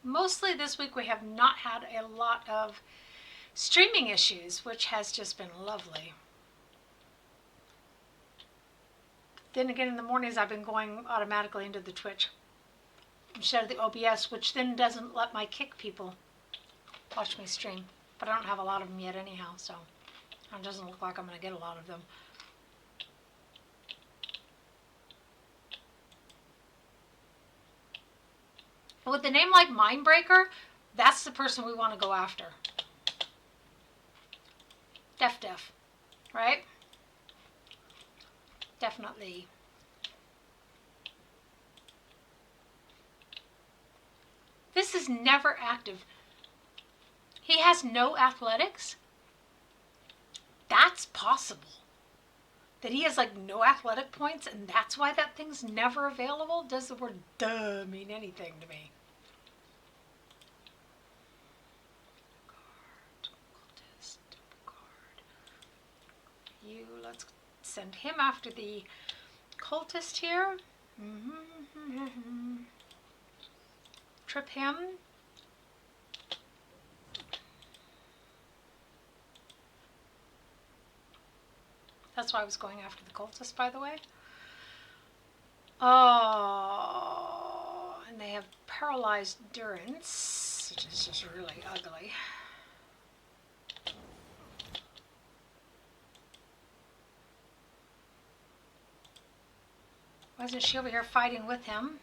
mostly this week we have not had a lot of streaming issues, which has just been lovely. Then again, in the mornings I've been going automatically into the Twitch instead of the OBS, which then doesn't let my Kick people watch me stream. But I don't have a lot of them yet anyhow, so it doesn't look like I'm going to get a lot of them. With a name like Mindbreaker, that's the person we want to go after. Def, right? Definitely. This is never active. He has no athletics? That's possible. That he has like no athletic points and that's why that thing's never available? Does the word duh mean anything to me? You, let's send him after the cultist here. Trip him. That's why I was going after the cultist, by the way. Oh, and they have paralyzed Durance, which is just really ugly. Wasn't she over here fighting with him?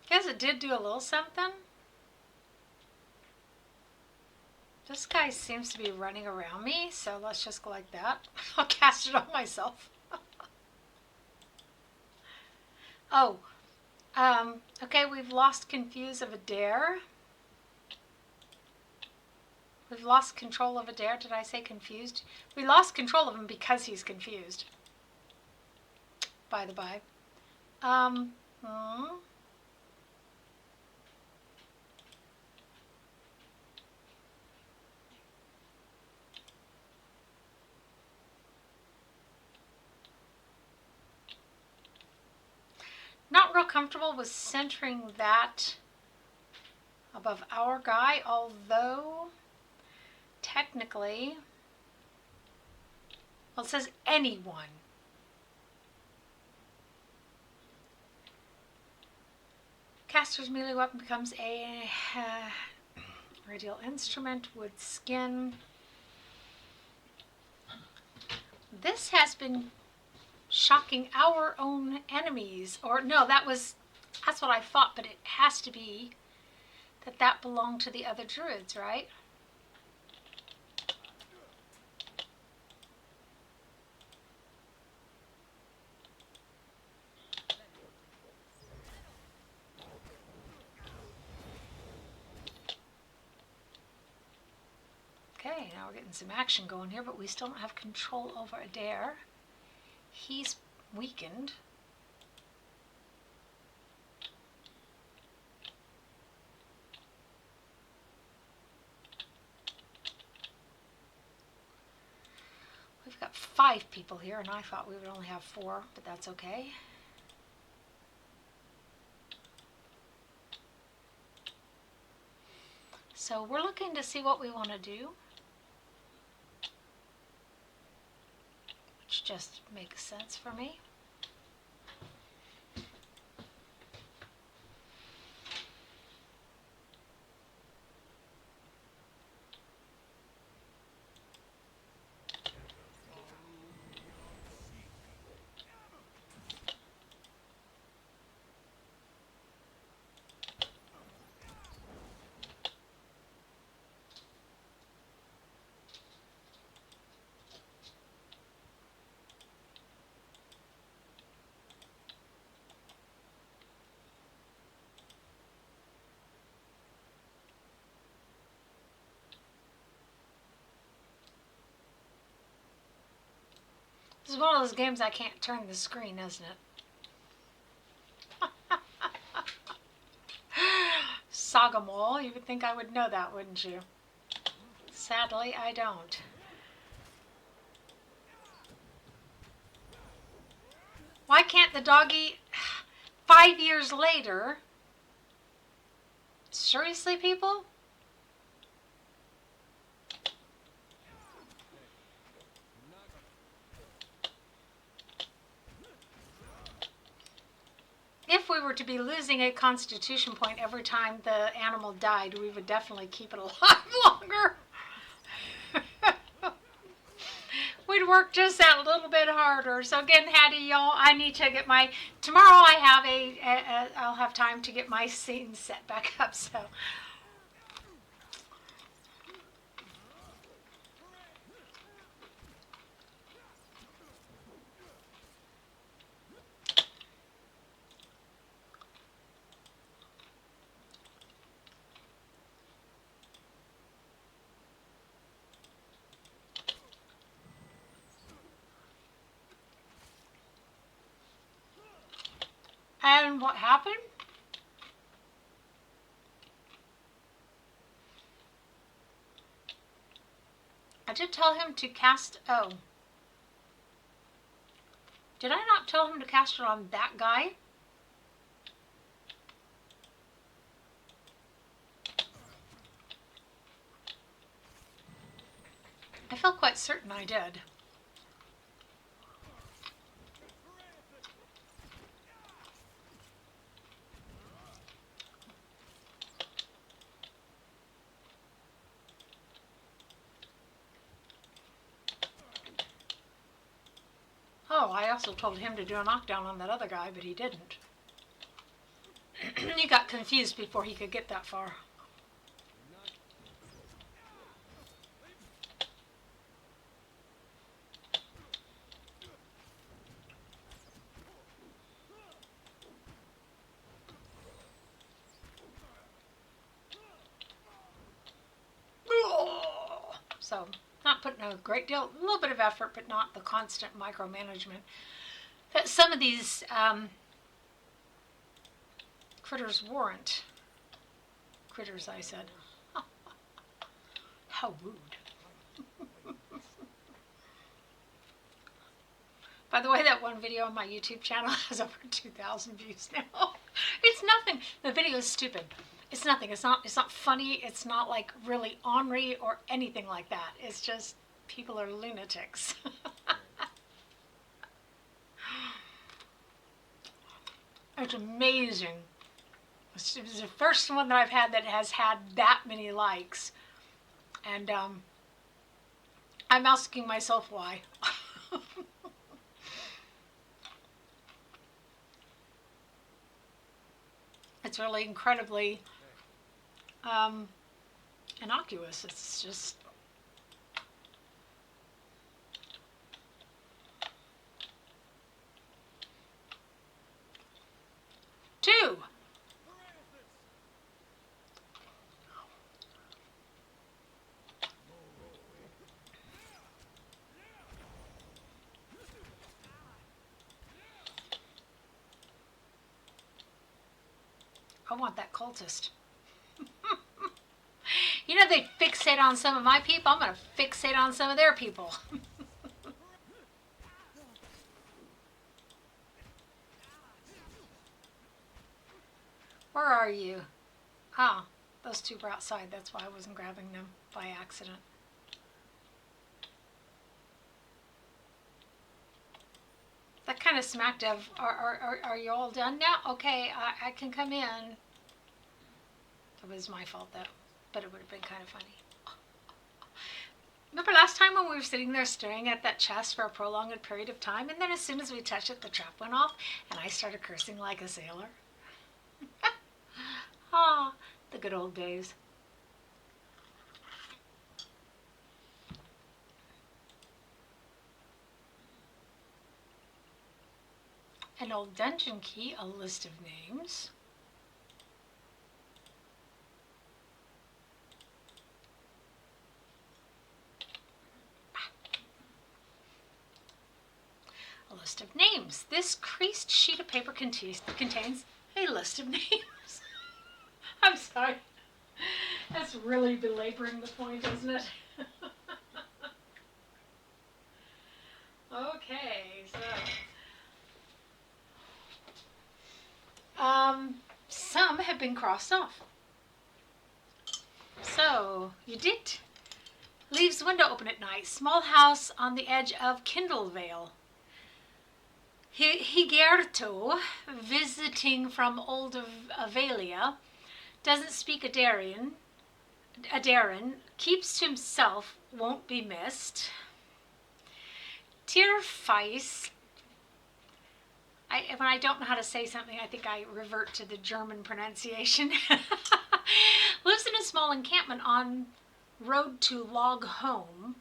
Guess it did do a little something. This guy seems to be running around me, so let's just go like that. I'll cast it on myself. Oh, okay, we've lost Confuse of Adair. We've lost control of Adair. Did I say confused? We lost control of him because he's confused. By the by. Not real comfortable with centering that above our guy, although technically, well, it says anyone. Caster's melee weapon becomes a radial instrument, wood skin. This has been shocking our own enemies. Or no, that's what I thought, but it has to be that belonged to the other druids, right? Okay, now we're getting some action going here, but we still don't have control over Adair. He's weakened. We've got 5 people here, and I thought we would only have 4, but that's okay. So we're looking to see what we want to do, which just makes sense for me. This is one of those games I can't turn the screen, isn't it? Saga Mole, you would think I would know that, wouldn't you? Sadly, I don't. Why can't the doggy 5 years later? Seriously, people? If we were to be losing a constitution point every time the animal died, we would definitely keep it alive longer. We'd work just that little bit harder. So again, Hattie, y'all, I need to get my, tomorrow I have I'll have time to get my scene set back up, so. And what happened? I did tell him to cast, oh. Did I not tell him to cast it on that guy? I felt quite certain I did. Oh, I also told him to do a knockdown on that other guy, but he didn't. He got confused before he could get that far. So, not putting a great deal, a little bit of effort, but not the constant micromanagement that some of these critters warrant. Critters, I said. How rude. By the way, that one video on my YouTube channel has over 2,000 views now. It's nothing. The video is stupid. It's nothing. It's not funny. It's not like really ornery or anything like that. It's just people are lunatics. It's amazing. It was the first one that I've had that has had that many likes. And I'm asking myself why. It's really incredibly innocuous. It's just two. I want that cultist. You know, they fixate on some of my people. I'm going to fixate on some of their people. Where are you? Oh, those two were outside. That's why I wasn't grabbing them by accident. That kind of smacked of, are you all done now? Okay, I can come in. It was my fault though, but it would have been kind of funny. Remember last time when we were sitting there staring at that chest for a prolonged period of time, and then as soon as we touched it, the trap went off, and I started cursing like a sailor? Ah, the good old days. An old dungeon key, a list of names. A list of names. This creased sheet of paper contains a list of names. I'm sorry. That's really belaboring the point, isn't it? Okay, so Some have been crossed off. So, you did. Leaves window open at night. Small house on the edge of Kindlevale. Higerto, visiting from Old Avalia, doesn't speak Adarian, keeps to himself, won't be missed. Tierfeist, when I don't know how to say something, I think I revert to the German pronunciation. Lives in a small encampment on road to log home.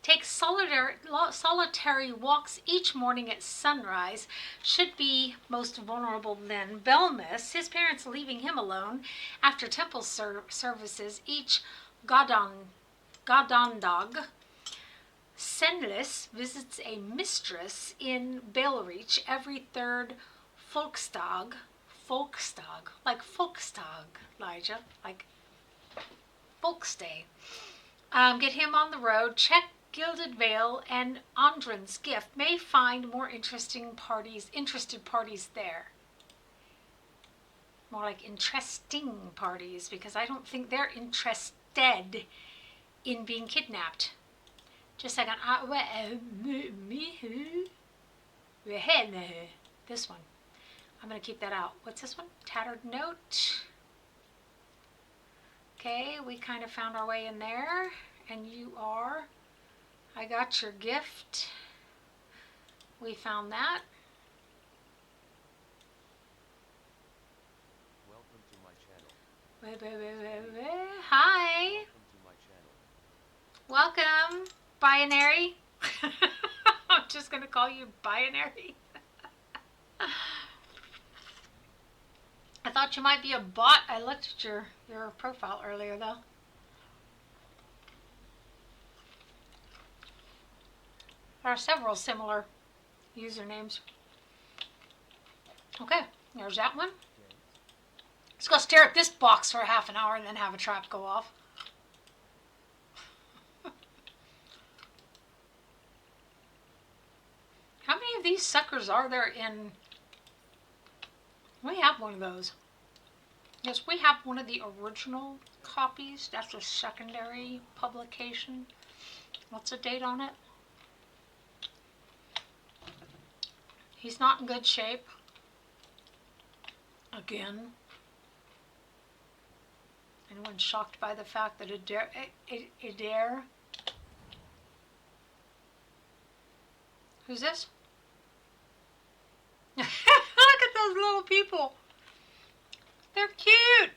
Takes solitary walks each morning at sunrise. Should be most vulnerable then. Belmas, his parents leaving him alone after temple services each Godondag. Senlis visits a mistress in Balereach every third Folkstag, like Folkstag, Elijah, like Folkstay. Get him on the road, check Gilded Vale and Andron's Gift. May find more interested parties there. More like interesting parties, because I don't think they're interested in being kidnapped. Just a second. This one. I'm going to keep that out. What's this one? Tattered note. Okay, we kind of found our way in there. And you are. I got your gift. We found that. Welcome to my channel. Hi. Welcome to my channel. Welcome, Binary. I'm just going to call you Binary. I thought you might be a bot. I looked at your profile earlier, though. There are several similar usernames. Okay, there's that one. Let's go stare at this box for half an hour and then have a trap go off. How many of these suckers are there in... We have one of those. Yes, we have one of the original copies. That's a secondary publication. What's the date on it? He's not in good shape. Again. Anyone shocked by the fact that Adair? Who's this? Look at those little people. They're cute.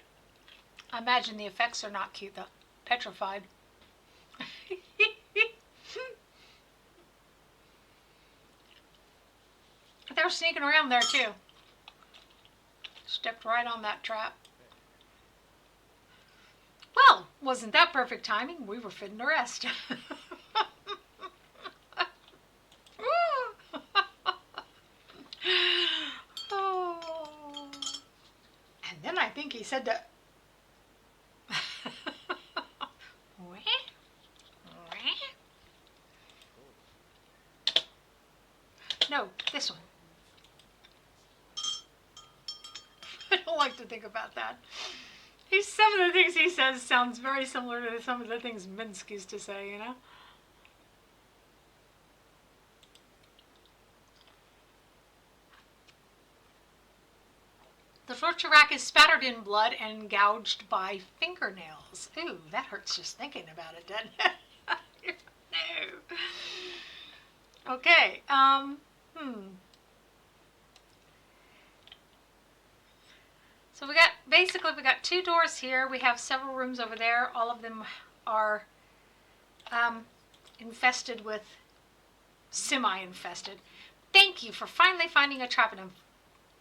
I imagine the effects are not cute though. Petrified. They're sneaking around there too. Stepped right on that trap. Well, wasn't that perfect timing? We were fitting to rest. Oh. And then I think he said that. No, this one. I don't like to think about that. Some of the things he says sounds very similar to some of the things Minsk used to say, you know? The torture rack is spattered in blood and gouged by fingernails. Ooh, that hurts just thinking about it, doesn't it? No. Okay, So we got two doors here. We have several rooms over there. All of them are infested with, semi-infested. Thank you for finally finding a trap in a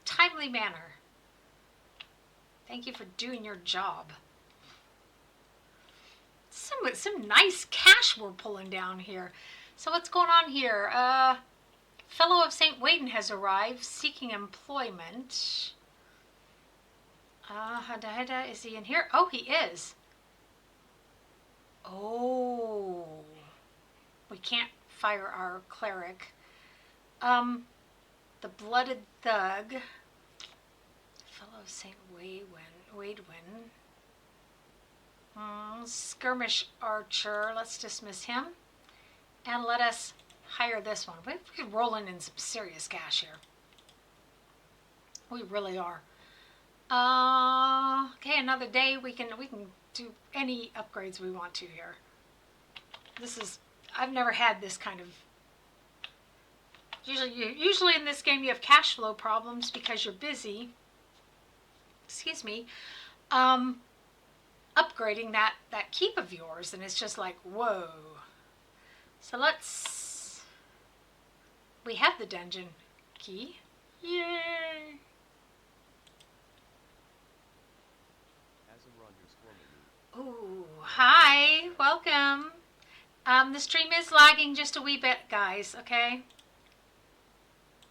timely manner. Thank you for doing your job. Some nice cash we're pulling down here. So what's going on here? Fellow of St. Waden has arrived seeking employment. Is he in here? Oh, he is. Oh. We can't fire our cleric. The Blooded Thug. St. Wadewin. Skirmish archer. Let's dismiss him. And let us hire this one. We're rolling in some serious cash here. We really are. Okay, another day we can do any upgrades we want to here. I've never had this kind of. Usually in this game you have cash flow problems because you're busy. Excuse me. Upgrading that keep of yours, and it's just like, whoa. So we have the dungeon key. Yay! Ooh, hi, welcome. The stream is lagging just a wee bit, guys, okay?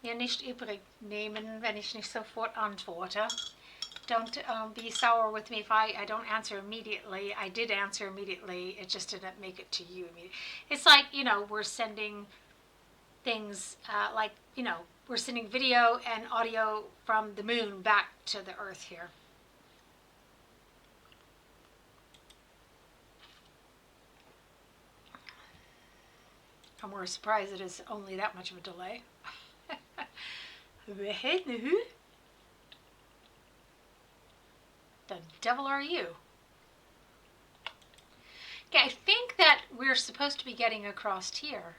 Ja, nicht übrig nehmen, wenn ich nicht sofort antworte. Don't be sour with me if I don't answer immediately. I did answer immediately. It just didn't make it to you immediately. It's like, we're sending things we're sending video and audio from the moon back to the earth here. And we're surprised it is only that much of a delay. The devil are you? Okay, I think that we're supposed to be getting across here.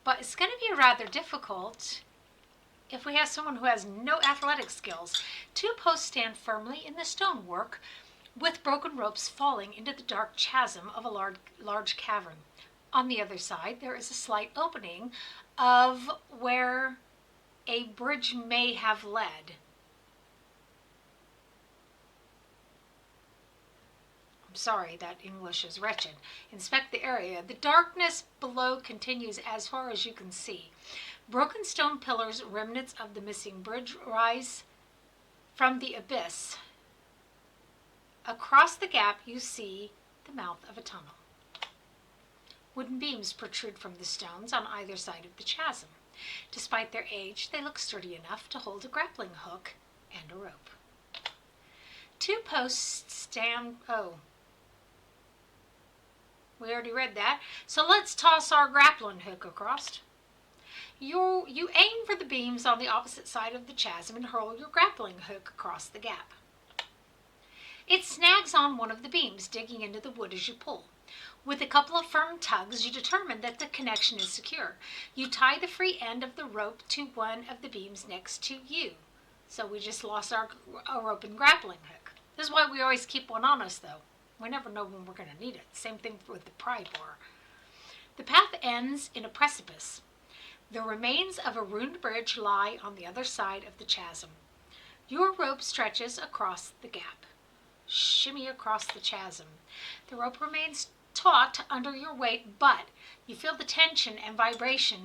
But it's going to be rather difficult if we have someone who has no athletic skills. 2 posts stand firmly in the stonework with broken ropes falling into the dark chasm of a large cavern. On the other side, there is a slight opening of where a bridge may have led. I'm sorry, that English is wretched. Inspect the area. The darkness below continues as far as you can see. Broken stone pillars, remnants of the missing bridge, rise from the abyss. Across the gap, you see the mouth of a tunnel. Wooden beams protrude from the stones on either side of the chasm. Despite their age, they look sturdy enough to hold a grappling hook and a rope. 2 posts stand... Oh. We already read that. So let's toss our grappling hook across. You aim for the beams on the opposite side of the chasm and hurl your grappling hook across the gap. It snags on one of the beams, digging into the wood as you pull. With a couple of firm tugs, you determine that the connection is secure. You tie the free end of the rope to one of the beams next to you. So we just lost our rope and grappling hook. This is why we always keep one on us, though. We never know when we're going to need it. Same thing with the pry bar. The path ends in a precipice. The remains of a ruined bridge lie on the other side of the chasm. Your rope stretches across the gap. Shimmy across the chasm. The rope remains taut under your weight, but you feel the tension and vibration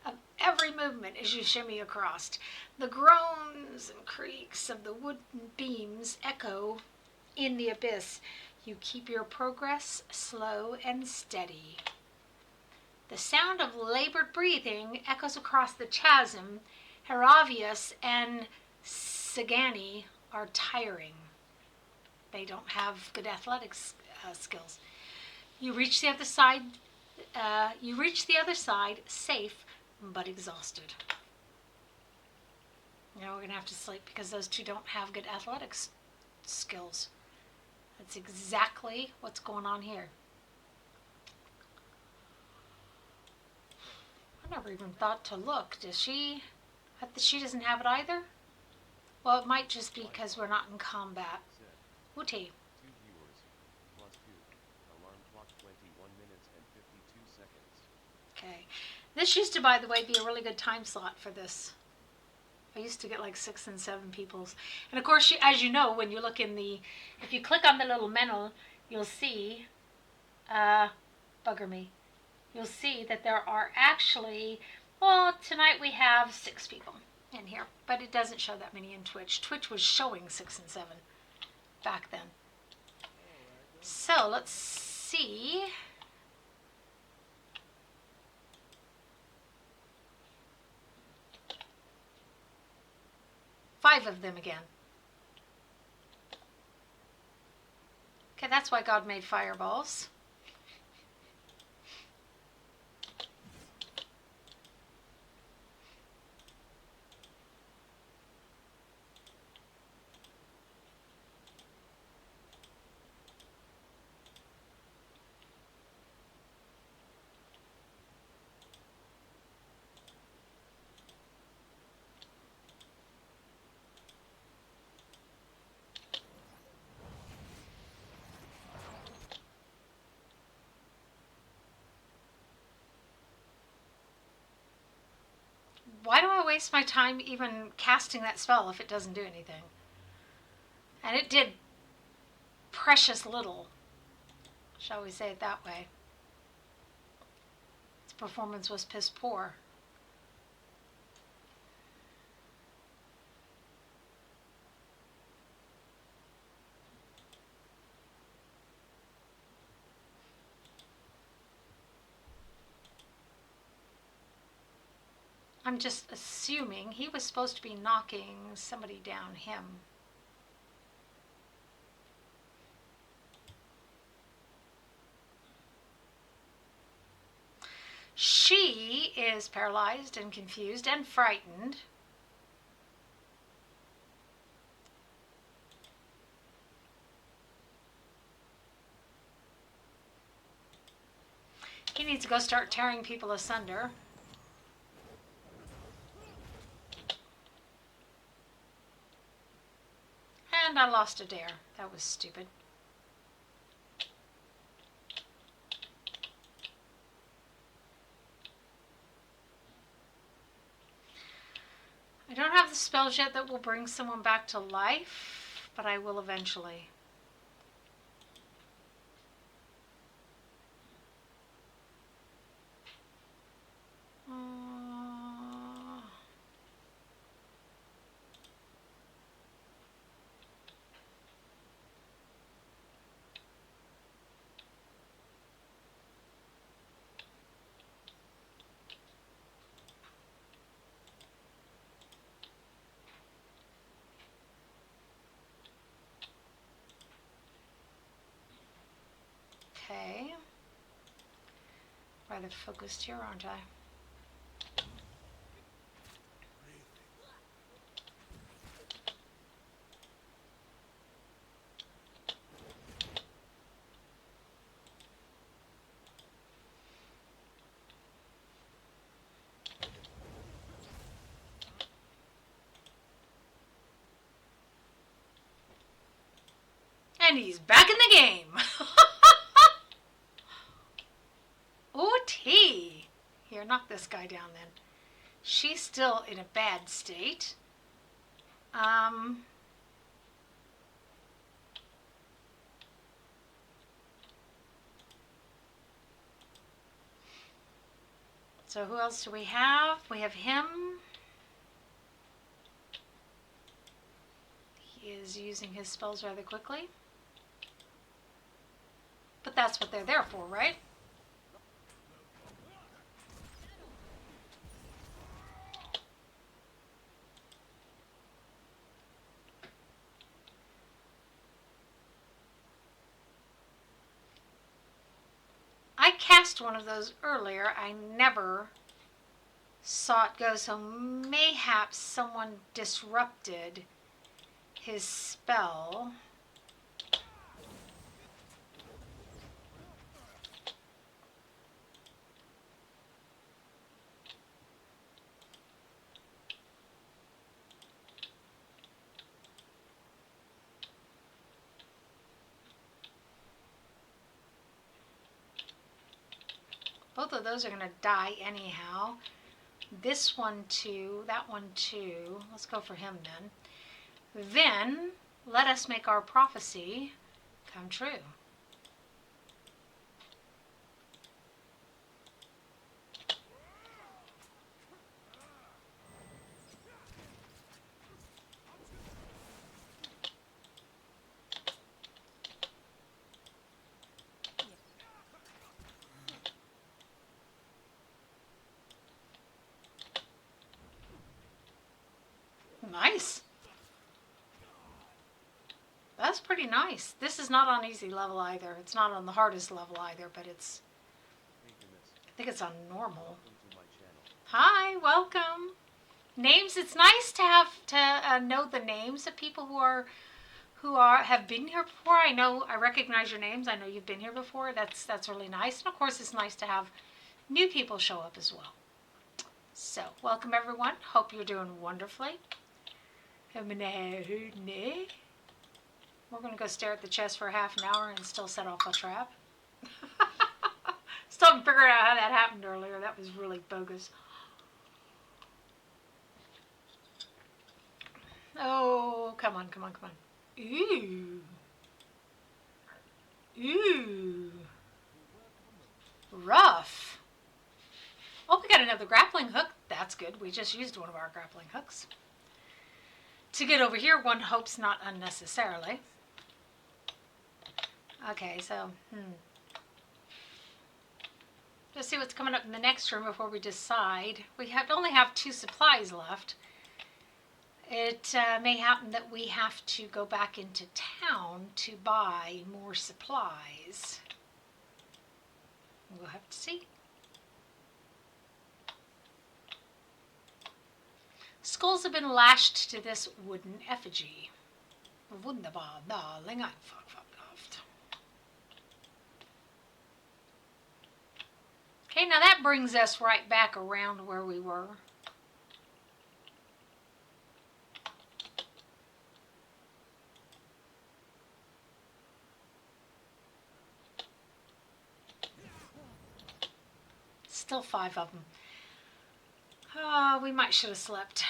of every movement as you shimmy across. The groans and creaks of the wooden beams echo in the abyss. You keep your progress slow and steady. The sound of labored breathing echoes across the chasm. Heravius and Sagani are tiring. They don't have good athletics skills. You reach the other side. Safe but exhausted. Now we're gonna have to sleep because those 2 don't have good athletics skills. That's exactly what's going on here. I never even thought to look. Does she? She doesn't have it either? Well, it might just be because we're not in combat. Wooty. 2 viewers. +2. Alarm clock 21 minutes and 52 seconds. Okay. This used to, by the way, be a really good time slot for this. I used to get like 6 and 7 people's. And of course, as you know, when you look in if you click on the little menu, you'll see, bugger me, you'll see that there are actually, well, tonight we have 6 people in here, but it doesn't show that many in Twitch. Twitch was showing 6 and 7 back then. So let's see. 5 of them again. Okay, that's why God made fireballs. Why do I waste my time even casting that spell if it doesn't do anything? And it did precious little, shall we say it that way. Its performance was piss poor. I'm just assuming he was supposed to be knocking somebody down, him. She is paralyzed and confused and frightened. He needs to go start tearing people asunder. And I lost a dare. That was stupid. I don't have the spells yet that will bring someone back to life, but I will eventually. Okay. Rather focused here, aren't I? And he's back in the game. OT. Here, knock this guy down then. She's still in a bad state. So who else do we have? We have him. He is using his spells rather quickly. But that's what they're there for, right? I cast one of those earlier. I never saw it go, so mayhaps someone disrupted his spell. Both of those are going to die anyhow. This one too, that one too. Let's go for him then. Then, let us make our prophecy come true. Nice. pretty nice. This is not on easy level either. It's not on the hardest level either, but it's, I think it's on normal. Welcome to my channel. Hi, welcome. Names. It's nice to have to know the names of people who have been here before. I recognize your names. I know you've been here before. That's really nice. And of course, it's nice to have new people show up as well. So, welcome everyone. Hope you're doing wonderfully. We're going to go stare at the chest for half an hour and still set off a trap. Still haven't figured out how that happened earlier. That was really bogus. Oh, come on. Ooh. Ooh. Rough. Oh, we got another grappling hook. That's good. We just used one of our grappling hooks. To get over here, one hopes not unnecessarily. Okay, so, Let's see what's coming up in the next room before we decide. We only have 2 supplies left. It may happen that we have to go back into town to buy more supplies. We'll have to see. Skulls have been lashed to this wooden effigy. Wunderbar, darling, einfach verblüfft. Okay, now that brings us right back around where we were. Still 5 of them. Oh, we should have slept.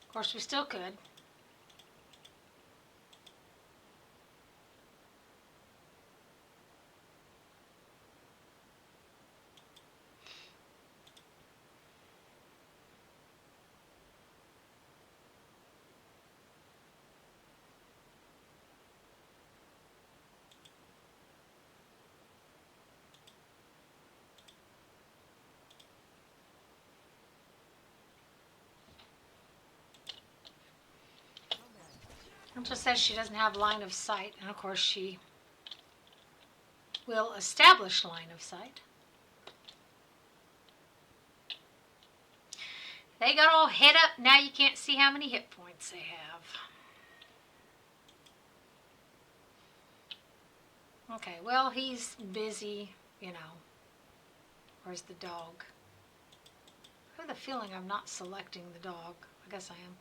Of course, we still could. It just says she doesn't have line of sight, and of course she will establish line of sight. They got all hit up, now you can't see how many hit points they have. Okay, well, he's busy, Where's the dog? I have the feeling I'm not selecting the dog. I guess I am.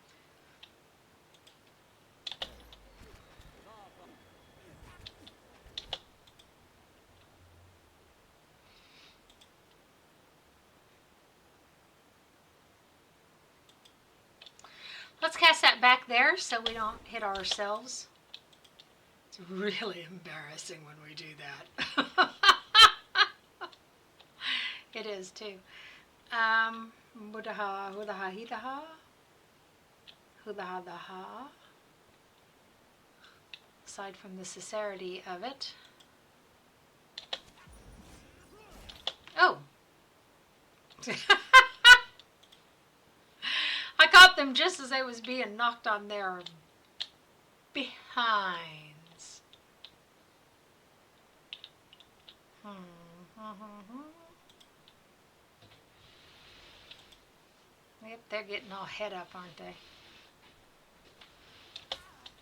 Let's cast that back there so we don't hit ourselves. It's really embarrassing when we do that. It is too. Hudaha, hudaha, hidaha. Hudaha, daha. Aside from the sincerity of it. Oh. I caught them just as I was being knocked on their behinds. Yep, they're getting all head up, aren't they?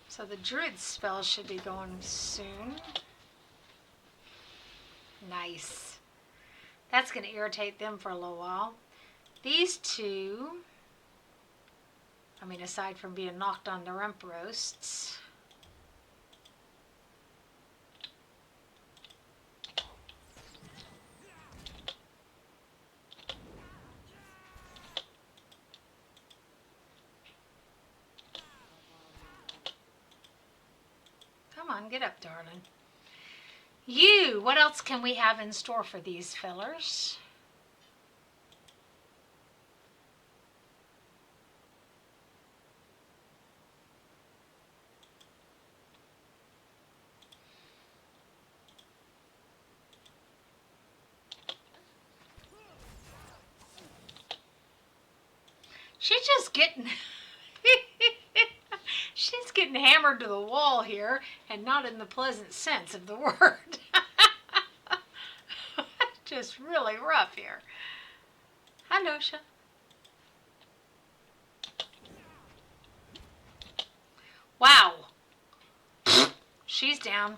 So the druid spell should be going soon. Nice. That's going to irritate them for a little while. These two, aside from being knocked on the rump roasts, come on, get up, darling. You, what else can we have in store for these fillers? She's just getting she's getting hammered to the wall here, and not in the pleasant sense of the word. Just really rough here. Hi, Nosha. Wow. She's down.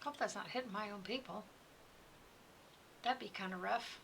Hope that's not hitting my own people. That'd be kind of rough.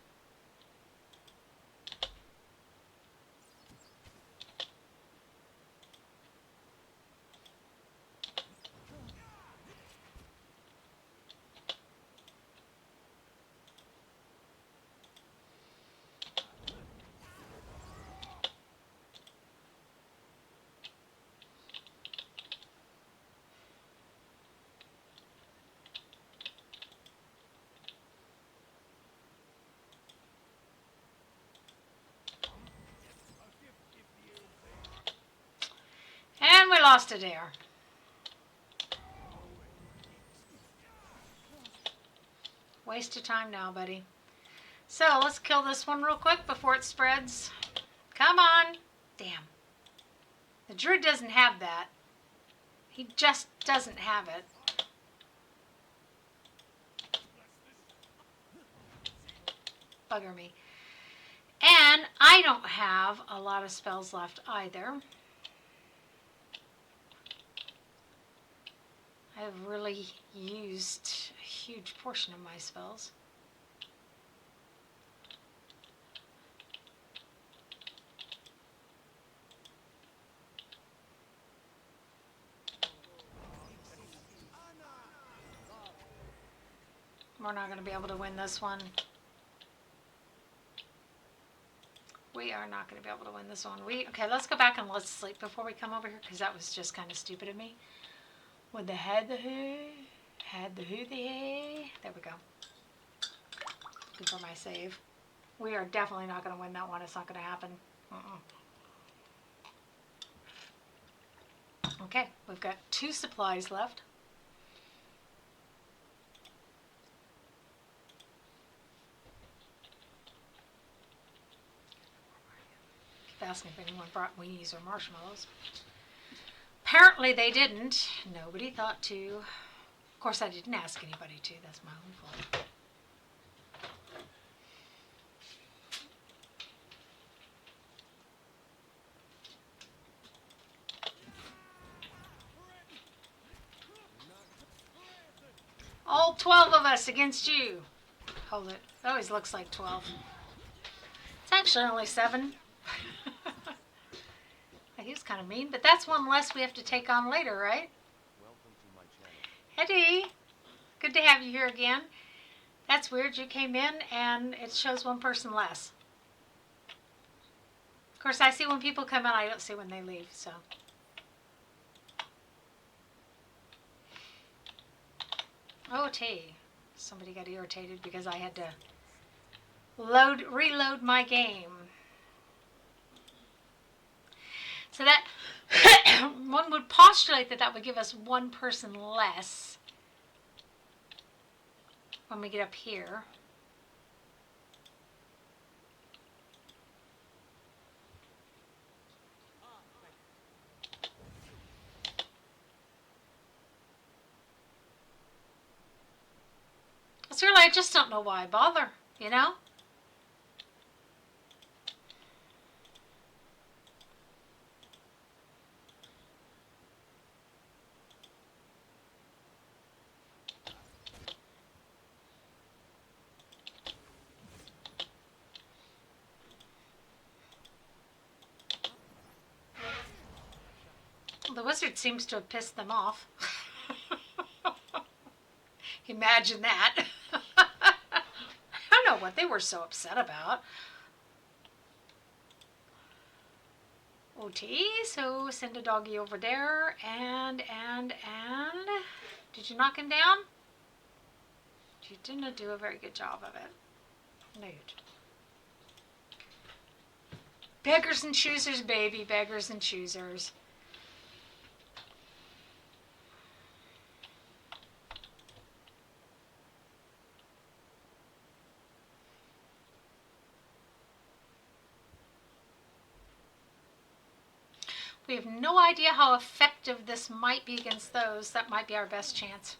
And we lost a dare. Waste of time now, buddy. So let's kill this one real quick before it spreads. Come on. Damn. The druid doesn't have that. He just doesn't have it. Bugger me. And I don't have a lot of spells left either. I've really used a huge portion of my spells. We're not going to be able to win this one. We are not going to be able to win this one. Okay, let's go back and let's sleep before we come over here, because that was just kind of stupid of me. With the head, the who, had the who, the hey. There we go. Looking for my save. We are definitely not going to win that one. It's not going to happen. Okay, we've got 2 supplies left. Keep asking if anyone brought weenies or marshmallows. Apparently they didn't. Nobody thought to. Of course, I didn't ask anybody to. That's my own fault. All 12 of us against you. Hold it. It always looks like 12. It's actually only 7. He was kind of mean, but that's one less we have to take on later, right? Welcome to my channel. Eddie, good to have you here again. That's weird. You came in and it shows 1 person less. Of course, I see when people come in. I don't see when they leave, so. Oh, T. Somebody got irritated because I had to reload my game. So that one would postulate that would give us 1 person less when we get up here. It's really, I just don't know why I bother, you know? The wizard seems to have pissed them off. Imagine that. I don't know what they were so upset about. OT, so send a doggy over there, and, did you knock him down? You didn't do a very good job of it. No. Beggars and choosers, baby, beggars and choosers. We have no idea how effective this might be against those. That might be our best chance.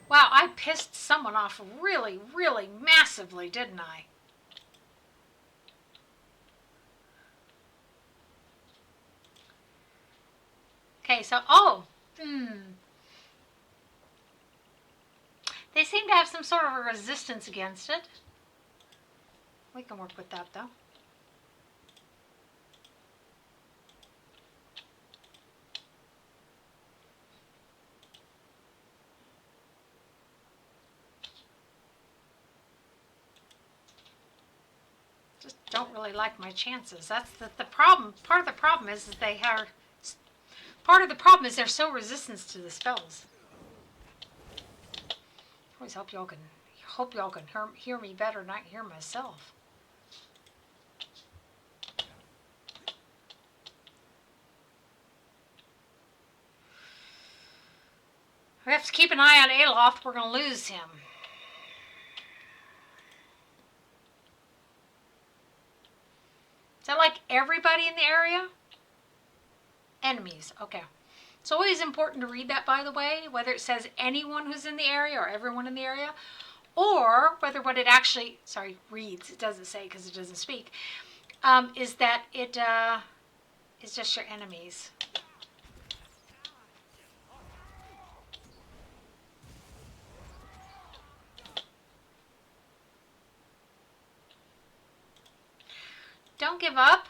Wow, I pissed someone off really, really massively, didn't I? Okay, so, they seem to have some sort of a resistance against it. We can work with that, though. Just don't really like my chances. That's the problem. Part of the problem is that they are... Part of the problem is they're so resistant to the spells. I always hope y'all can hear me better, not hear myself. We have to keep an eye on Aloft. We're going to lose him. Is that like everybody in the area? Enemies. Okay. It's always important to read that, by the way, whether it says anyone who's in the area or everyone in the area, or whether what it actually, reads, it doesn't say because it doesn't speak, is that it is just your enemies. Don't give up.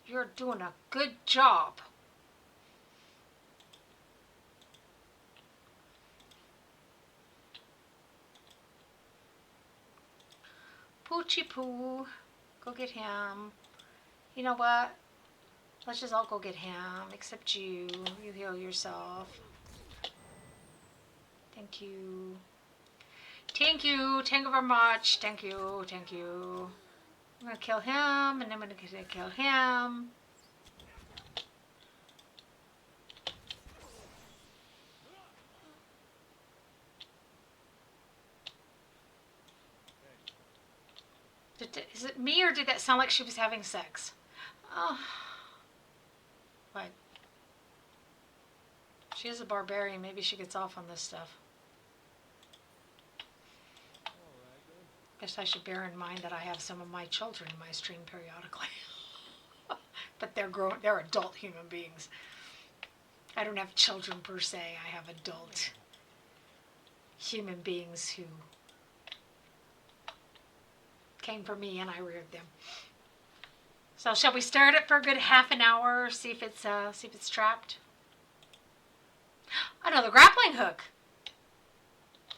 You're doing a good job. Poochie Poo. Go get him. You know what? Let's just all go get him. Except you. You heal yourself. Thank you. Thank you. Thank you very much. Thank you. Thank you. I'm going to kill him, and then I'm going to kill him. Is it me, or did that sound like she was having sex? Oh. But she is a barbarian. Maybe she gets off on this stuff. Guess I should bear in mind that I have some of my children in my stream periodically. But they're adult human beings. I don't have children per se. I have adult human beings who came for me and I reared them. So shall we start it for a good half an hour? See if it's trapped. Another grappling hook.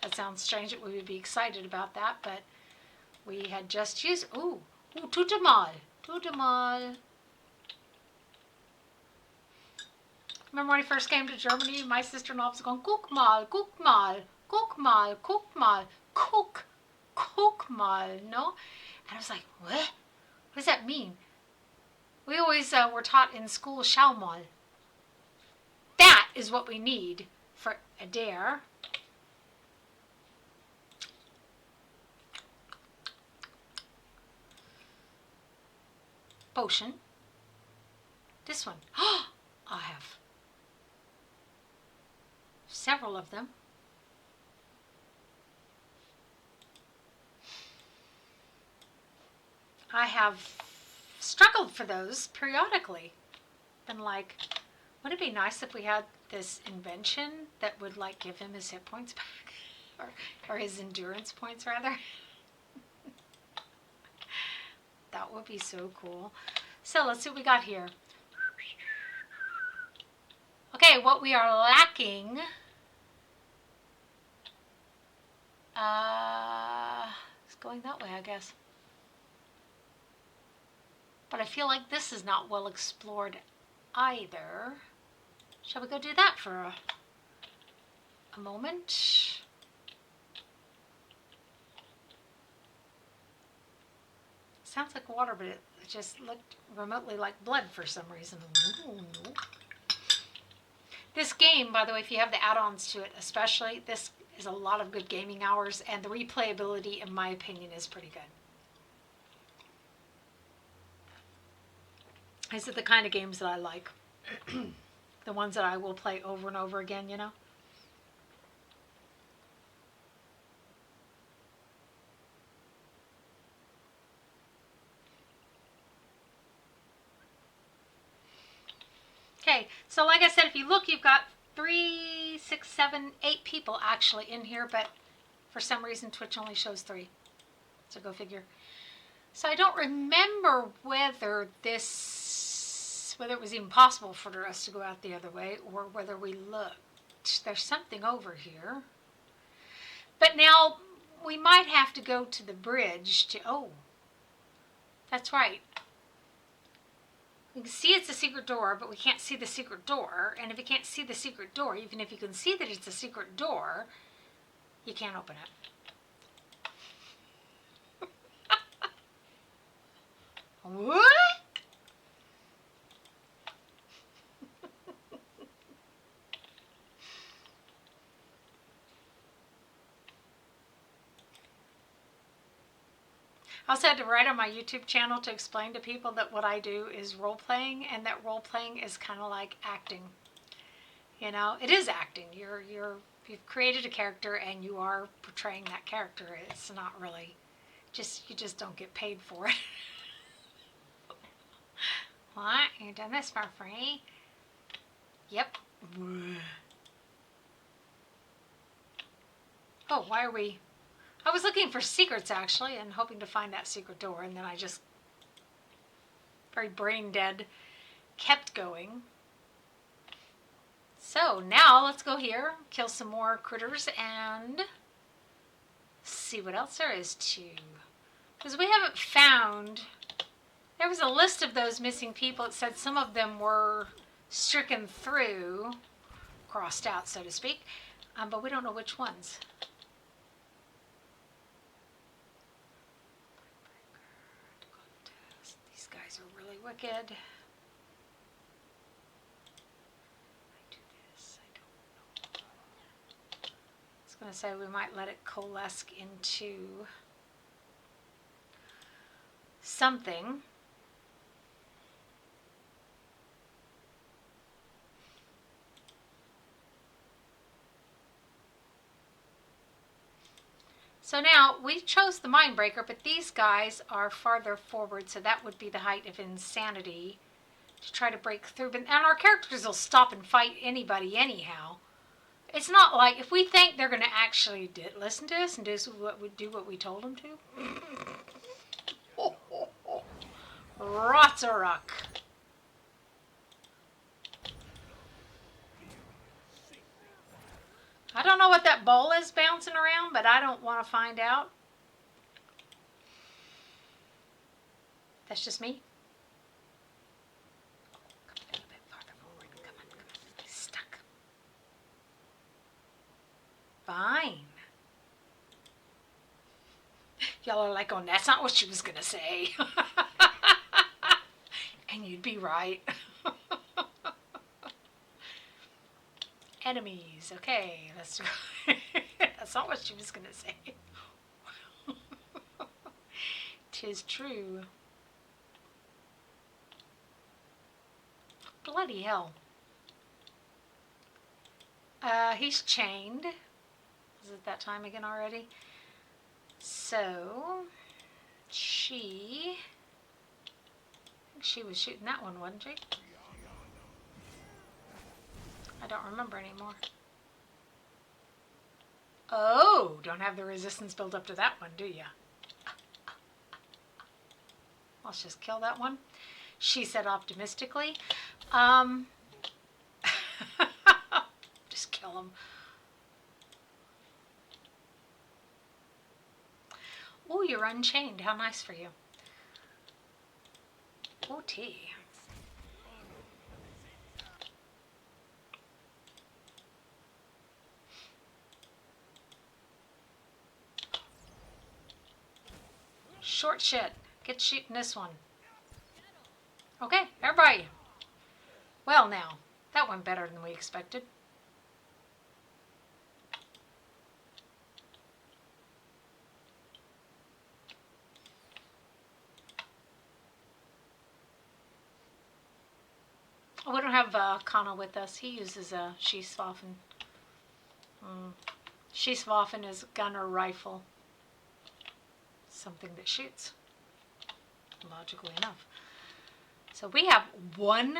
That sounds strange that we would be excited about that, but we had just used... Ooh, Tutamal. Tutamal. Remember when I first came to Germany, my sister-in-law was going, Guck mal, guck mal, guck mal, guck mal, guck mal, no? And I was like, what? What does that mean? We always were taught in school, schau mal. That is what we need for Adair. Potion. This one. I have several of them. I have struggled for those periodically. Been like, wouldn't it be nice if we had this invention that would like give him his hit points back? Or his endurance points rather? That would be so cool. So let's see what we got here. Okay, what we are lacking, it's going that way, I guess. But I feel like this is not well explored either. Shall we go do that for a moment? Sounds like water, but it just looked remotely like blood for some reason. Ooh. This game, by the way, if you have the add-ons to it especially, this is a lot of good gaming hours, and the replayability, in my opinion, is pretty good. These are the kind of games that I like. The ones that I will play over and over again, you know? Okay, so like I said, if you look, you've got 3, 6, 7, 8 people actually in here, but for some reason Twitch only shows 3. So go figure. So I don't remember whether it was even possible for us to go out the other way, or whether we looked. There's something over here. But now we might have to go to the bridge to, oh, that's right. We can see it's a secret door, but we can't see the secret door. And if you can't see the secret door, even if you can see that it's a secret door, you can't open it. What? I also had to write on my YouTube channel to explain to people that what I do is role-playing, and that role-playing is kind of like acting. You know, it is acting. You've created a character and you are portraying that character. It's not really, you just don't get paid for it. What? You done this for free? Yep. Oh, why are we... I was looking for secrets, actually, and hoping to find that secret door, and then I just, very brain dead, kept going. So, now let's go here, kill some more critters, and see what else there is to... Because we haven't found... There was a list of those missing people. It said some of them were stricken through, crossed out, so to speak, but we don't know which ones. These guys are really wicked. I do this, I don't know. I was going to say we might let it coalesce into something. So now, we chose the Mindbreaker, but these guys are farther forward, so that would be the height of insanity to try to break through. And our characters will stop and fight anybody anyhow. It's not like, if we think they're going to actually listen to us and do what we told them to. Rotzaruk. I don't know what that bowl is bouncing around, but I don't want to find out. That's just me. Come a little bit farther forward. Come on. He's stuck. Fine. Y'all are like, oh, that's not what she was going to say. And you'd be right. Enemies. Okay, that's that's not what she was going to say. 'Tis true. Bloody hell. He's chained. Is it that time again already? So, I think she was shooting that one, wasn't she? I don't remember anymore. Oh, don't have the resistance built up to that one, do ya? Let's just kill that one. She said optimistically. Just kill him. Oh, you're unchained. How nice for you. Oh, tea. Short shit. Get shooting this one. Okay, everybody. Well, now, that went better than we expected. Oh, we don't have Kana with us. He uses a Schießwaffen. Schießwaffen is gun or rifle. Something that shoots. Logically enough. So we have one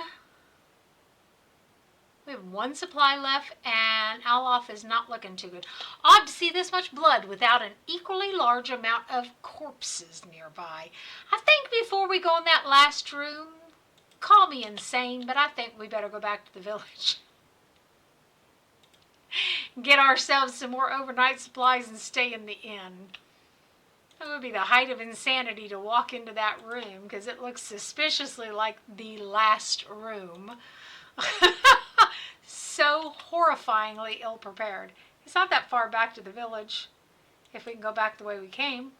supply left, and Alof is not looking too good. Odd to see this much blood without an equally large amount of corpses nearby. I think before we go in that last room, call me insane, but I think we better go back to the village. Get ourselves some more overnight supplies and stay in the inn. It would be the height of insanity to walk into that room because it looks suspiciously like the last room. So horrifyingly ill-prepared. It's not that far back to the village if we can go back the way we came.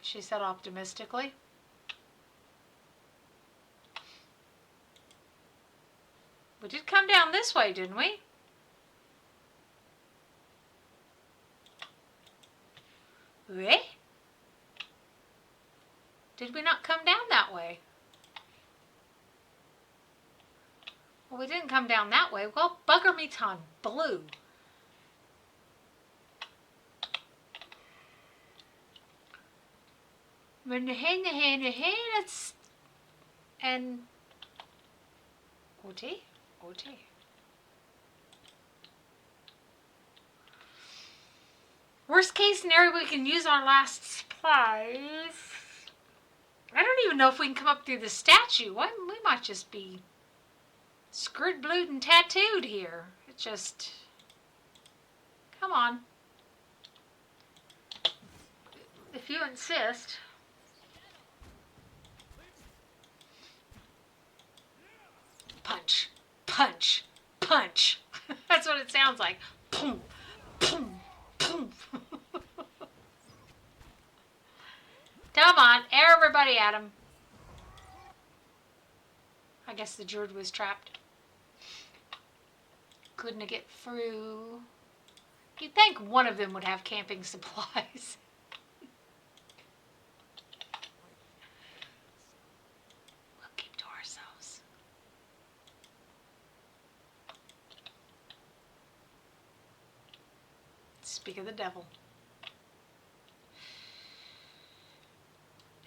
She said optimistically. We did come down this way, didn't we? Eh? Did we not come down that way? Well, we didn't come down that way. Well, bugger me ton. Blue. That's... And... OT? OT. Worst case scenario, we can use our last supplies. I don't even know if we can come up through the statue. We might just be screwed, blued, and tattooed here. It just... Come on. If you insist. Punch. Punch. Punch. That's what it sounds like. Boom. Boom. Boom. Come on, everybody at him. I guess the druid was trapped. Couldn't get through. You'd think one of them would have camping supplies. We'll keep to ourselves. Speak of the devil.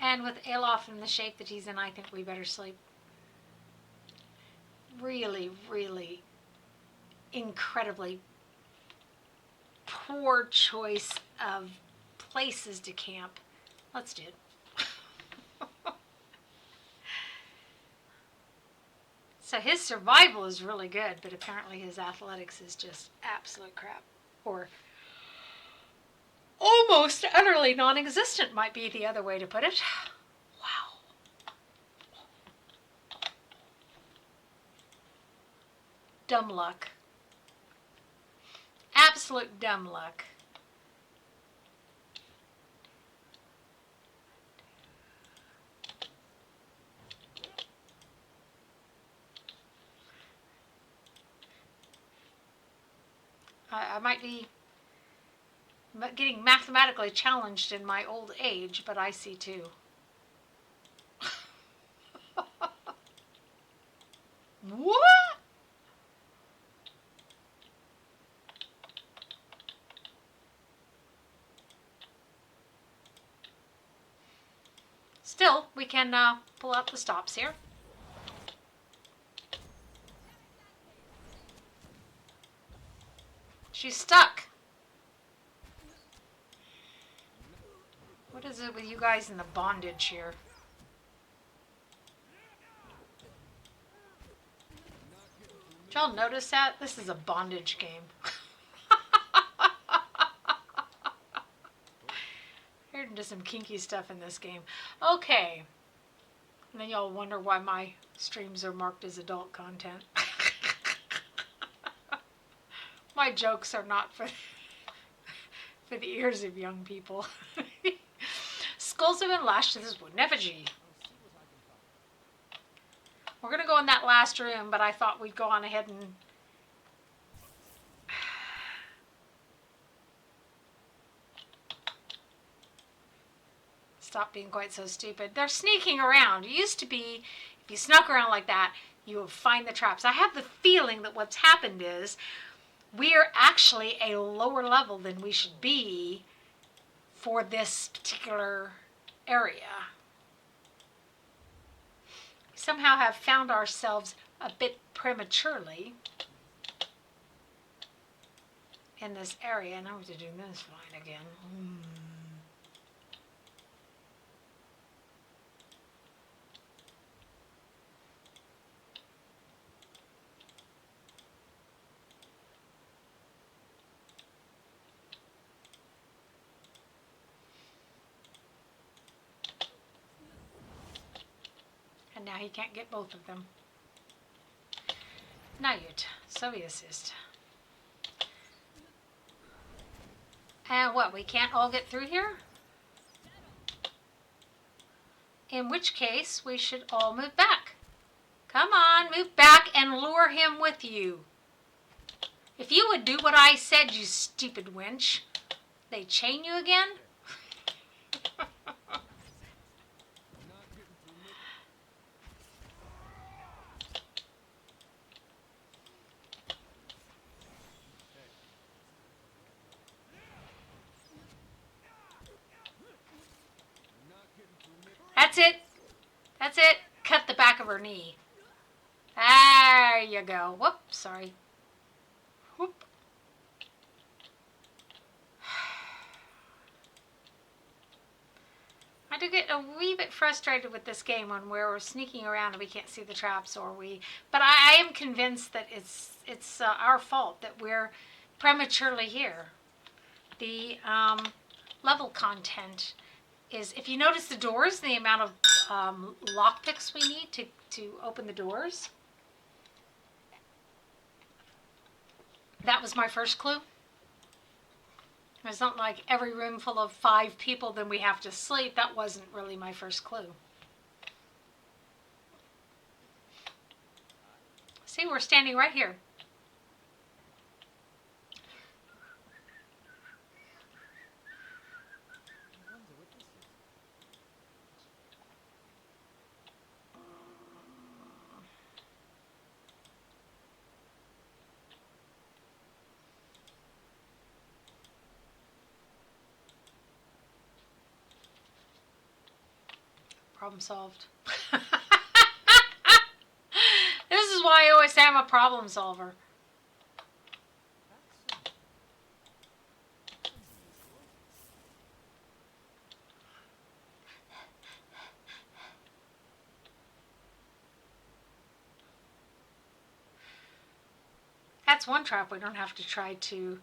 And with Alof in the shape that he's in, I think we better sleep. Really, really incredibly poor choice of places to camp. Let's do it. So his survival is really good, but apparently his athletics is just absolute crap. Or almost utterly non-existent might be the other way to put it. Wow. Dumb luck. Absolute dumb luck. I might be getting mathematically challenged in my old age, but I see too. What? Still, we can pull out the stops here. She's stuck. What is is it with you guys in the bondage here? Did y'all notice that? This is a bondage game. You're into some kinky stuff in this game. Okay. And then y'all wonder why my streams are marked as adult content. My jokes are not for the ears of young people. Skulls have been lashed to this wooden effigy. We're going to go in that last room, but I thought we'd go on ahead and... Stop being quite so stupid. They're sneaking around. It used to be, if you snuck around like that, you would find the traps. I have the feeling that what's happened is we are actually a lower level than we should be for this particular area. We somehow have found ourselves a bit prematurely in this area. And I have to do this line again. And now he can't get both of them. Nayut, Soviet assist. And what, we can't all get through here? In which case, we should all move back. Come on, move back and lure him with you. If you would do what I said, you stupid wench. They chain you again? That's it. That's it. Cut the back of her knee. There you go. Whoop, sorry. Whoop. I do get a wee bit frustrated with this game on where we're sneaking around and we can't see the traps, but I am convinced that it's our fault that we're prematurely here. The level content is, if you notice the doors, the amount of lockpicks we need to open the doors. That was my first clue. It's not like every room full of 5 people, then we have to sleep. That wasn't really my first clue. See, we're standing right here. Problem solved. This is why I always say I'm a problem solver. That's one trap we don't have to try to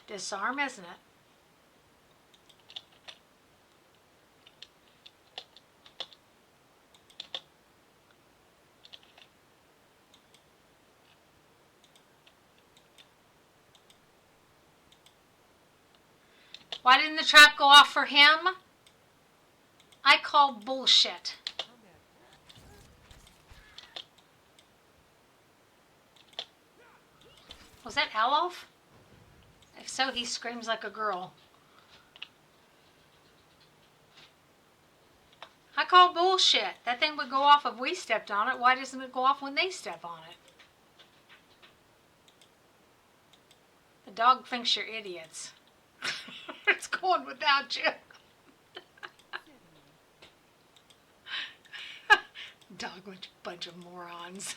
disarm, isn't it? Why didn't the trap go off for him? I call bullshit. Was that Alof? If so, he screams like a girl. I call bullshit. That thing would go off if we stepped on it. Why doesn't it go off when they step on it? The dog thinks you're idiots. It's going without you. Dog, bunch of morons.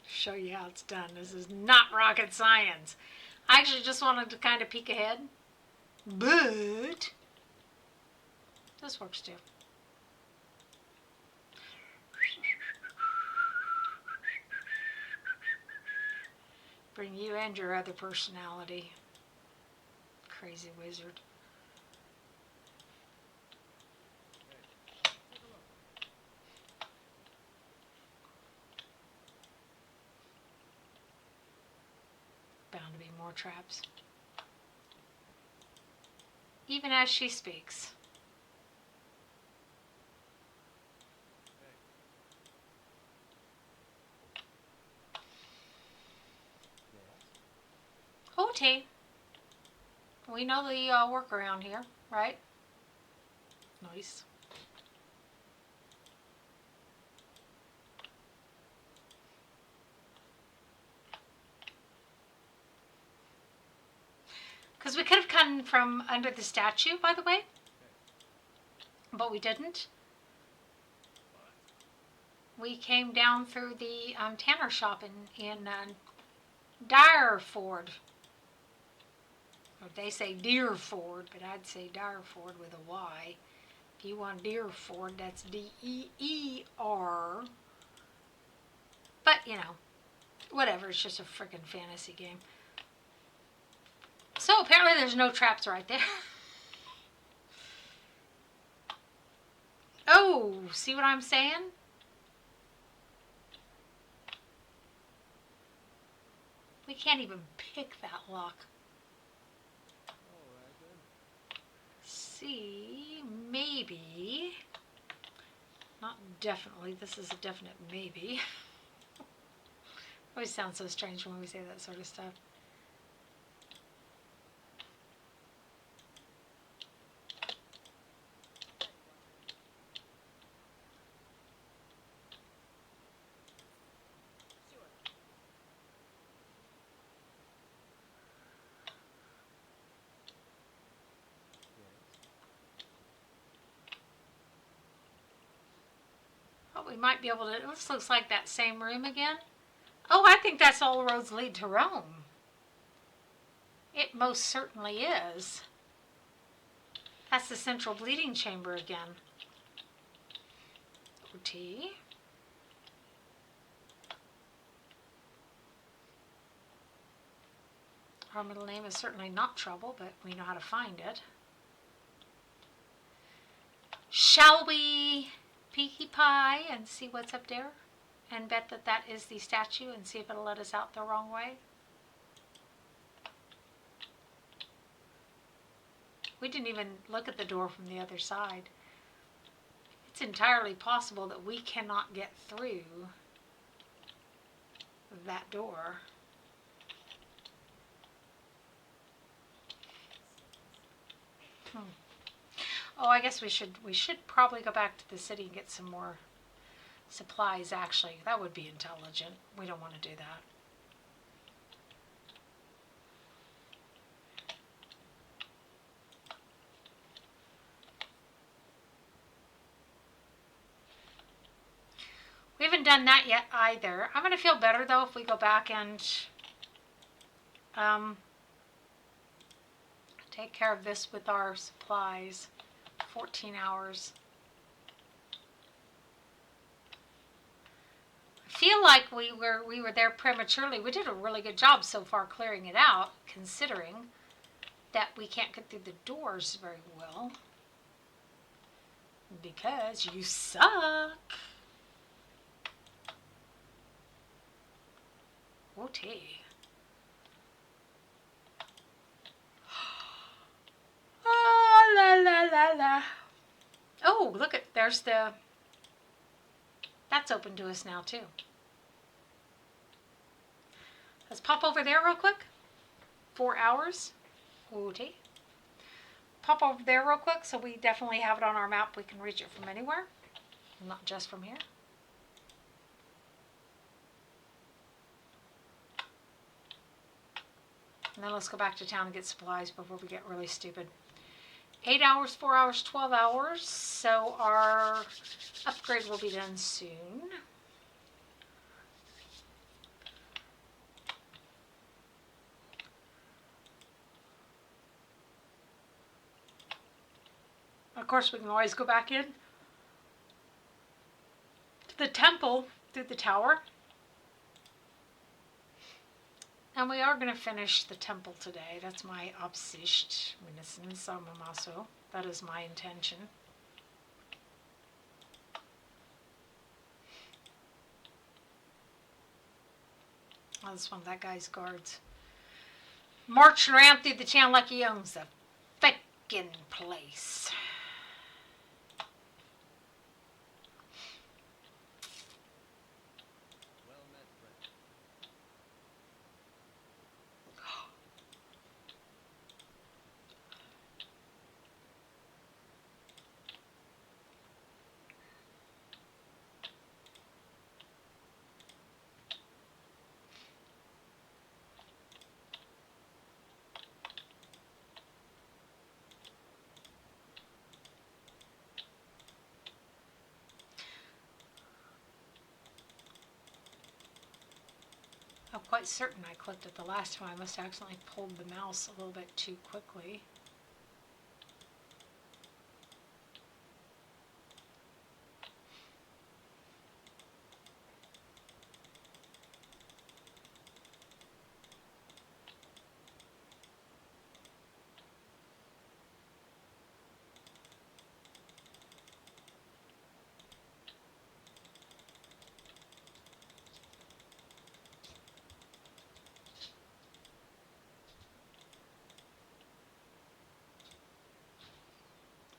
Show you how it's done. This is not rocket science. I actually just wanted to kind of peek ahead. But this works too. Bring you and your other personality. Crazy wizard. Bound to be more traps. Even as she speaks. Hooty. We know the workaround here, right? Nice. Because we could have come from under the statue, by the way. But we didn't. We came down through the tanner shop in Direford. Or they say Deerford, but I'd say Direford with a Y. If you want Deerford, that's D-E-E-R. But, you know, whatever. It's just a freaking fantasy game. So apparently there's no traps right there. Oh, see what I'm saying? We can't even pick that lock. See, maybe. Not definitely. This is a definite maybe. Always sounds so strange when we say that sort of stuff. Oh, we might be able to. This looks like that same room again. Oh, I think that's all roads lead to Rome. It most certainly is. That's the central bleeding chamber again. OT. Our middle name is certainly not Trouble, but we know how to find it. Shall we peeky pie and see what's up there? And bet that that is the statue and see if it'll let us out the wrong way? We didn't even look at the door from the other side. It's entirely possible that we cannot get through that door. Oh, I guess we should probably go back to the city and get some more supplies, actually. That would be intelligent. We don't want to do that. We haven't done that yet either. I'm going to feel better, though, if we go back and take care of this with our supplies. 14 hours. I feel like we were there prematurely. We did a really good job so far clearing it out, considering that we can't get through the doors very well. Because you suck. OT. Oh, la la la la. Oh, look at, there's the, that's open to us now too. Let's pop over there real quick. 4 hours. OT. Pop over there real quick so we definitely have it on our map. We can reach it from anywhere, not just from here. And then let's go back to town and get supplies before we get really stupid. 8 hours, 4 hours, 12 hours. So our upgrade will be done soon. course, we can always go back in to the temple through the tower. And we are going to finish the temple today. That's my Absicht, mindestens sagen wir mal so. That is my intention. Oh, that's one of that guy's guards. Marching around through the town like he owns the feckin' place. Well met, friend. I'm quite certain I clicked it the last time. I must have accidentally pulled the mouse a little bit too quickly.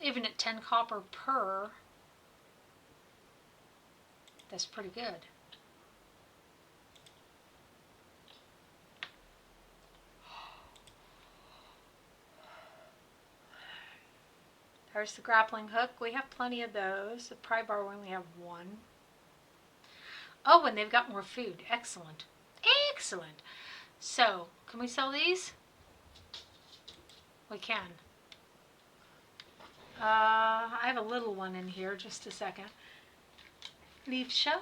Even at 10 copper per, that's pretty good. There's the grappling hook. We have plenty of those. The pry bar, we only have one. Oh, and they've got more food. Excellent. Excellent. So, can we sell these? We can. I have a little one in here. Just a second. Leafsha.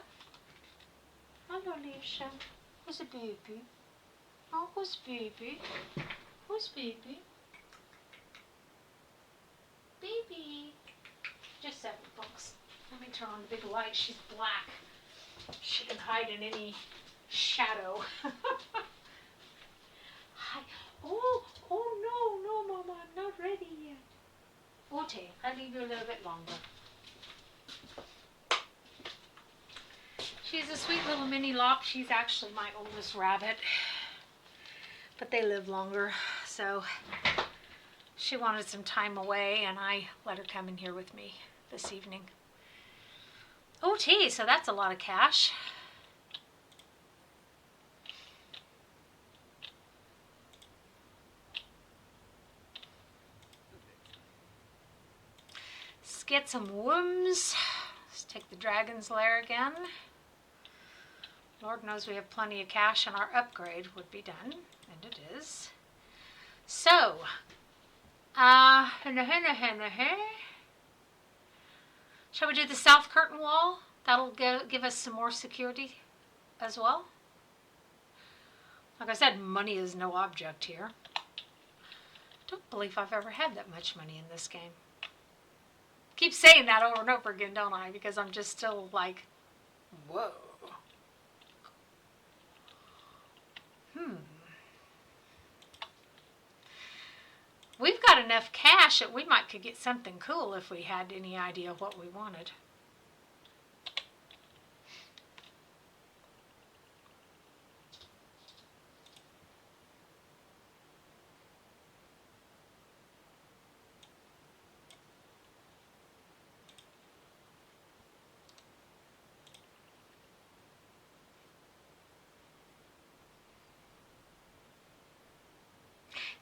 Hello, Leafsha. Who's a baby? Oh, who's baby? Who's baby? Baby. Just $7. Let me turn on the big light. She's black. She can hide in any shadow. Hi. Oh, no, Mama. I'm not ready yet. Okay, I'll leave you a little bit longer. She's a sweet little mini lop. She's actually my oldest rabbit. But they live longer, so she wanted some time away, and I let her come in here with me this evening. Oh, gee, so that's a lot of cash. Let's get some worms. Let's take the Dragon's Lair again. Lord knows we have plenty of cash, and our upgrade would be done, and it is. So, shall we do the south curtain wall? That'll give us some more security as well. Like I said, money is no object here. Don't believe I've ever had that much money in this game. Keep saying that over and over again, don't I? Because I'm just still like, whoa. We've got enough cash that we could get something cool if we had any idea what we wanted.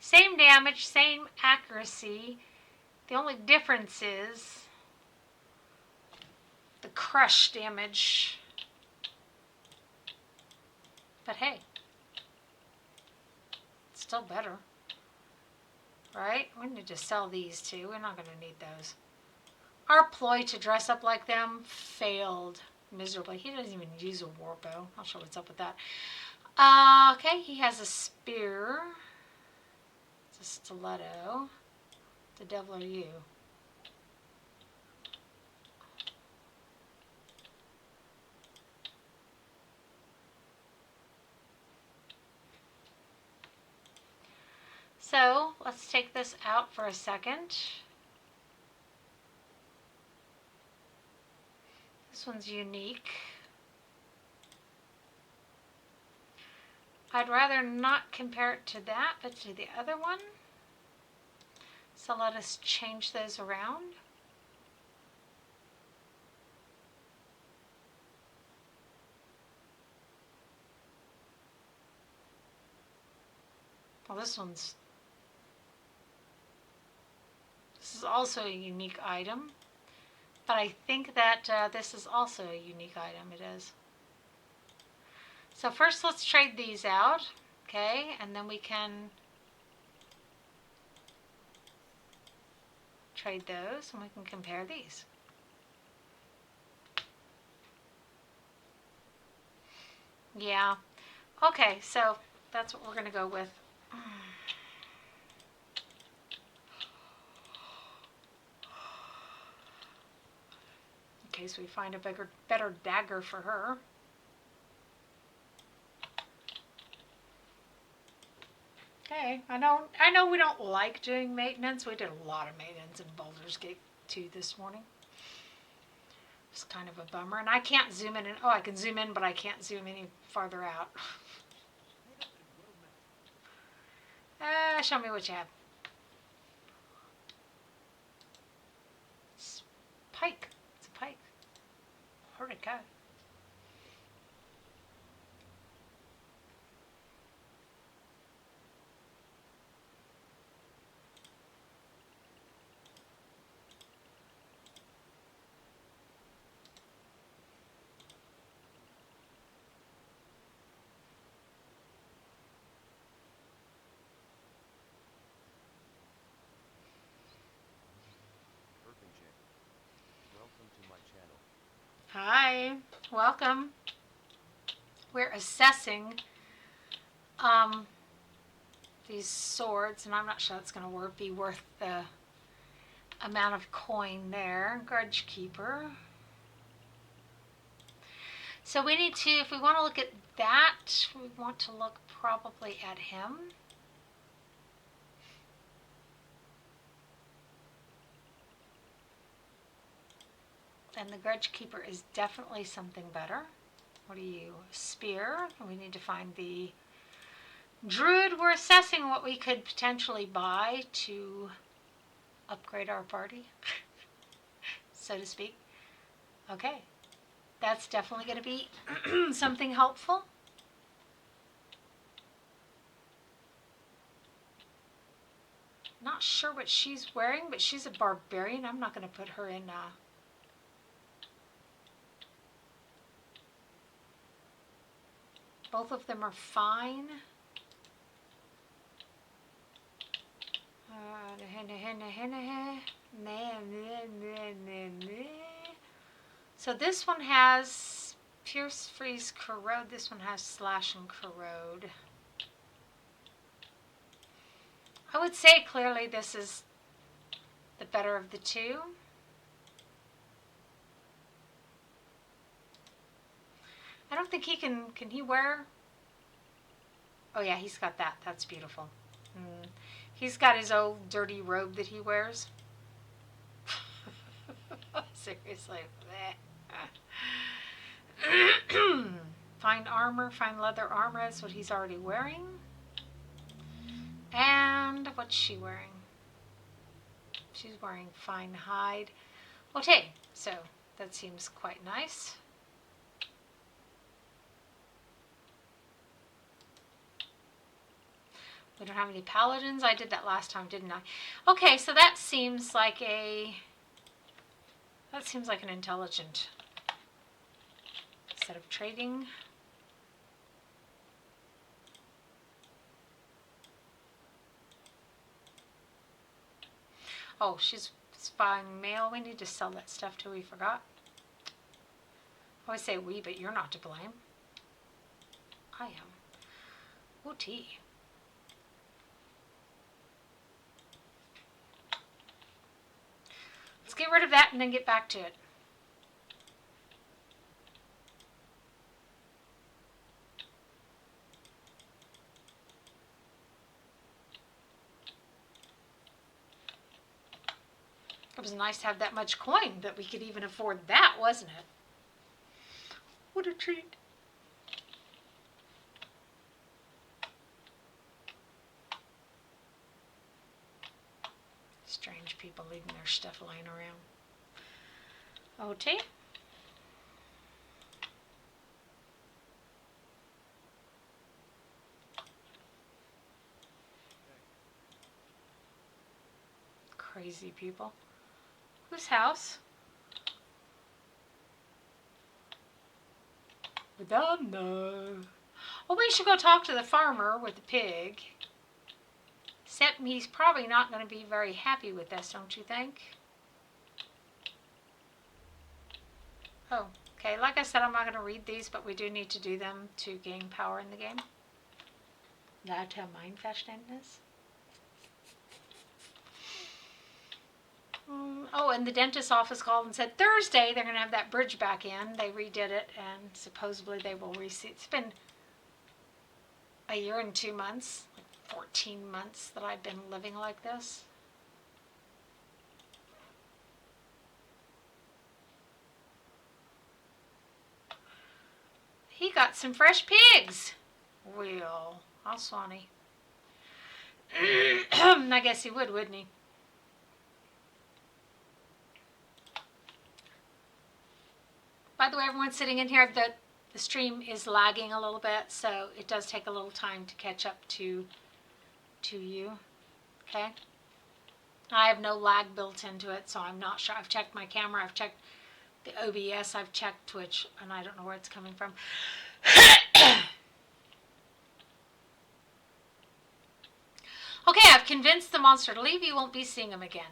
Same damage, same accuracy. The only difference is the crush damage. But hey, it's still better. Right? We need to sell these too. We're not going to need those. Our ploy to dress up like them failed miserably. He doesn't even use a war bow. Not sure what's up with that. Okay, he has a spear. It's a stiletto. The devil are you? So let's take this out for a second. This one's unique. I'd rather not compare it to that, but to the other one. So let us change those around. Well, this is also a unique item, but I think that this is also a unique item. It is. So first let's trade these out, okay, and then we can trade those and we can compare these. Yeah, okay, so that's what we're going to go with. In case we find a better dagger for her. Okay, I know we don't like doing maintenance. We did a lot of maintenance in Baldur's Gate 2 this morning. It's kind of a bummer. And I can't zoom in. Oh, I can zoom in, but I can't zoom any farther out. Show me what you have. It's pike. It's a pike. Where'd it go? Irvin J. Welcome to my channel. Hi, welcome. We're assessing these swords, and I'm not sure that's going to be worth the amount of coin there. Grudge Keeper. So we need to, if we want to look at that, we want to look probably at him. And the Grudge Keeper is definitely something better. What are you? Spear. We need to find the Druid. We're assessing what we could potentially buy to upgrade our party, so to speak. Okay. That's definitely going to be something helpful. Not sure what she's wearing, but she's a barbarian. I'm not going to put her in both of them are fine. So this one has Pierce, Freeze, Corrode. This one has Slash and Corrode. I would say clearly this is the better of the two. I don't think he can he wear? Oh yeah, he's got that. That's beautiful. He's got his old dirty robe that he wears. Seriously. Fine armor, fine leather armor is what he's already wearing. And what's she wearing? She's wearing fine hide. Okay, so that seems quite nice. We don't have any paladins. I did that last time, didn't I? Okay, so that seems like an intelligent set of trading. Oh, she's spying mail. We need to sell that stuff too. We forgot. I always say we, but you're not to blame. I am. Oh, tea. Let's get rid of that and then get back to it. It was nice to have that much coin that we could even afford that, wasn't it? What a treat. Strange people leaving their stuff lying around. OT. Crazy people. Whose house? We don't know. Well, we should go talk to the farmer with the pig. Except he's probably not going to be very happy with us, don't you think? Oh, okay. Like I said, I'm not going to read these, but we do need to do them to gain power in the game. That's how Mindverständnis is. Oh, and the dentist's office called and said Thursday they're going to have that bridge back in. They redid it, and supposedly they will reseat. It's been a year and 2 months, like 14 months that I've been living like this. He got some fresh pigs. Well, how Swanee. I guess he would, wouldn't he? By the way, everyone sitting in here, the stream is lagging a little bit, so it does take a little time to catch up to you. Okay? I have no lag built into it, so I'm not sure. I've checked my camera, I've checked the OBS, I've checked Twitch, and I don't know where it's coming from. Okay, I've convinced the monster to leave. You won't be seeing him again.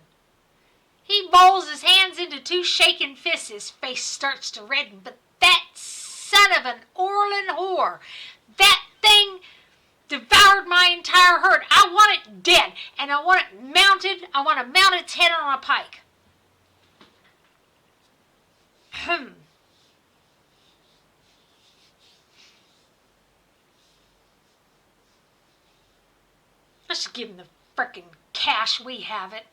He balls his hands into two shaking fists. His face starts to redden. But that son of an Orlin whore, that thing devoured my entire herd. I want it dead. And I want it mounted. I want to mount its head on a pike. Let's just give him the frickin' cash. We have it.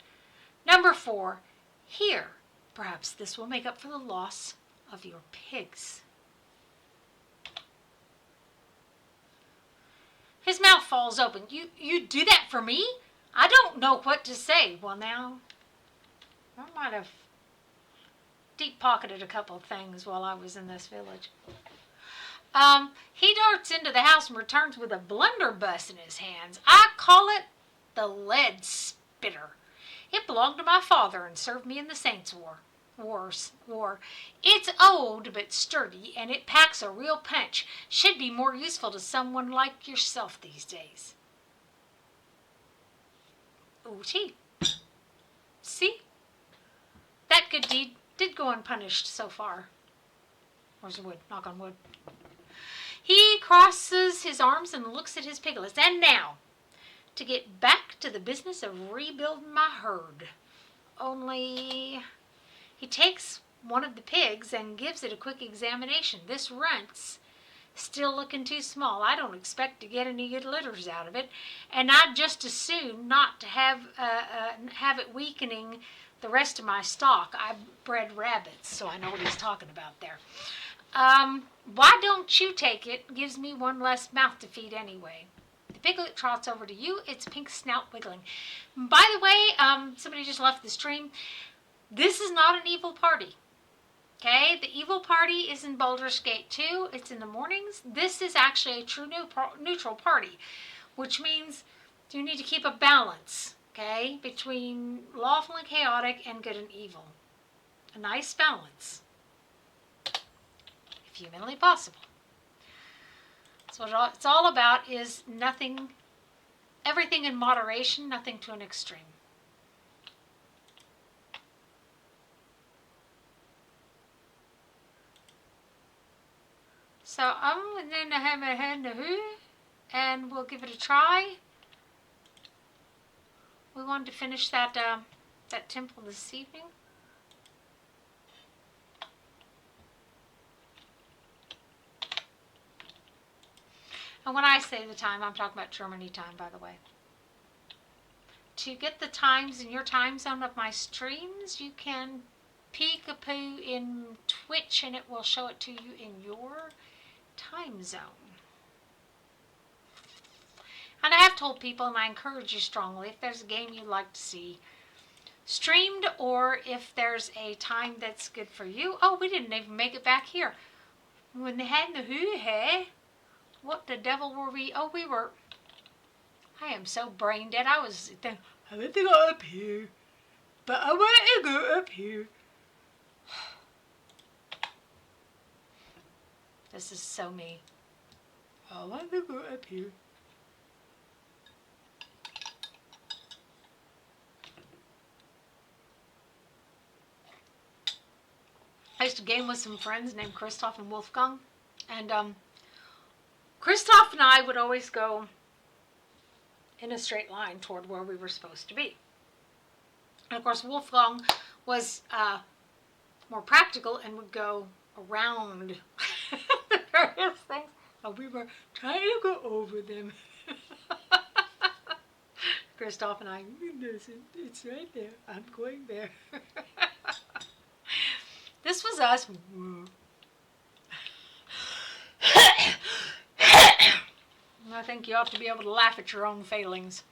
Number 4, here. Perhaps this will make up for the loss of your pigs. His mouth falls open. You do that for me? I don't know what to say. Well, now, I might have deep-pocketed a couple of things while I was in this village. He darts into the house and returns with a blunderbuss in his hands. I call it the lead spitter. It belonged to my father and served me in the Saints' War. It's old but sturdy, and it packs a real punch. Should be more useful to someone like yourself these days. OT. See? That good deed did go unpunished so far. Where's the wood? Knock on wood. He crosses his arms and looks at his piglets. And now, to get back to the business of rebuilding my herd. Only he takes one of the pigs and gives it a quick examination. This runt's still looking too small. I don't expect to get any good litters out of it, and I'd just as soon not to have it weakening the rest of my stock. I bred rabbits, so I know what he's talking about there. Why don't you take it? Gives me one less mouth to feed anyway. The piglet trots over to you, its pink snout wiggling. By the way, somebody just left the stream. This is not an evil party. Okay, the evil party is in Baldur's Gate 2. It's in the mornings. This is actually a true neutral party, which means you need to keep a balance, okay, between lawful and chaotic and good and evil. A nice balance, if humanly possible. So what it's all about is nothing, everything in moderation, nothing to an extreme. So I'm going to have a hand and we'll give it a try. We wanted to finish that temple this evening. And when I say the time, I'm talking about Germany time, by the way. to get the times in your time zone of my streams, you can peek-a-poo in Twitch and it will show it to you in your time zone. And I have told people, and I encourage you strongly, if there's a game you'd like to see streamed, or if there's a time that's good for you. Oh, we didn't even make it back here. When they had the hoo-ha, what the devil were we? Oh, we were... I am so brain dead. I was thinking, I want to go up here. But I want to go up here. This is so me. I want to go up here. I used to game with some friends named Christoph and Wolfgang. And Christoph and I would always go in a straight line toward where we were supposed to be. And of course, Wolfgang was more practical and would go around the various things. And we were trying to go over them. Christoph and I, it's right there. I'm going there. This was us. I think you have to be able to laugh at your own failings.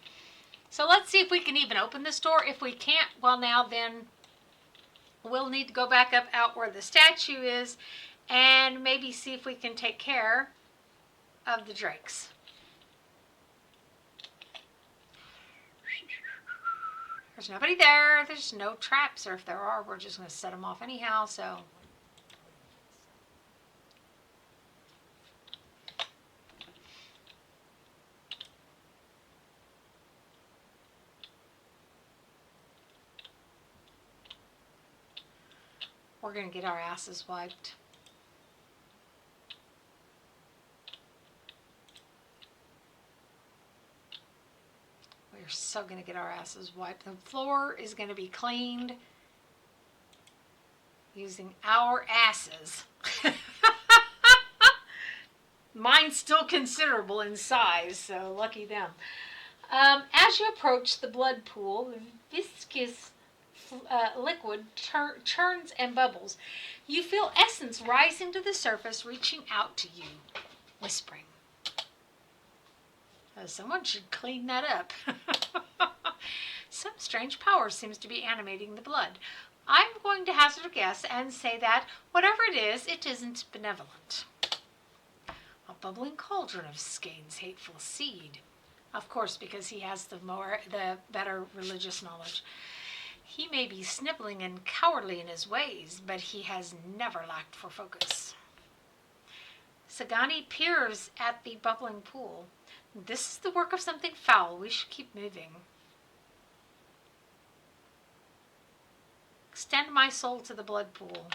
So let's see if we can even open this door. If we can't, well now then we'll need to go back up out where the statue is and maybe see if we can take care of the drakes. There's nobody there. There's no traps, or if there are, we're just going to set them off anyhow, so... We're going to get our asses wiped. We're so going to get our asses wiped. The floor is going to be cleaned using our asses. Mine's still considerable in size, so lucky them. As you approach the blood pool, viscous liquid churns and bubbles. You feel essence rising to the surface, reaching out to you, whispering. Someone should clean that up. Some strange power seems to be animating the blood. I'm going to hazard a guess and say that whatever it isn't benevolent. A bubbling cauldron of Skane's hateful seed. Of course, because he has the better religious knowledge. He may be sniveling and cowardly in his ways, but he has never lacked for focus. Sagani peers at the bubbling pool. This is the work of something foul. We should keep moving. Extend my soul to the blood pool.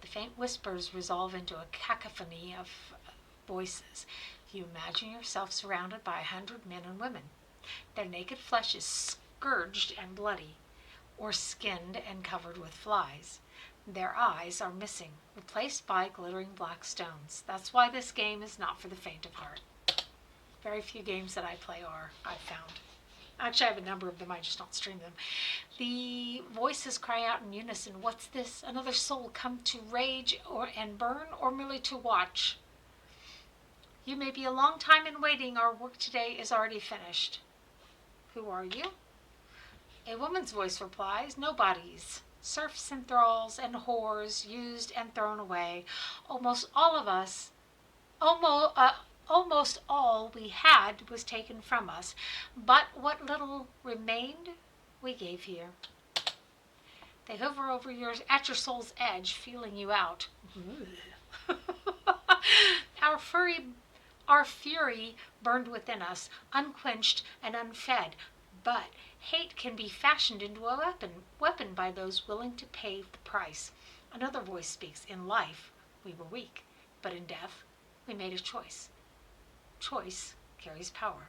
The faint whispers resolve into a cacophony of voices. You imagine yourself surrounded by 100 men and women. Their naked flesh is scourged and bloody, or skinned and covered with flies. Their eyes are missing, replaced by glittering black stones. That's why this game is not for the faint of heart. Very few games that I play are, I've found. Actually, I have a number of them, I just don't stream them. The voices cry out in unison, what's this? Another soul come to rage and burn, or merely to watch? You may be a long time in waiting. Our work today is already finished. Who are you? A woman's voice replies, nobodies. Serfs and thralls and whores, used and thrown away. Almost all of us, almost all we had was taken from us. But what little remained, we gave here. They hover over at your soul's edge, feeling you out. Our fury burned within us, unquenched and unfed, but hate can be fashioned into a weapon by those willing to pay the price. Another voice speaks. In life, we were weak, but in death, we made a choice. Choice carries power.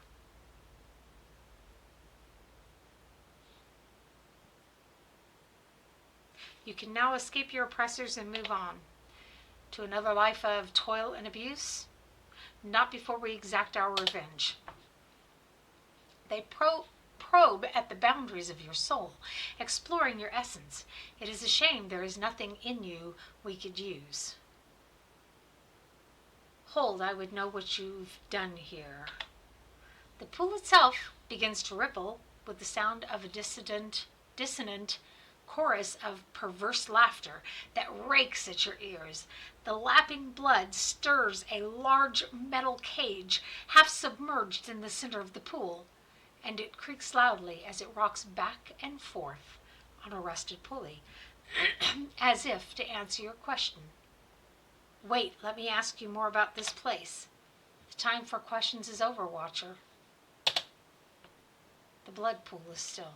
You can now escape your oppressors and move on to another life of toil and abuse. not before we exact our revenge. They probe at the boundaries of your soul, exploring your essence. It is a shame there is nothing in you we could use. Hold, I would know what you've done here. The pool itself begins to ripple with the sound of a dissonant chorus of perverse laughter that rakes at your ears. The lapping blood stirs a large metal cage half submerged in the center of the pool, and it creaks loudly as it rocks back and forth on a rusted pulley, as if to answer your question. Wait, let me ask you more about this place. The time for questions is over, Watcher. The blood pool is still.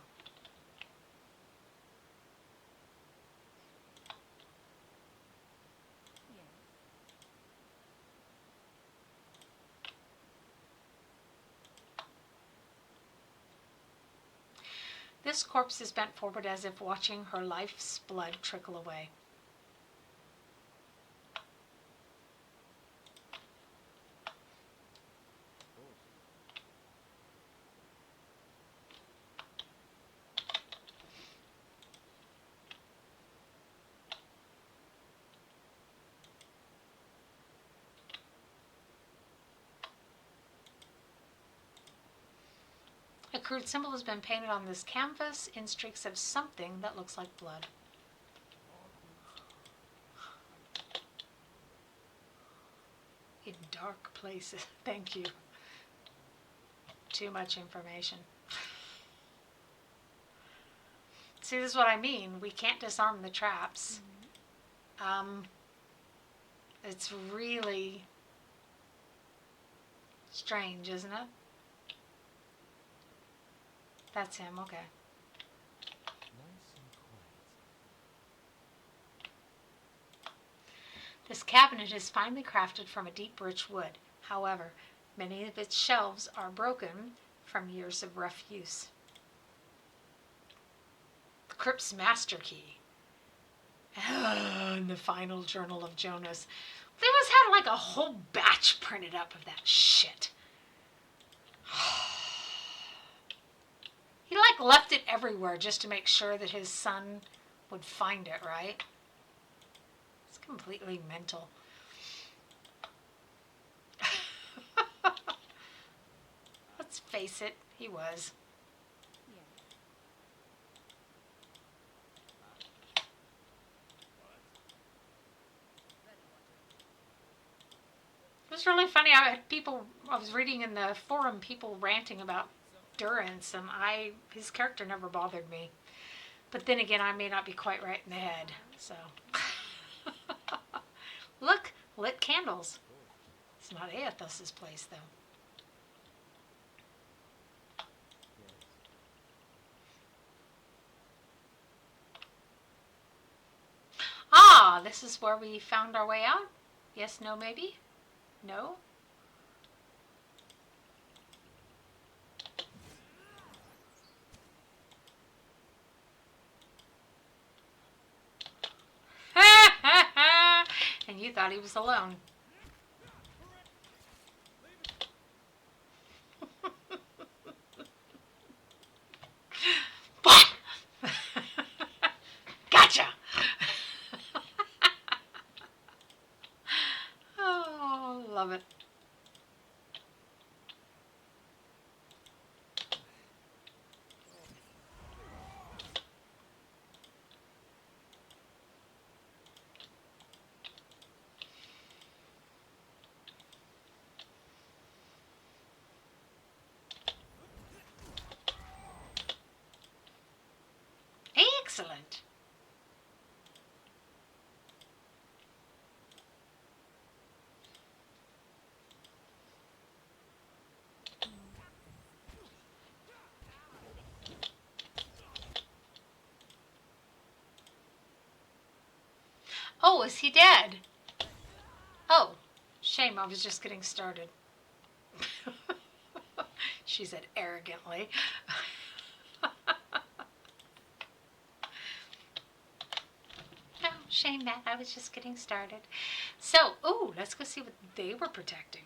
This corpse is bent forward as if watching her life's blood trickle away. A crude symbol has been painted on this canvas in streaks of something that looks like blood. In dark places. Thank you. Too much information. See, this is what I mean. We can't disarm the traps. It's really strange, isn't it? That's him, okay. Nice and quiet. This cabinet is finely crafted from a deep, rich wood. However, many of its shelves are broken from years of rough use. The crypt's master key. And the final journal of Jonas. They must have had like a whole batch printed up of that shit. He like left it everywhere just to make sure that his son would find it, right? It's completely mental. Let's face it, he was. It was really funny. I was reading in the forum people ranting about Durance, and his character never bothered me. But then again, I may not be quite right in the head, so. Look, lit candles. It's not Aethos's place, though. Ah, this is where we found our way out? Yes, no, maybe? No? And you thought he was alone. Gotcha! Oh, love it. Excellent. Oh, is he dead? Oh, shame, I was just getting started. She said arrogantly. No, shame, Matt, I was just getting started. So, ooh, let's go see what they were protecting.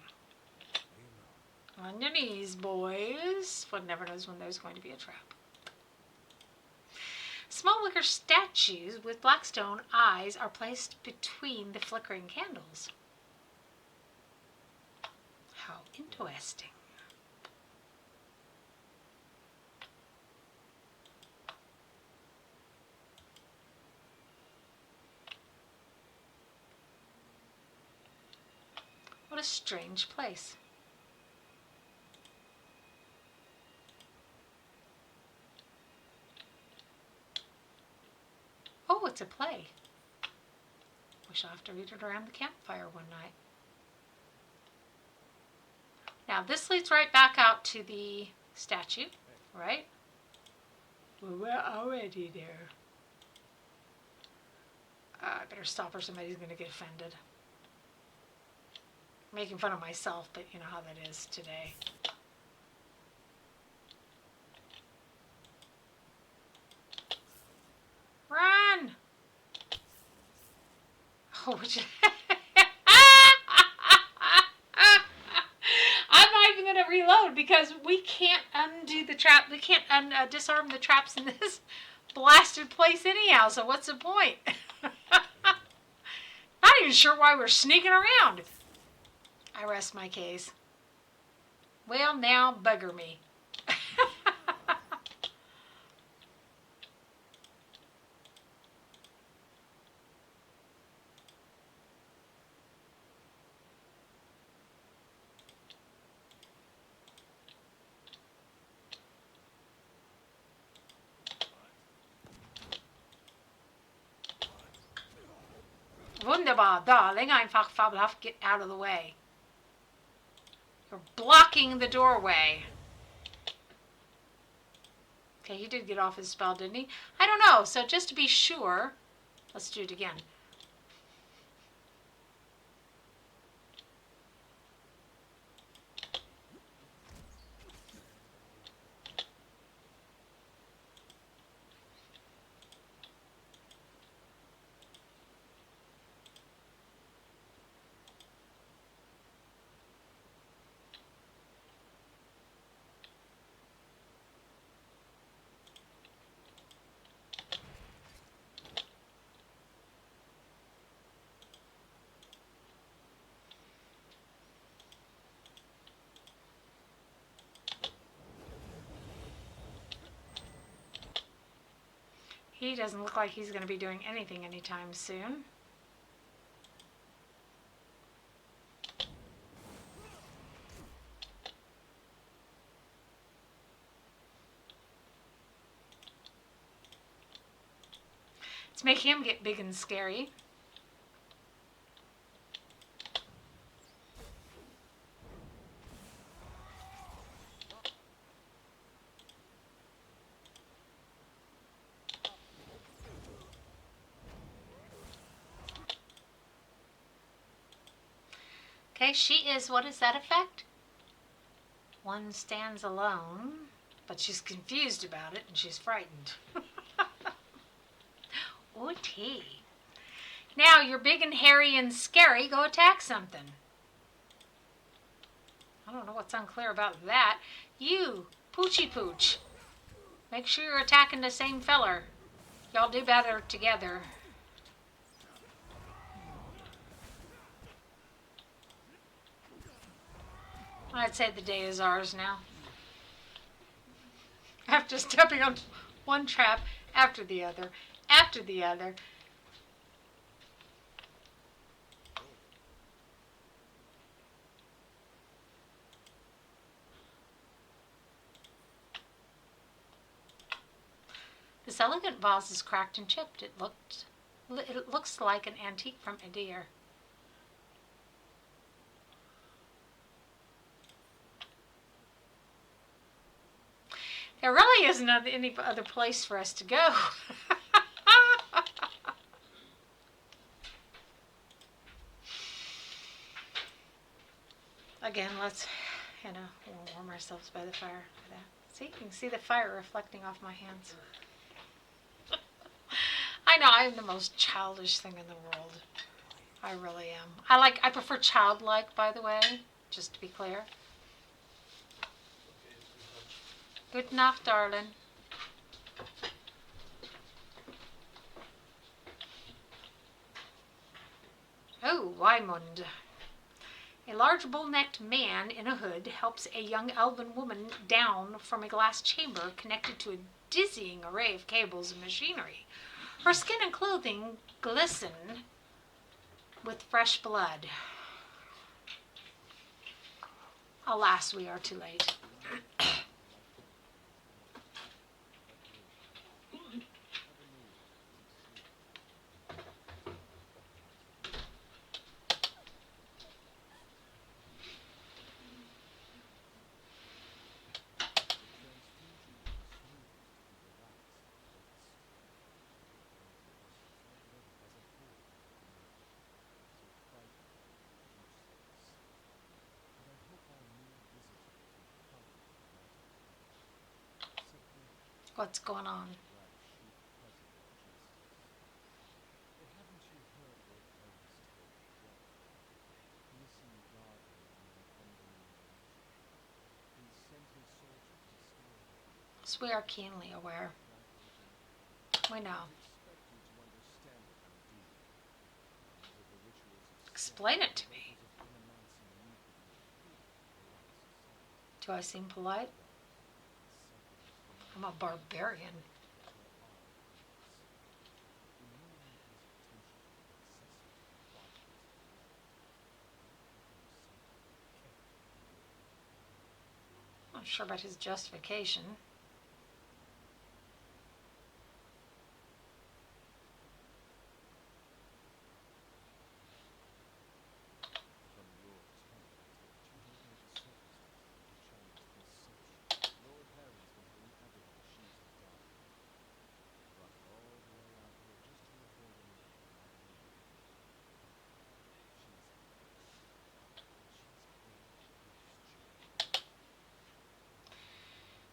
On your knees, boys. One never knows when there's going to be a trap. Small wicker statues with black stone eyes are placed between the flickering candles. How interesting. What a strange place. Oh, it's a play. Wish I'll have to read it around the campfire one night. Now this leads right back out to the statue, right? Well, we're already there. I better stop or somebody's going to get offended. Making fun of myself, but you know how that is today. Run! Oh, which I'm not even going to reload because we can't undo the trap. We can't disarm the traps in this blasted place anyhow, so what's the point? Not even sure why we're sneaking around. I rest my case. Well, now bugger me. Wunderbar, darling. Einfach fabelhaft. Get out of the way. You're blocking the doorway. Okay, he did get off his spell, didn't he? I don't know. So just to be sure, let's do it again. He doesn't look like he's going to be doing anything anytime soon. Let's make him get big and scary. Okay, she is, what is that effect? One stands alone, but she's confused about it and she's frightened. OT. Now you're big and hairy and scary, go attack something. I don't know what's unclear about that. You, Poochie Pooch. Make sure you're attacking the same feller. Y'all do better together. I'd say the day is ours now. After stepping on one trap after the other, after the other. This elegant vase is cracked and chipped. It looks like an antique from a deer. There really isn't any other place for us to go. Again, let's, we'll warm ourselves by the fire. See, you can see the fire reflecting off my hands. I know, I'm the most childish thing in the world. I really am. I prefer childlike, by the way, just to be clear. Good enough, darling. Oh, Wymond. A large bull-necked man in a hood helps a young elven woman down from a glass chamber connected to a dizzying array of cables and machinery. Her skin and clothing glisten with fresh blood. Alas, we are too late. What's going on? So we are keenly aware. We know. Explain it to me. Do I seem polite? I'm a barbarian. I'm not sure about his justification.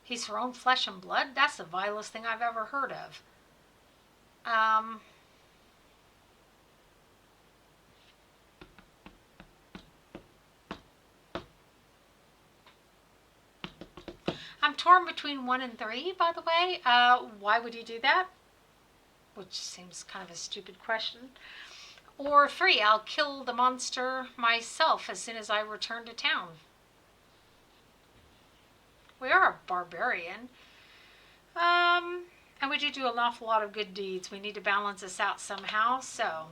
He's her own flesh and blood? That's the vilest thing I've ever heard of. I'm torn between 1 and 3, by the way. Why would you do that? Which seems kind of a stupid question. Or 3, I'll kill the monster myself as soon as I return to town. We are a barbarian. And we do an awful lot of good deeds. We need to balance this out somehow, so...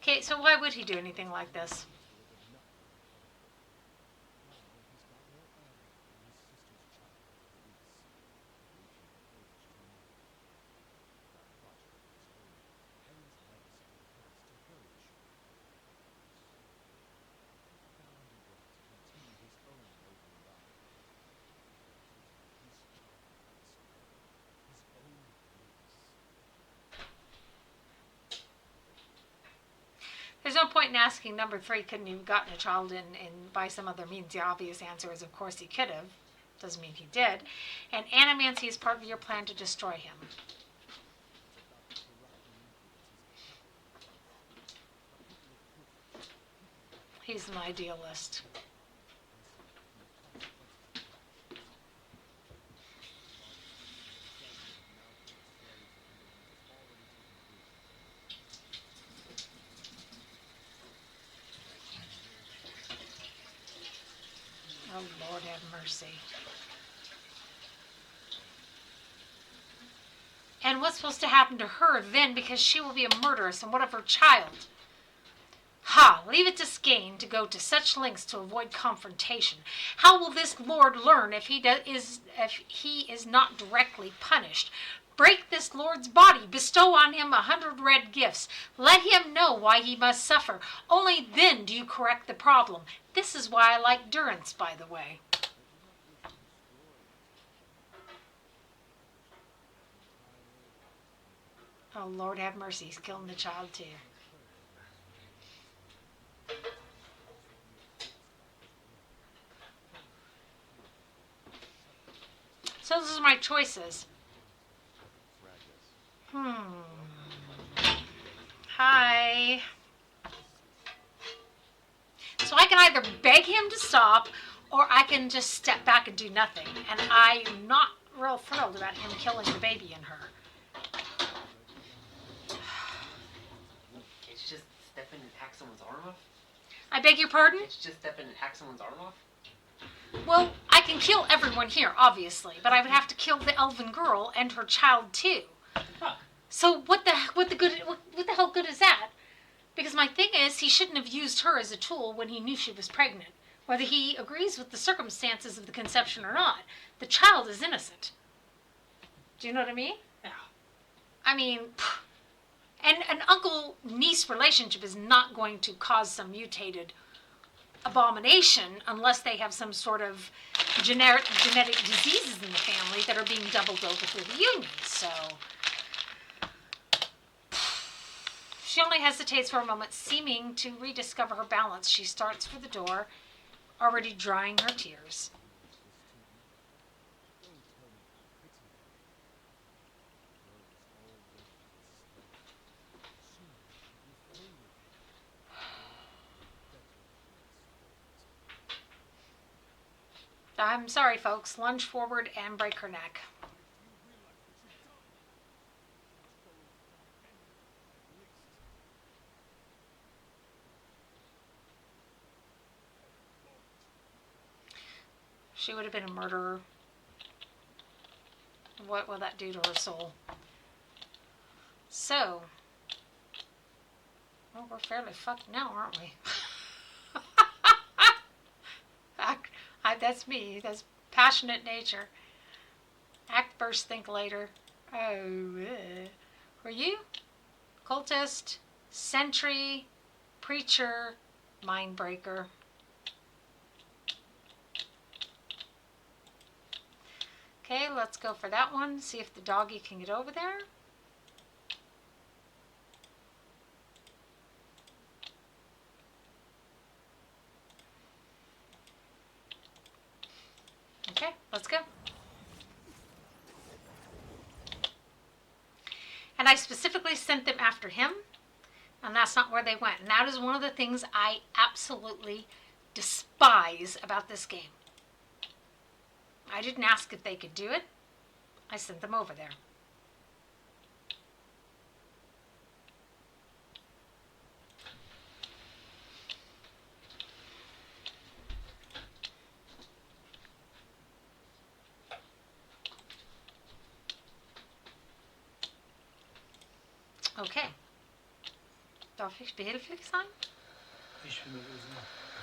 Okay, so why would he do anything like this? There's no point in asking number 3, couldn't he have gotten a child in by some other means? The obvious answer is, of course, he could have. Doesn't mean he did. And animancy is part of your plan to destroy him. He's an idealist. Oh, Lord have mercy. And what's supposed to happen to her then, because she will be a murderess, and what of her child? Ha! Leave it to Skane to go to such lengths to avoid confrontation. How will this lord learn if he is not directly punished? Break this lord's body, bestow on him 100 red gifts. Let him know why he must suffer. Only then do you correct the problem. This is why I like Durance, by the way. Oh, Lord have mercy, he's killing the child too. So those are my choices. Hi. So I can either beg him to stop or I can just step back and do nothing. And I'm not real thrilled about him killing the baby in her. Can't you just step in and hack someone's arm off? I beg your pardon? Can't you just step in and hack someone's arm off? Well, I can kill everyone here, obviously, but I would have to kill the elven girl and her child too. Fuck. So what the hell good is that? Because my thing is, he shouldn't have used her as a tool when he knew she was pregnant. Whether he agrees with the circumstances of the conception or not, the child is innocent. Do you know what I mean? Yeah. I mean, and an uncle-niece relationship is not going to cause some mutated abomination unless they have some sort of genetic diseases in the family that are being doubled over through the union. So she only hesitates for a moment, seeming to rediscover her balance. She starts for the door, already drying her tears. I'm sorry, folks. Lunge forward and break her neck. She would have been a murderer. What will that do to her soul? So, well, we're fairly fucked now, aren't we? That's me. That's passionate nature. Act first, think later. Oh, were you? Cultist, sentry, preacher, mind breaker. Okay, let's go for that one. See if the doggy can get over there. Okay, let's go. And I specifically sent them after him, and that's not where they went. And that is one of the things I absolutely despise about this game. I didn't ask if they could do it. I sent them over there. Okay. Darf ich behilflich sein? Ich bin nervös.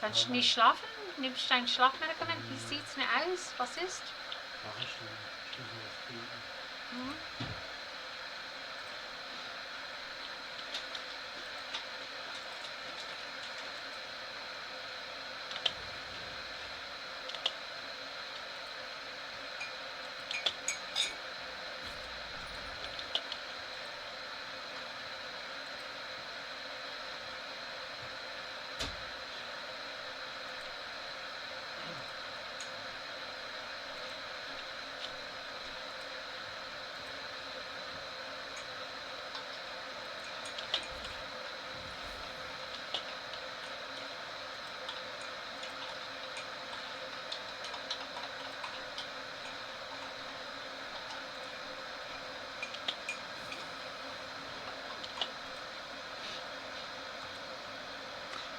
Kannst du nicht schlafen? Nimmst du ein Schlafmedikament? Wie sieht's denn aus? Was ist? Mach ich schon. Ich muss mir was trinken. Mhm.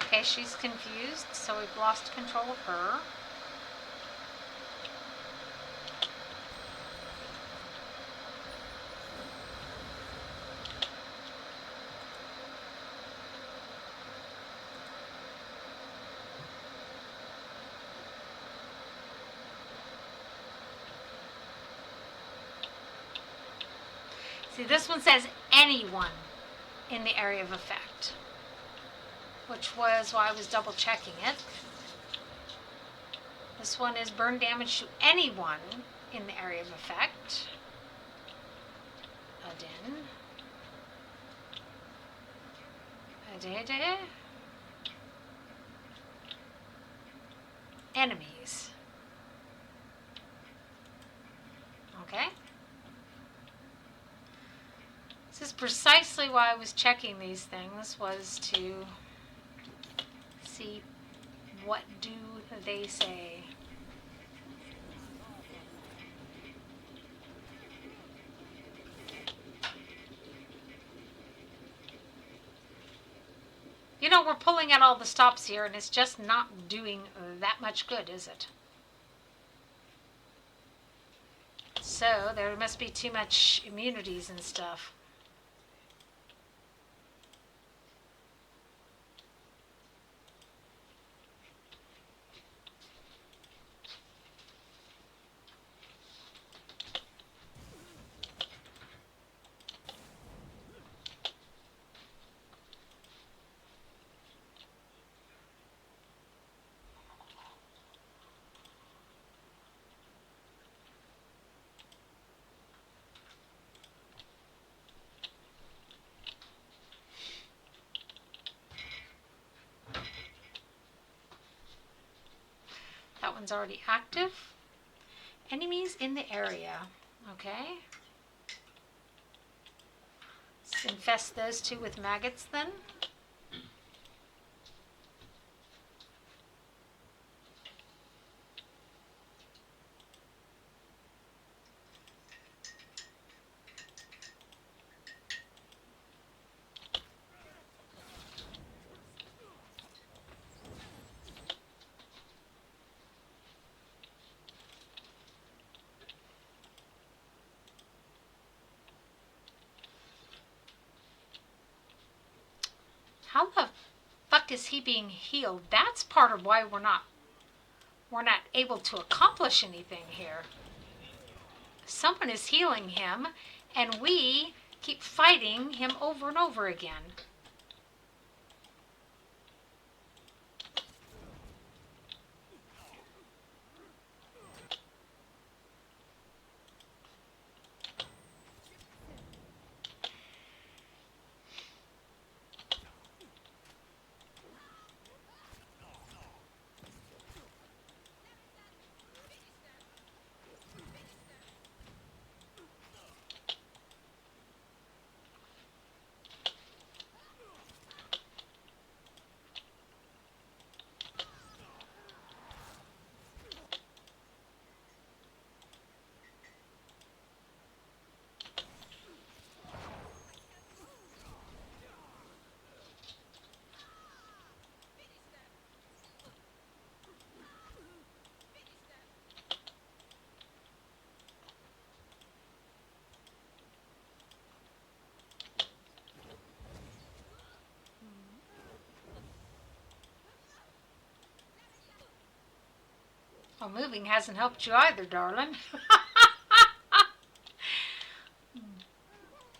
Okay, she's confused, so we've lost control of her. See, this one says anyone in the area of effect, which was why I was double checking it. This one is burn damage to anyone in the area of effect. Adin. Adede. Enemies. Okay. This is precisely why I was checking these things, was to see what do they say. You know, we're pulling out all the stops here, and it's just not doing that much good, is it? So, there must be too much immunities and stuff. That one's already active. Enemies in the area. Okay. Let's infest those two with maggots then. How the fuck is he being healed? That's part of why we're not able to accomplish anything here. Someone is healing him, and we keep fighting him over and over again. Well, moving hasn't helped you either, darling.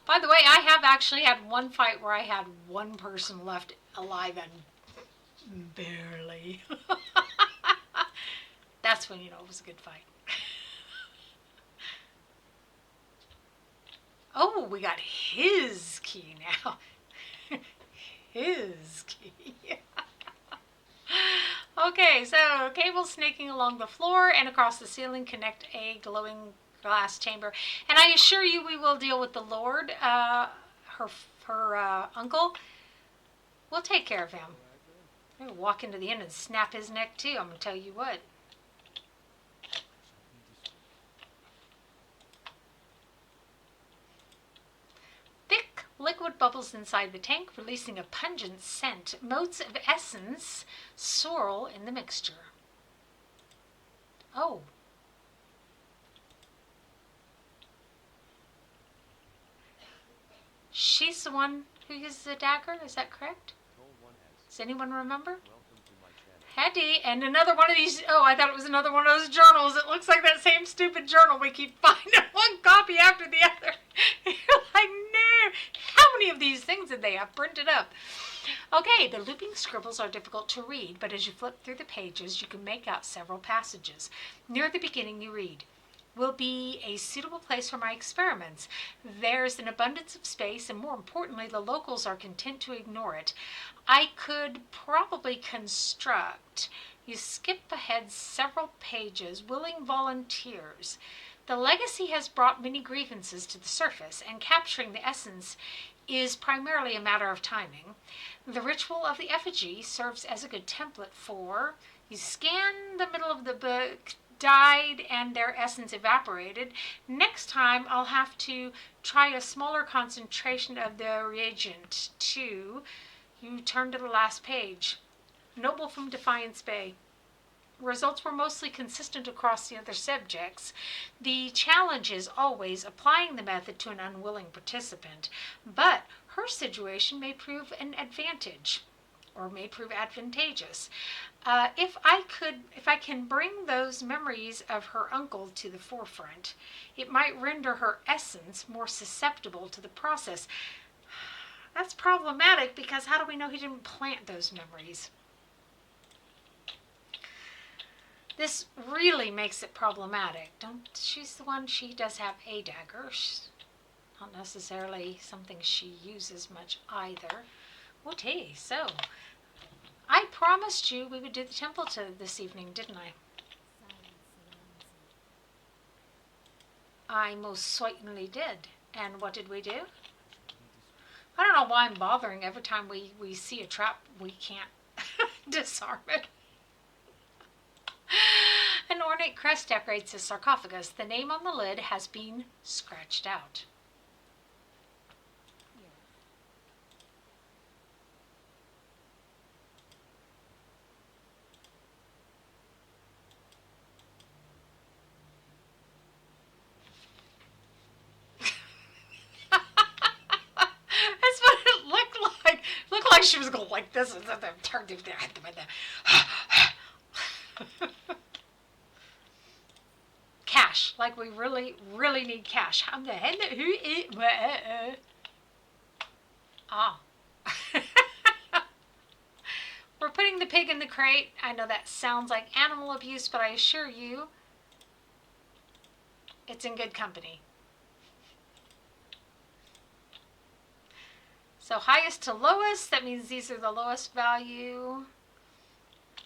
By the way, I have actually had one fight where I had one person left alive and barely. That's when you know it was a good fight. Oh, we got his key now. His key. Okay, so cable snaking along the floor and across the ceiling connect a glowing glass chamber. And I assure you we will deal with the Lord, her uncle. We'll take care of him. I'm going to walk into the inn and snap his neck too, I'm going to tell you what. Thick liquid bubbles inside the tank, releasing a pungent scent. Motes of essence swirl in the mixture. Oh. She's the one who uses a dagger, is that correct? Does anyone remember? Hetty, and another one of these, oh, I thought it was another one of those journals. It looks like that same stupid journal we keep finding, one copy after the other. You're like, no, how many of these things did they have printed up? Okay, the looping scribbles are difficult to read, but as you flip through the pages, you can make out several passages. Near the beginning, you read, "Will be a suitable place for my experiments. There's an abundance of space, and more importantly, the locals are content to ignore it. I could probably construct." You skip ahead several pages. "Willing volunteers. The legacy has brought many grievances to the surface, and capturing the essence is primarily a matter of timing. The ritual of the effigy serves as a good template for you scan the middle of the book, died, and their essence evaporated. Next time, I'll have to try a smaller concentration of the reagent. 2. You turn to the last page. Noble from Defiance Bay. Results were mostly consistent across the other subjects. The challenge is always applying the method to an unwilling participant, but her situation may prove an advantage or may prove advantageous. If I can bring those memories of her uncle to the forefront, it might render her essence more susceptible to the process. That's problematic because how do we know he didn't plant those memories? This really makes it problematic. She's the one, she does have a dagger. Not necessarily something she uses much either. Okay, so I promised you we would do the temple this evening, didn't I? I most certainly did. And what did we do? I don't know why I'm bothering every time we see a trap we can't disarm it. An ornate crest decorates the sarcophagus. The name on the lid has been scratched out. That's what it looked like. Looked like she was going like this. Cash. Like we really, really need cash. I'm the head who is. Ah. We're putting the pig in the crate. I know that sounds like animal abuse, but I assure you, it's in good company. So highest to lowest, that means these are the lowest value.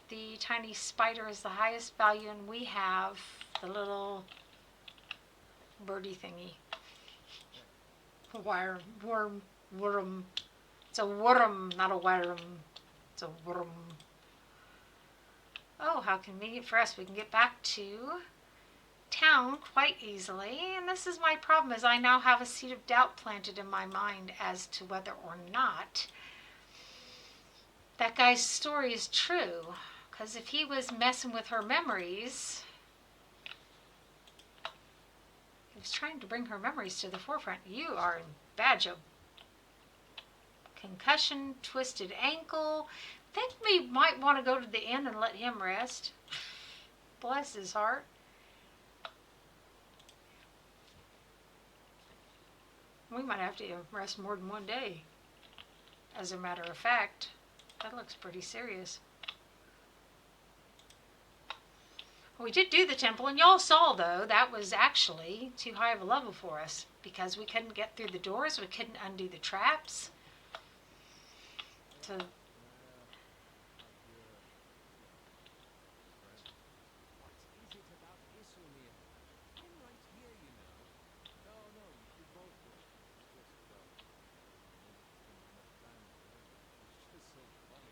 The tiny spider is the highest value, and we have the little birdie thingy. Worm. It's a worm, not a worm. It's a worm. Oh, how convenient for us. We can get back to town quite easily. And this is my problem, is I now have a seed of doubt planted in my mind as to whether or not that guy's story is true. Because if he was messing with her memories, he was trying to bring her memories to the forefront. You are in bad job. Concussion, twisted ankle. Think we might want to go to the inn and let him rest. Bless his heart. We might have to rest more than one day. As a matter of fact, that looks pretty serious. We did do the temple, and y'all saw, though, that was actually too high of a level for us because we couldn't get through the doors, we couldn't undo the traps. So What's is it about Isolmir? I'm right here, you know. No, you both were. Just, it's just so funny.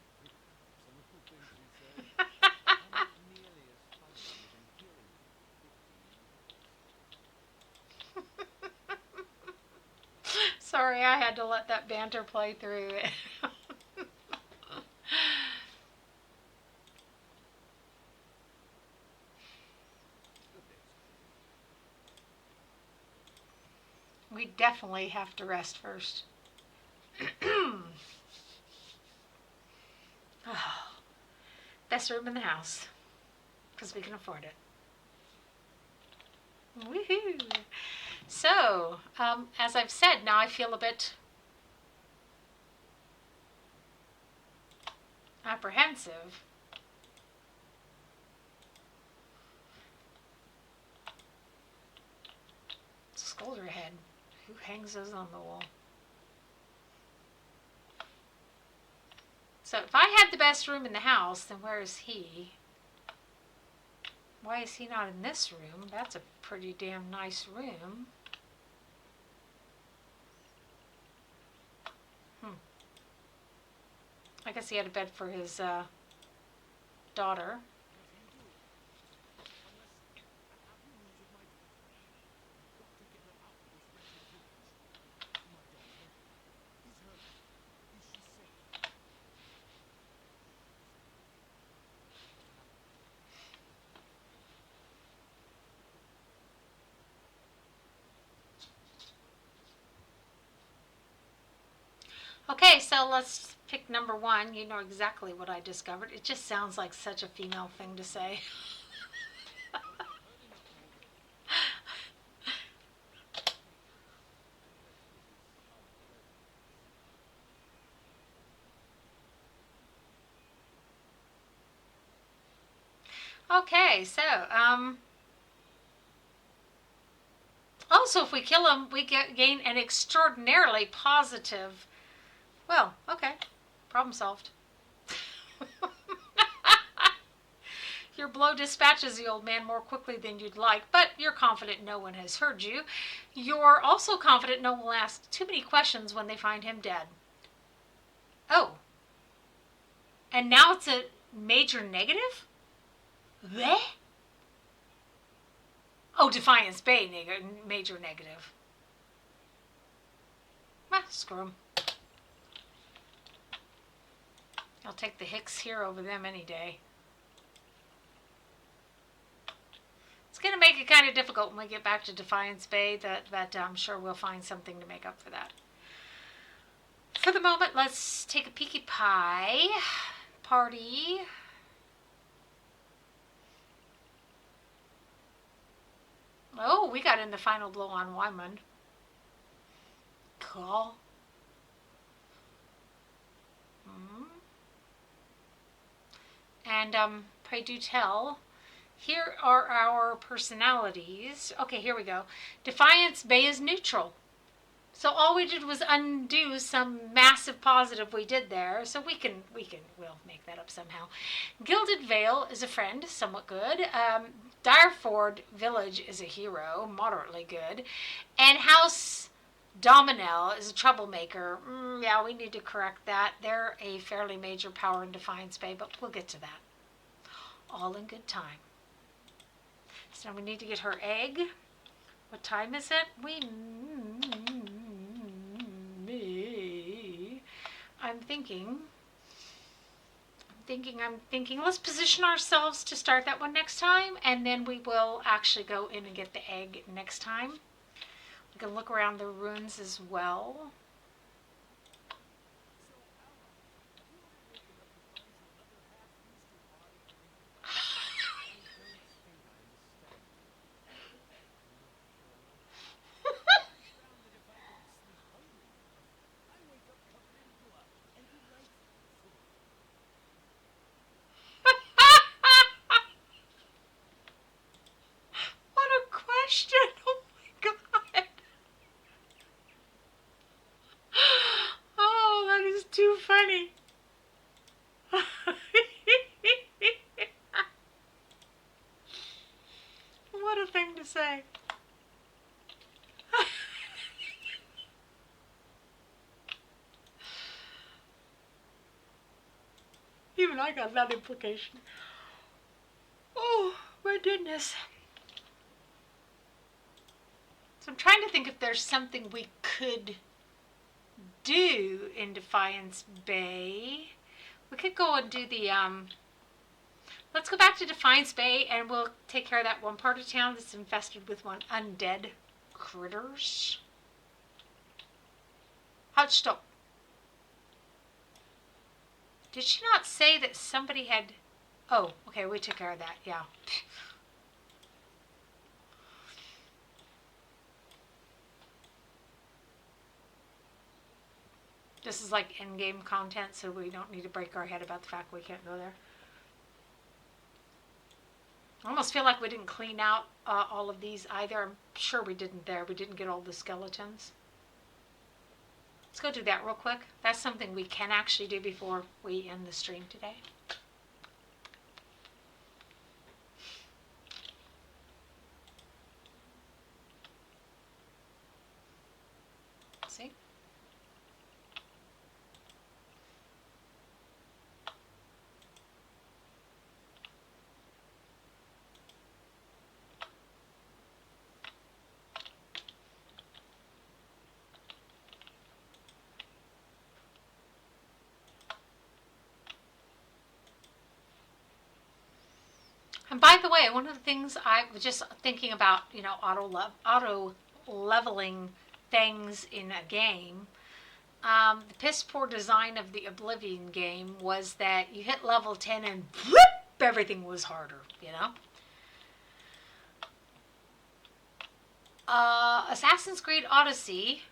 Some of the things you say are not nearly as funny as I'm hearing them 15 years. sorry, I had to let that banter play through. We definitely have to rest first. Oh, best room in the house, because we can afford it. Woohoo! So, as I've said, now I feel a bit apprehensive. Scolder head. Who hangs those on the wall? So if I had the best room in the house, then where is he? Why is he not in this room? That's a pretty damn nice room. I guess he had a bed for his daughter. Okay, so let's pick number 1. You know exactly what I discovered. It just sounds like such a female thing to say. Okay, so, also if we kill him, we gain an extraordinarily positive, well, okay, problem solved. Your blow dispatches the old man more quickly than you'd like, but you're confident no one has heard you. You're also confident no one will ask too many questions when they find him dead. Oh. And now it's a major negative? Bleh? Oh, Defiance Bay, major negative. Ah, screw 'em. I'll take the Hicks here over them any day. It's going to make it kind of difficult when we get back to Defiance Bay, but I'm sure we'll find something to make up for that. For the moment, let's take a peeky pie. Party. Oh, we got in the final blow on Wyman. Cool. And pray do tell. Here are our personalities. Okay, here we go. Defiance Bay is neutral. So all we did was undo some massive positive we did there. So we'll make that up somehow. Gilded Vale is a friend, somewhat good. Direford Village is a hero, moderately good. And House Dominel is a troublemaker. Yeah, we need to correct that. They're a fairly major power in Defiance Bay, but we'll get to that. All in good time. So now we need to get her egg. What time is it? I'm thinking, let's position ourselves to start that one next time, and then we will actually go in and get the egg next time. We can look around the ruins as well. What a question! Oh my god! Oh, that is too funny. What a thing to say. Even I got that implication. Oh, my goodness. So I'm trying to think if there's something we could do in Defiance Bay. We could go and do the, let's go back to Defiance Bay and we'll take care of that one part of town that's infested with undead critters. Halt, stop. Did she not say that somebody had... Oh, okay, we took care of that, yeah. This is like in-game content, so we don't need to break our head about the fact we can't go there. I almost feel like we didn't clean out all of these either. I'm sure we didn't there. We didn't get all the skeletons. Let's go do that real quick. That's something we can actually do before we end the stream today. And by the way, one of the things I was just thinking about, auto leveling things in a game. The piss poor design of the Oblivion game was that you hit level 10 and whoop, everything was harder, Assassin's Creed Odyssey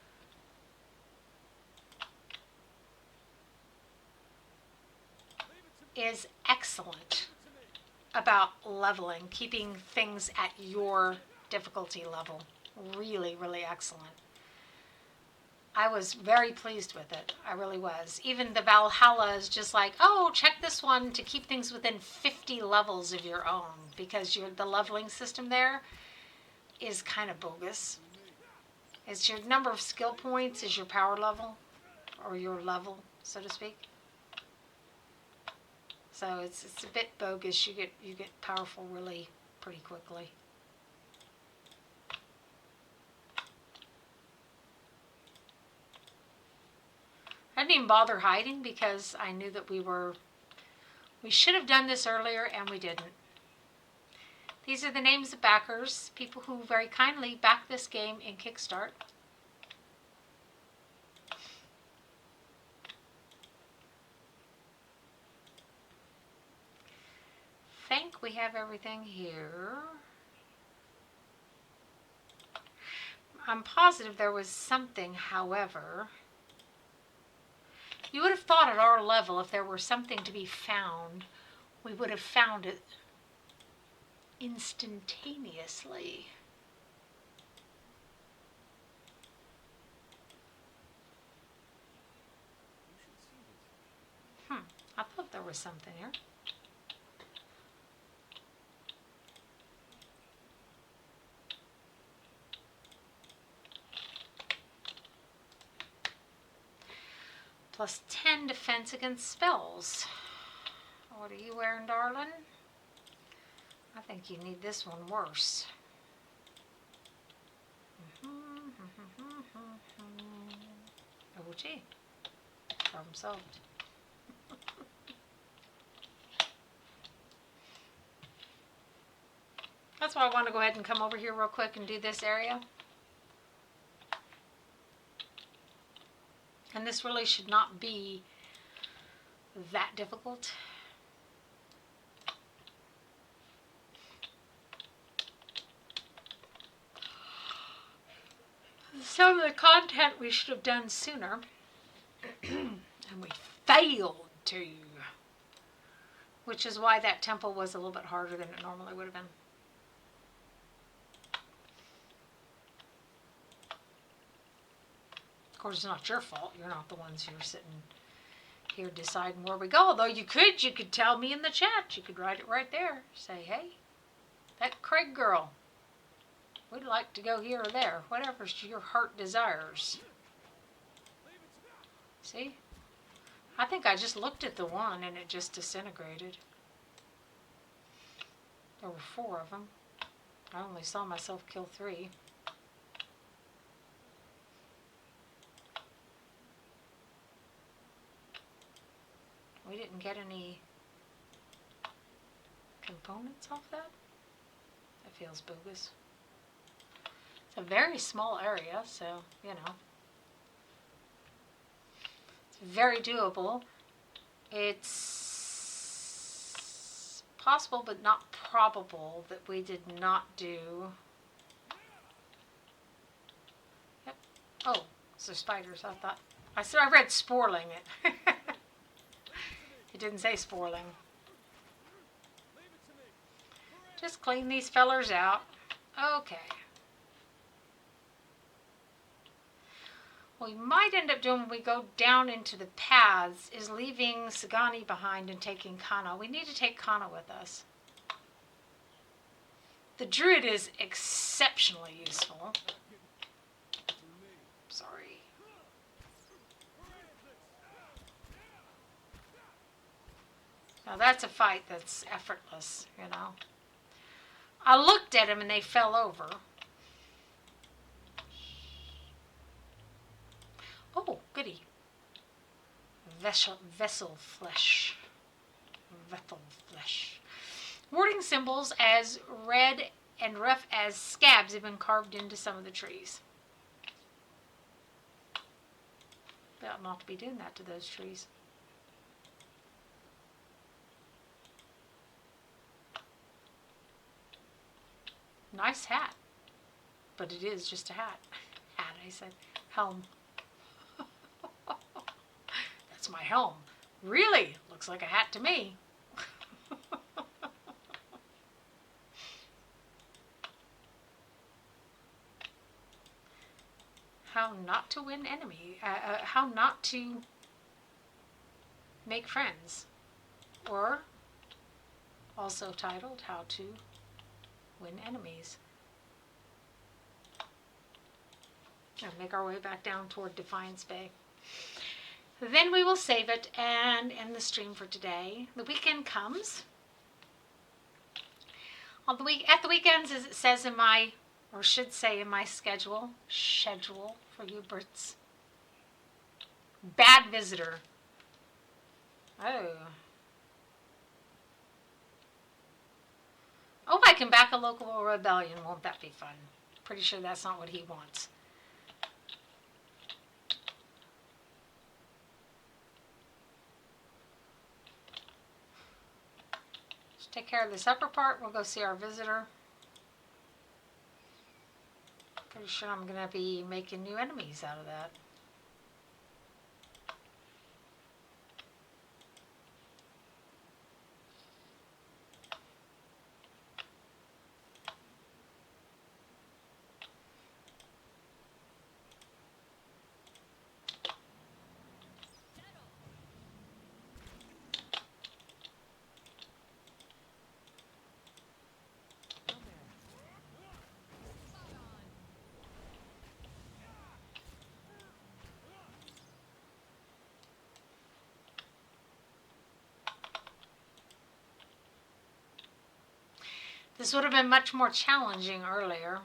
is excellent about leveling, keeping things at your difficulty level. Really, really excellent. I was very pleased with it. I really was. Even the Valhalla is just like, oh, check this one to keep things within 50 levels of your own, because the leveling system there is kind of bogus. It's your number of skill points is your power level, or your level, so to speak. So it's a bit bogus. You get powerful really pretty quickly. I didn't even bother hiding because I knew that we should have done this earlier and we didn't. These are the names of backers, people who very kindly backed this game in Kickstart. I think we have everything here. I'm positive there was something, however. You would have thought at our level, if there were something to be found, we would have found it instantaneously. I thought there was something here. Plus 10 defense against spells. What are you wearing, darling? I think you need this one worse. Oh, gee. Problem solved. That's why I want to go ahead and come over here real quick and do this area. And this really should not be that difficult. Some of the content we should have done sooner, and we failed to, which is why that temple was a little bit harder than it normally would have been. Of course, it's not your fault. You're not the ones who are sitting here deciding where we go. Although you could tell me in the chat. You could write it right there. Say, hey, that Craig girl, we'd like to go here or there. Whatever your heart desires. See? I think I just looked at the one and it just disintegrated. There were 4 of them. I only saw myself kill 3. We didn't get any components off that? That feels bogus. It's a very small area, so, it's very doable. It's possible but not probable that we did not do... Yep. Oh, so spiders, I thought. I read sporling it. It didn't say sporling. Just clean these fellers out. Okay. What we might end up doing when we go down into the paths is leaving Sagani behind and taking Kana. We need to take Kana with us. The druid is exceptionally useful. Sorry. Now that's a fight that's effortless, I looked at them and they fell over. Oh, goody. Vessel flesh. Vessel flesh. Warding symbols as red and rough as scabs have been carved into some of the trees. They ought not to be doing that to those trees. Nice hat. But it is just a hat. Hat, I said. Helm. That's my helm. Really? Looks like a hat to me. How not to win enemy. How not to make friends. Or, also titled, How to Win Enemies. And make our way back down toward Defiance Bay. Then we will save it and end the stream for today. The weekend comes. At the weekends, as it says in my, or should say in my schedule for you Brits. Bad visitor. Oh, I can back a local rebellion. Won't that be fun? Pretty sure that's not what he wants. Let's take care of this upper part. We'll go see our visitor. Pretty sure I'm going to be making new enemies out of that. This would have been much more challenging earlier.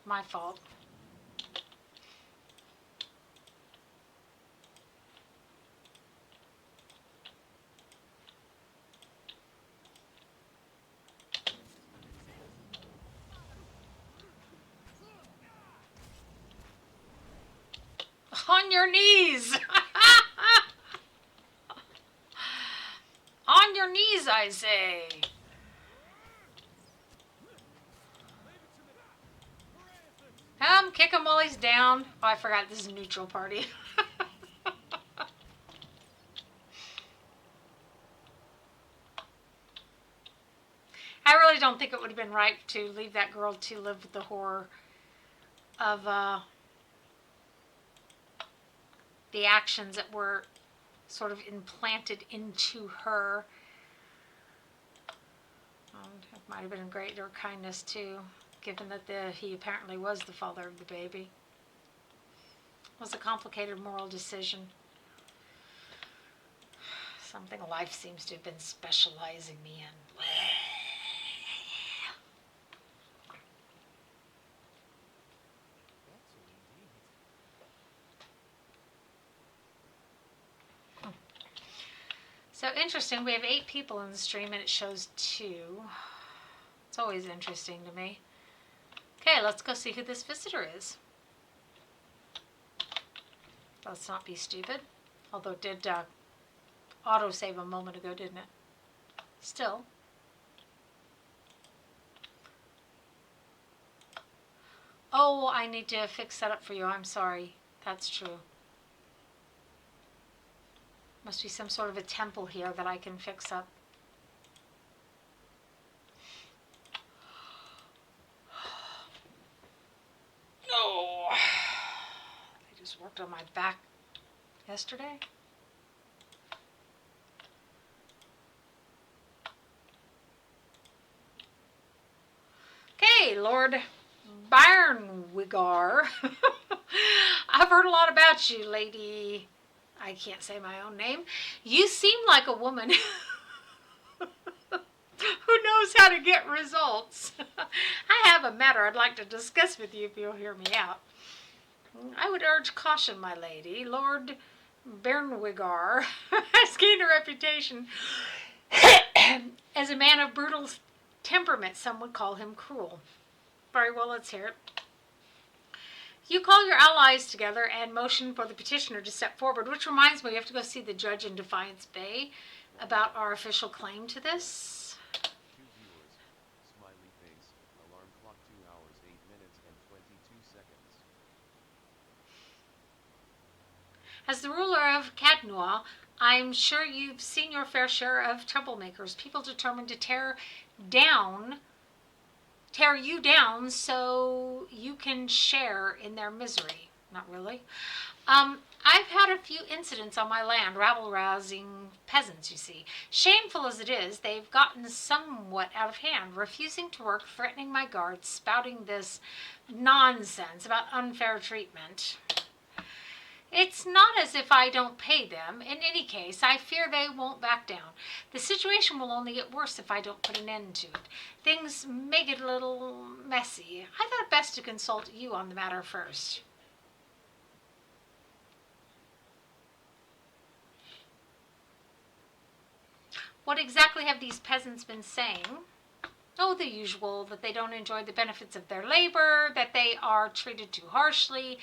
My fault. On your knees! On your knees, I say! Kick him while he's down. Oh, I forgot this is a neutral party. I really don't think it would have been right to leave that girl to live with the horror of the actions that were sort of implanted into her. It might have been a greater kindness too, given that he apparently was the father of the baby. It was a complicated moral decision. Something life seems to have been specializing me in. So interesting, we have 8 people in the stream and it shows 2. It's always interesting to me. Okay, let's go see who this visitor is. Let's not be stupid. Although it did auto-save a moment ago, didn't it? Still. Oh, I need to fix that up for you. I'm sorry. That's true. Must be some sort of a temple here that I can fix up. No. I just worked on my back yesterday. Okay, Lord Byrnwigar. I've heard a lot about you, lady. I can't say my own name. You seem like a woman who knows how to get results. I have a matter I'd like to discuss with you if you'll hear me out. I would urge caution, my lady. Lord Byrnwigar has gained a reputation As a man of brutal temperament, some would call him cruel. Very well, let's hear it. You call your allies together and motion for the petitioner to step forward, which reminds me we have to go see the judge in Defiance Bay about our official claim to this. Two viewers. Smiley face. Alarm clock 2 hours 8 minutes and 22 seconds. As the ruler of Cadnua, I'm sure you've seen your fair share of troublemakers, people determined to tear you down so you can share in their misery. Not really. I've had a few incidents on my land, rabble-rousing peasants, you see. Shameful as it is, they've gotten somewhat out of hand, refusing to work, threatening my guards, spouting this nonsense about unfair treatment. It's not as if I don't pay them. In any case, I fear they won't back down. The situation will only get worse if I don't put an end to it. Things may get a little messy. I thought it best to consult you on the matter first. What exactly have these peasants been saying? Oh, the usual, that they don't enjoy the benefits of their labor, that they are treated too harshly.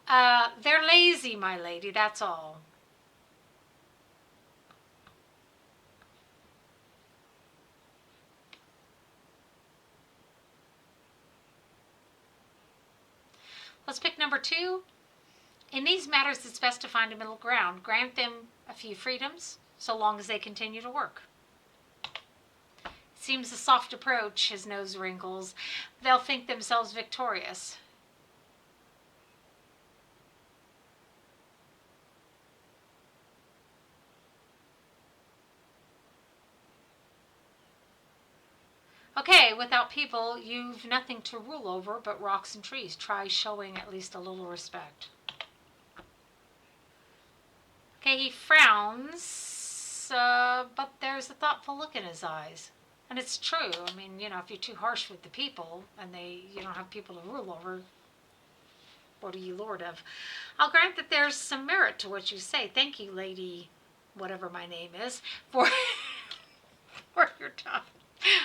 They're lazy, my lady, that's all. Let's pick number 2. In these matters, it's best to find a middle ground. Grant them a few freedoms, so long as they continue to work. Seems a soft approach, his nose wrinkles. They'll think themselves victorious. Okay, without people, you've nothing to rule over but rocks and trees. Try showing at least a little respect. Okay, he frowns, but there's a thoughtful look in his eyes. And it's true. I mean, if you're too harsh with the people and you don't have people to rule over, what are you lord of? I'll grant that there's some merit to what you say. Thank you, lady, whatever my name is, for your time.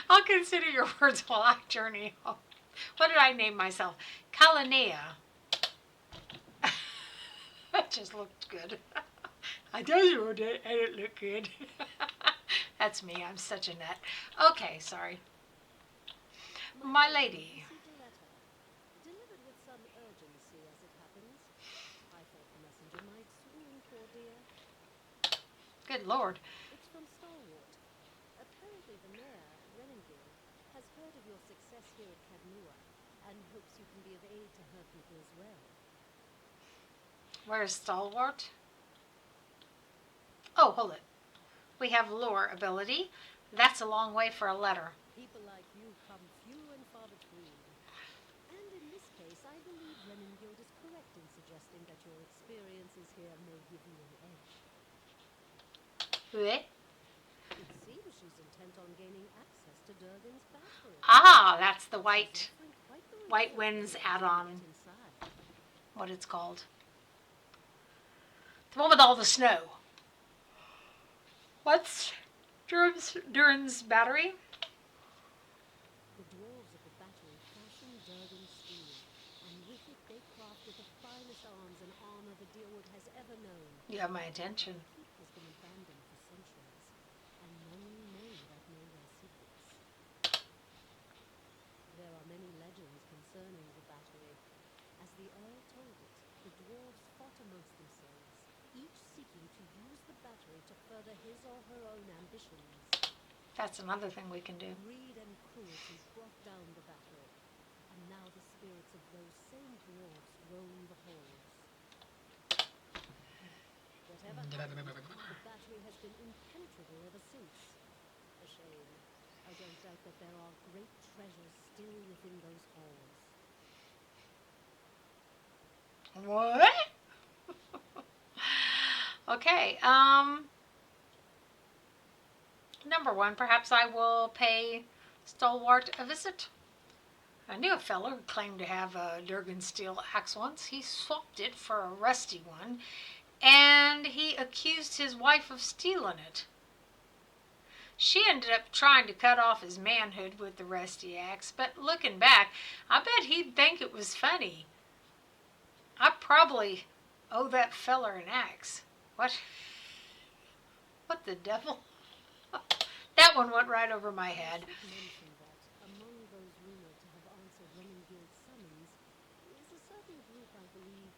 I'll consider your words while I journey home. What did I name myself? Kalanea. That just looked good. I just wrote it and it looked good. That's me. I'm such a nut. Okay, sorry. My lady. Delivered with some urgency as it happens. I thought the messenger might swoon, poor dear. Good Lord. It's from Stalwart. Apparently the mayor, Reningil, has heard of your success here at Cadnua and hopes you can be of aid to her people as well. Where's Stalwart? Oh, hold it. We have lore ability. That's a long way for a letter. People like you come few and far between. And in this case, I believe Reningil is correct in suggesting that your experiences here may give you an edge. Eh? It seems she's intent on gaining access to Durgan's battery. Ah, that's the White She's offering quite the Winds research add-on. to get inside. What it's called. The one with all the snow. What's Durin's battery? The dwarves of the battery fashioned Durgan steel, and with it they crafted the finest arms and armor the Deerwood has ever known. You have my attention. The keep has been abandoned for centuries, and none remain that know their secrets. There are many legends concerning the battery. As the Earl told it, the dwarves fought amongst themselves, each seeking to use the battery to further his or her own ambitions. That's another thing we can do. Greed and cruelty brought down the battery, and now the spirits of those same dwarves roam the halls. Whatever happened, the battery has been impenetrable ever since. A shame. I don't doubt that there are great treasures still within those halls. What? Okay, number 1, perhaps I will pay Stalwart a visit. I knew a fellow who claimed to have a Durgan steel axe once. He swapped it for a rusty one, and he accused his wife of stealing it. She ended up trying to cut off his manhood with the rusty axe, but looking back, I bet he'd think it was funny. I probably owe that feller an axe. What? What the devil? That one went right over my head. Mentioned that among those rumored to have answered Reningild's summons is a certain group I believe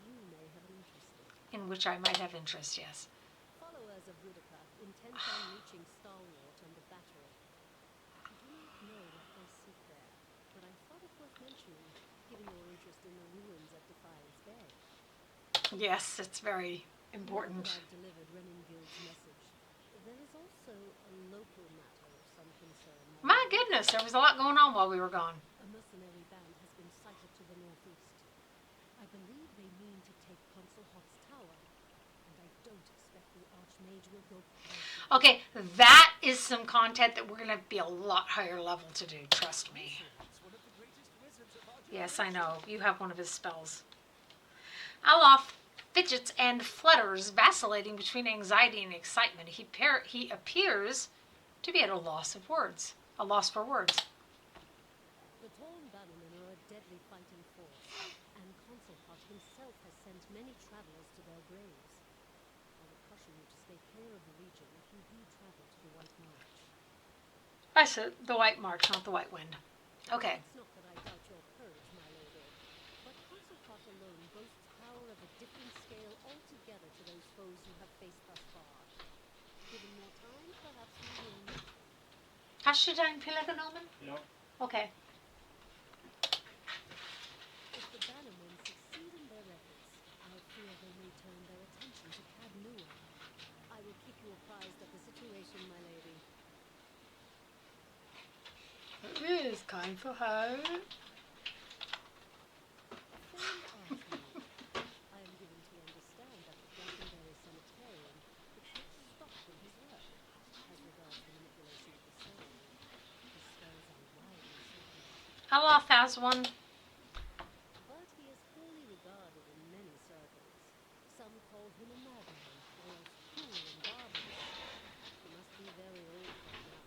you may have an interest in. In which I might have interest, yes. Followers of Rudica, intent on reaching Stalwart and the Battery. I do not know what they seek there, but I thought it worth mentioning, given your interest in the ruins at Defiance Bay. Yes, it's very Now that important. I've delivered Reningild's message, there is also a local matter of some concern. My goodness, there was a lot going on while we were gone. A mercenary band has been sighted to the northeast. I believe they mean to take Consul Hot's tower, and I don't expect the Archmage will go quietly. Okay, that is some content that we're going to be a lot higher level to do, trust me. It's one of the greatest wizards of our Yes, I know. You have one of his spells. Alof fidgets and flutters, vacillating between anxiety and excitement. He appears to be at a loss for words. The Torn Bannermen are a deadly fighting force, and Consul Hot himself has sent many travelers to their graves. I would caution you to stay clear of the region if you do travel to the White March. I said the White March, not the White Wind. Okay. It's not that I doubt your courage, my lady, but Consul Hot alone boasts power of a different scale altogether to those foes you have faced thus far. Given more time, perhaps we will. Hast du deinen Pille genommen? Ja. Okay. If the Bannermen succeed in their efforts, I fear they may turn their attention to Cad Nua. I will keep you apprised of the situation, my lady. It is kind for her. Famed Archmage, I am given to understand that the Glastonbury Sanitarium puts much stock in his work as regards the manipulation of the soul. His spells are widely circulated, Alof has one. but he is poorly regarded in many circles. Some call him a madman, or else cruel and barbarous. He must be very old by now.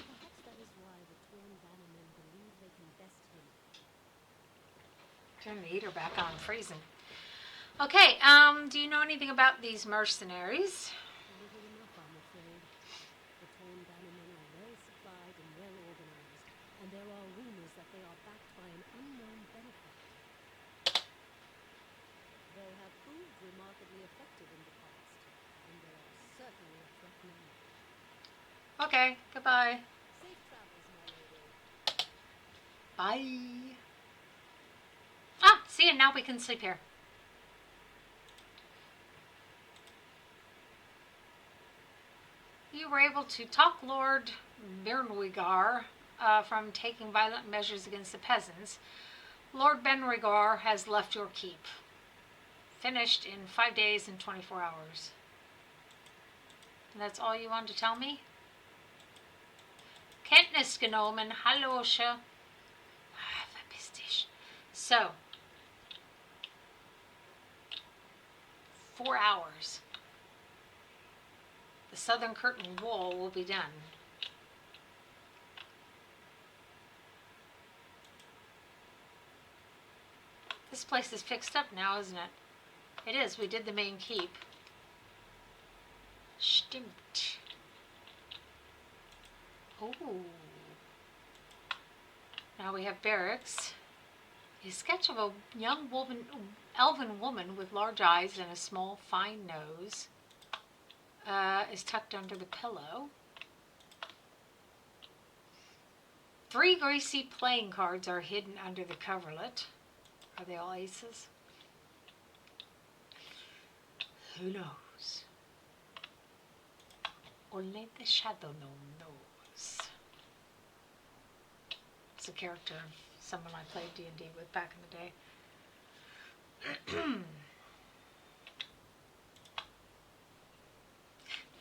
Perhaps that is why the Torn Bannermen believe they can best him. Turn the heater back on, freezing. Okay, do you know anything about these mercenaries? Little enough, I'm afraid. The Torn Bannermen are well supplied and well organized, and there are rumors that they are backed by an unknown benefactor. They have proved remarkably effective in the past, and they are certainly a threat now. Okay, goodbye. Safe travels, my lady. Bye. Ah, see, and now we can sleep here. You were able to talk Lord Bernwigar from taking violent measures against the peasants. Lord Benrigar has left your keep. Finished in 5 days and 24 hours. And that's all you want to tell me? Kenntnis genommen, hallosche. Verpiss dich. So, 4 hours. The southern curtain wall will be done. This place is fixed up now, isn't it? It is. We did the main keep. Stimmt. Ooh. Now we have barracks. A sketch of a young elven woman with large eyes and a small, fine nose is tucked under the pillow. 3 greasy playing cards are hidden under the coverlet. Are they all aces? Who knows? Only the Shadow Gnome knows. It's a character of someone I played D&D with back in the day.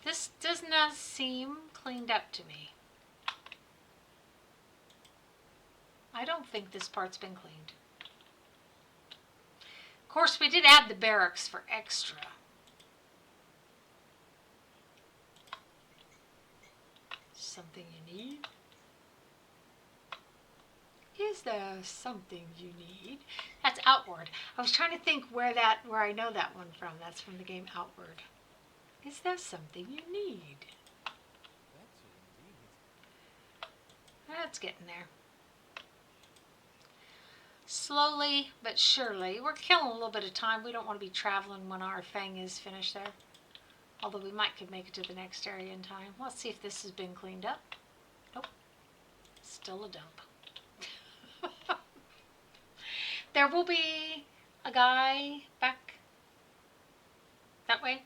This does not seem cleaned up to me. I don't think this part's been cleaned. Of course, we did add the barracks for extra. something you need? Is there something you need? That's Outward. I was trying to think where I know that one from. That's from the game Outward. Is there something you need? Better indeed. That's getting there. Slowly but surely. We're killing a little bit of time. We don't want to be traveling when our thing is finished there. Although we might could make it to the next area in time. Let's see if this has been cleaned up. Nope. Still a dump. There will be a guy back that way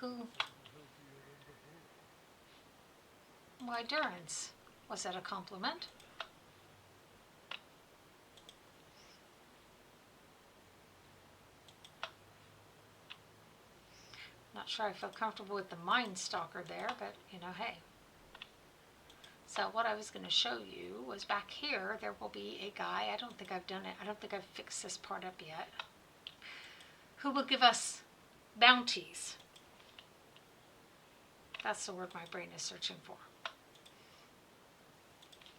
who... Why, Durance. Was that a compliment? Not sure I feel comfortable with the Mind Stalker there, but you know, hey. So what I was going to show you was back here, there will be a guy, I don't think I've done it, I don't think I've fixed this part up yet, who will give us bounties. That's the word my brain is searching for.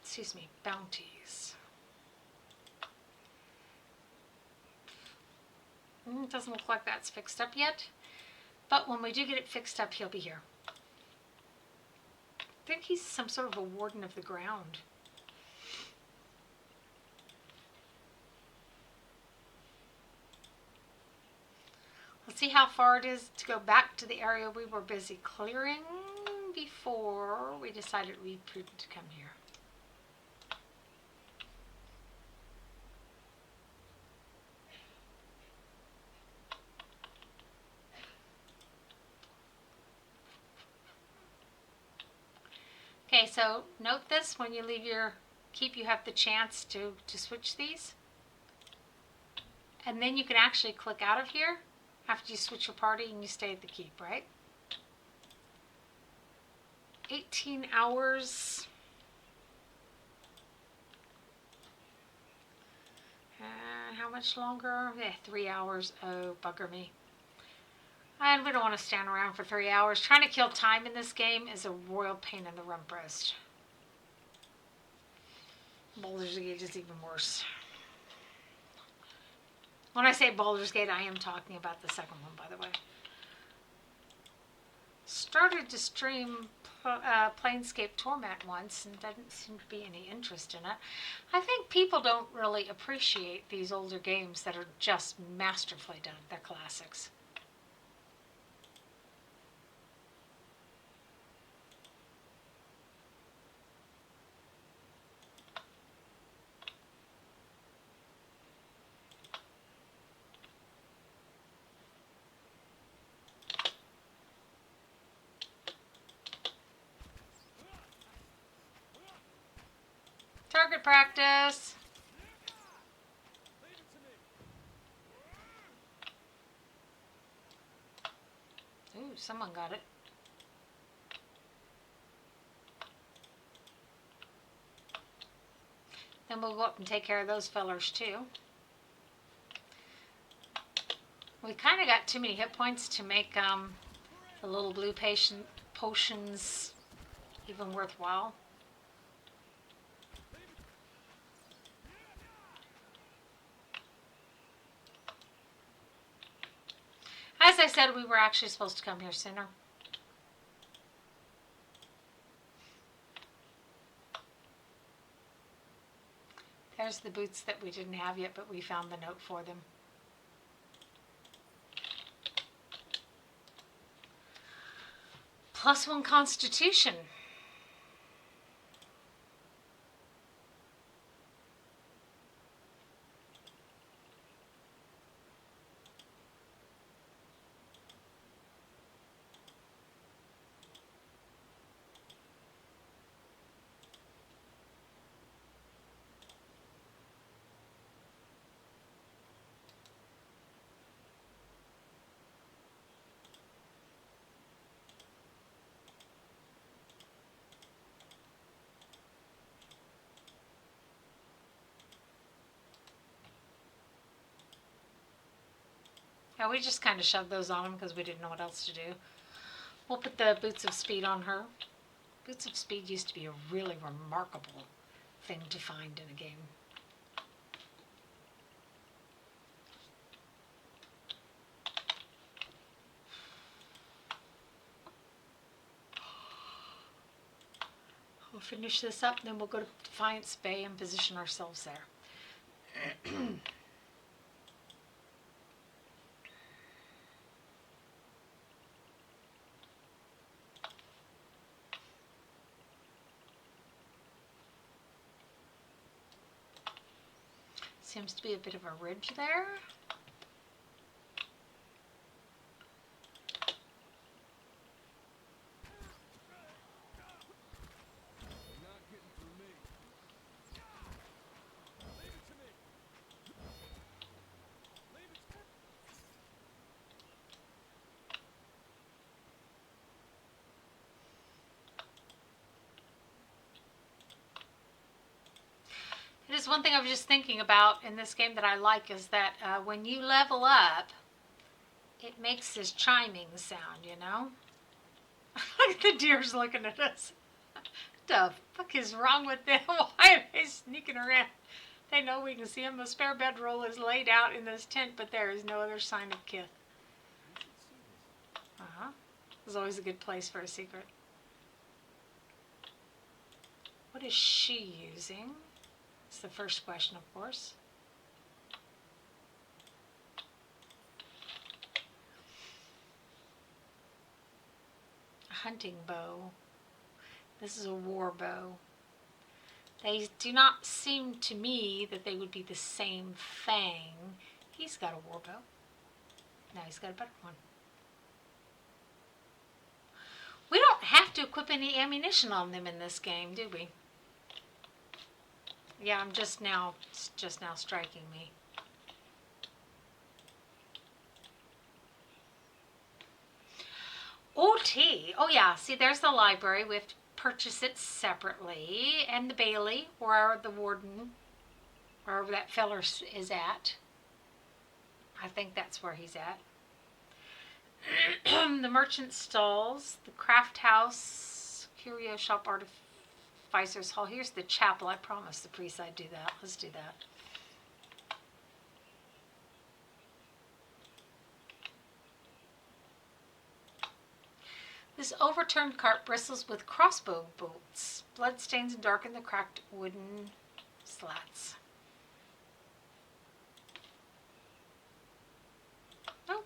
Excuse me, bounties. Doesn't look like that's fixed up yet. But when we do get it fixed up, he'll be here. I think he's some sort of a warden of the ground. Let's see how far it is to go back to the area we were busy clearing before we decided it would be prudent to come here. Okay, so note this, when you leave your keep, you have the chance to switch these. And then you can actually click out of here after you switch your party and you stay at the keep, right? 18 hours. How much longer? 3 hours. Oh, bugger me. And we don't want to stand around for 3 hours. Trying to kill time in this game is a royal pain in the rump roast. Baldur's Gate is even worse. When I say Baldur's Gate, I am talking about the second one, by the way. Started to stream Planescape Torment once and didn't seem to be any interest in it. I think people don't really appreciate these older games that are just masterfully done. They're classics. Target practice. Ooh, someone got it. Then we'll go up and take care of those fellers too. We kind of got too many hit points to make the little blue potions even worthwhile. As I said, we were actually supposed to come here sooner. There's the boots that we didn't have yet, but we found the note for them. +1 Constitution. Yeah, we just kind of shoved those on him because we didn't know what else to do. We'll put the Boots of Speed on her Boots of Speed used to be a really remarkable thing to find in a game. We'll finish this up, and then we'll go to Defiance Bay and position ourselves there. Seems to be a bit of a ridge there. You're not getting through me. Leave it to me. Leave it to me. It is one thing I was just thinking about in this game that I like is that when you level up, it makes this chiming sound, you know? Look at the deer's looking at us. What the fuck is wrong with them? Why are they sneaking around? They know we can see them. A spare bedroll is laid out in this tent, but there is no other sign of kith. You should see this. Uh-huh. It's always a good place for a secret. What is she using? It's the first question, of course. A hunting bow. This is a war bow. They do not seem to me that they would be the same thing. He's got a war bow. Now he's got a better one. We don't have to equip any ammunition on them in this game, do we? Yeah, it's just now striking me. OT. Oh yeah, see there's the library. We have to purchase it separately. And the Bailey, where the warden, wherever that feller is at. I think that's where he's at. The merchant stalls, the craft house, curio shop, artificer's hall. Here's the chapel. I promised the priest I'd do that. Let's do that. This overturned cart bristles with crossbow bolts. Bloodstains darken the cracked wooden slats. Oh.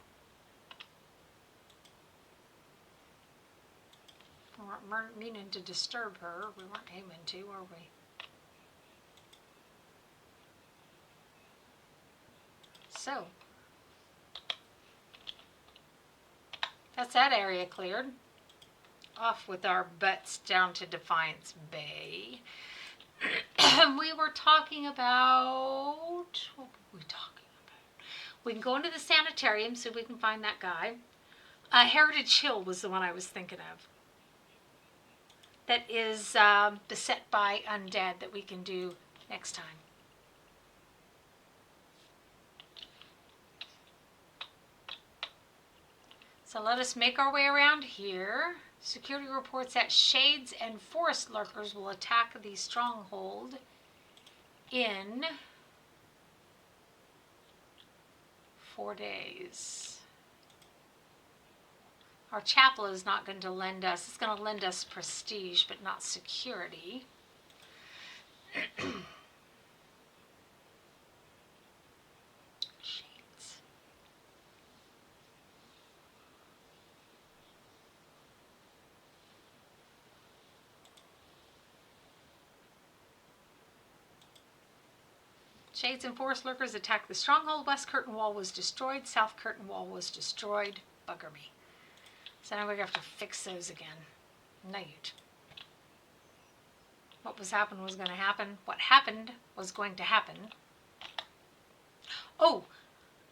We weren't meaning to disturb her. We weren't aiming to, were we? So. That's that area cleared. Off with our butts down to Defiance Bay. We were talking about... What were we talking about? We can go into the sanitarium so we can find that guy. Heritage Hill was the one I was thinking of. That is beset by undead that we can do next time. So let us make our way around here. Security reports that shades and forest lurkers will attack the stronghold in 4 days. Our chapel is not going to lend us, it's going to lend us prestige, but not security. Shades. Shades and forest lurkers attacked the stronghold. West curtain wall was destroyed. South curtain wall was destroyed. Bugger me. So now we're going to have to fix those again. Night. What was happening was going to happen. What happened was going to happen. Oh,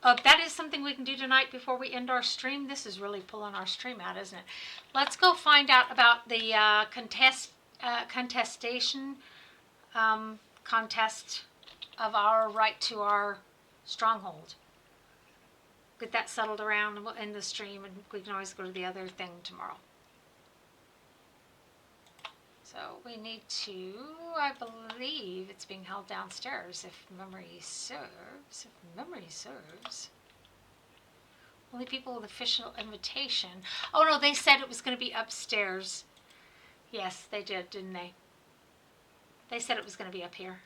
that is something we can do tonight before we end our stream. This is really pulling our stream out, isn't it? Let's go find out about the contest of our right to our stronghold. Get that settled around in the stream, and we can always go to the other thing tomorrow. So we need to, I believe it's being held downstairs if memory serves. If memory serves. Only people with official invitation. Oh no, they said it was going to be upstairs. Yes, they did, didn't they? They said it was going to be up here.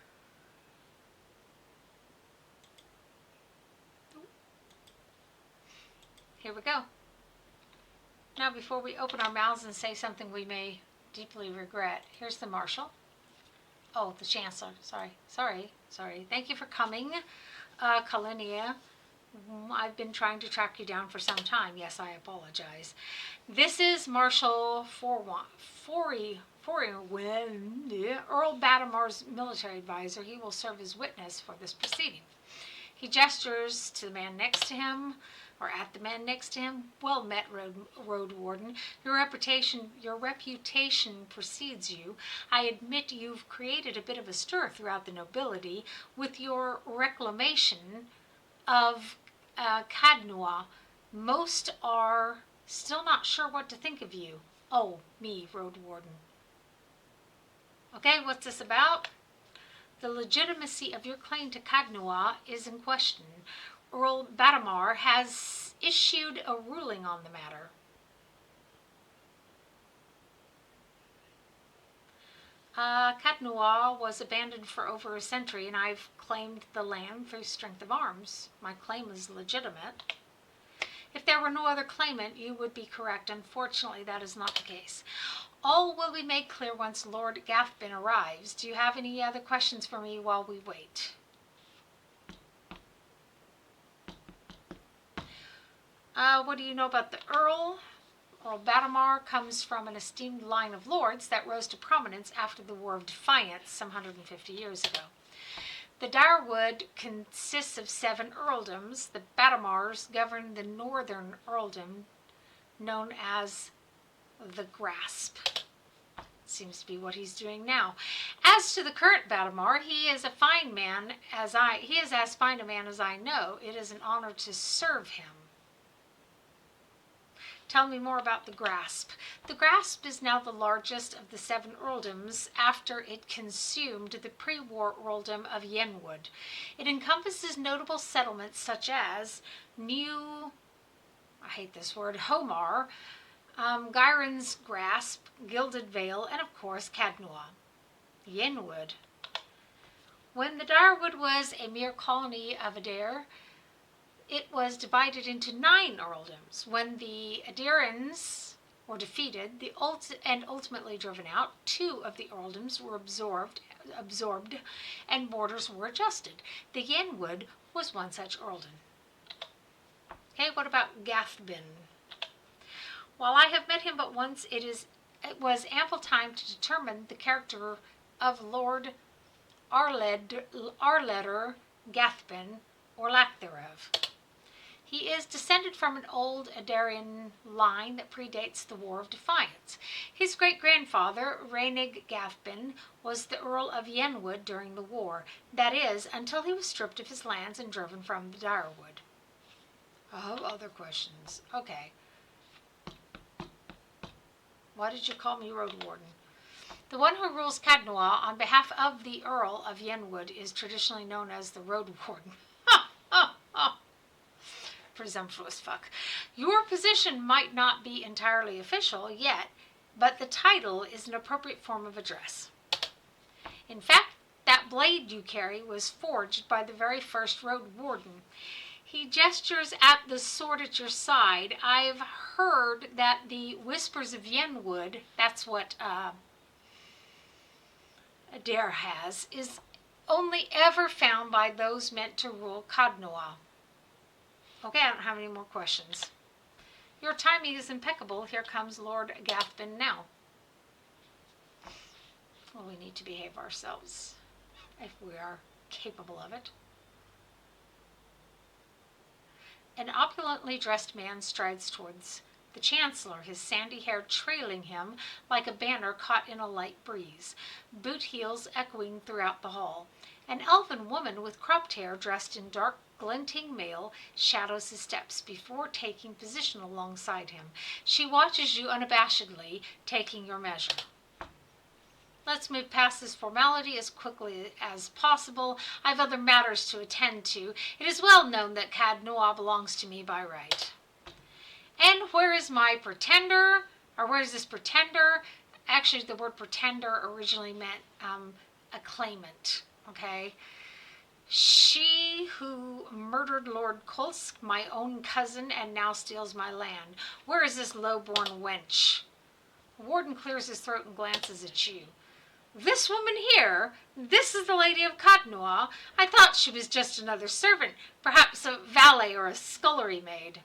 Here we go. Now before we open our mouths and say something we may deeply regret, here's the Marshal. Oh, the Chancellor. Sorry. Thank you for coming, Kalinia. I've been trying to track you down for some time. Yes, I apologize. This is Marshal Forwin, Earl Batamar's military advisor. He will serve as witness for this proceeding. He gestures to the man next to him, or at the man next to him. Well met, Road Warden. Your reputation precedes you. I admit you've created a bit of a stir throughout the nobility with your reclamation of Cadnua. Most are still not sure what to think of you. Oh, me, Road Warden. Okay, what's this about? The legitimacy of your claim to Cadnua is in question. Earl Batamar has issued a ruling on the matter. Cadnua was abandoned for over a century, and I've claimed the land through strength of arms. My claim is legitimate. If there were no other claimant, you would be correct. Unfortunately, that is not the case. All will be made clear once Lord Gathbin arrives. Do you have any other questions for me while we wait? What do you know about the Earl? Earl Batamar comes from an esteemed line of lords that rose to prominence after the War of Defiance some 150 years ago. The Direwood consists of 7 earldoms. The Batamars govern the northern earldom, known as the Grasp. Seems to be what he's doing now. As to the current Batamar, he is as fine a man as I know. It is an honor to serve him. Tell me more about the Grasp. The Grasp is now the largest of the 7 earldoms after it consumed the pre-war earldom of Yenwood. It encompasses notable settlements such as Homar, Gyron's Grasp, Gilded Vale, and of course Cadnua. Yenwood. When the Direwood was a mere colony of Adair, it was divided into 9 earldoms. When the Adirans were defeated and ultimately driven out, 2 of the earldoms were absorbed and borders were adjusted. The Yenwood was one such earldom. Okay, what about Gathbin? While I have met him but once, it was ample time to determine the character of Lord Arleder Gathbin, or lack thereof. He is descended from an old Adarian line that predates the War of Defiance. His great-grandfather, Rainig Gathbin, was the Earl of Yenwood during the war. That is, until he was stripped of his lands and driven from the Direwood. Oh, other questions. Okay. Why did you call me Road Warden? The one who rules Cadnua on behalf of the Earl of Yenwood is traditionally known as the Road Warden. Ha! Ha! Ha! Presumptuous fuck. Your position might not be entirely official yet, but the title is an appropriate form of address. In fact, that blade you carry was forged by the very first Road Warden. He gestures at the sword at your side. I've heard that the Whispers of Yenwood, that's what Adair has, is only ever found by those meant to rule Cadnua. Okay, I don't have any more questions. Your timing is impeccable. Here comes Lord Gathbin now. Well, we need to behave ourselves, if we are capable of it. An opulently dressed man strides towards the Chancellor, his sandy hair trailing him like a banner caught in a light breeze, boot heels echoing throughout the hall. An elven woman with cropped hair, dressed in dark, glinting mail, shadows his steps before taking position alongside him. She watches you unabashedly, taking your measure. Let's move past this formality as quickly as possible. I have other matters to attend to. It is well known that Cad Noir belongs to me by right. And where is my pretender? Or where is this pretender? Actually, the word pretender originally meant a claimant, okay? She who murdered Lord Kolsk, my own cousin, and now steals my land. Where is this low-born wench? Warden clears his throat and glances at you. This woman here, this is the Lady of Cotnois. I thought she was just another servant, perhaps a valet or a scullery maid.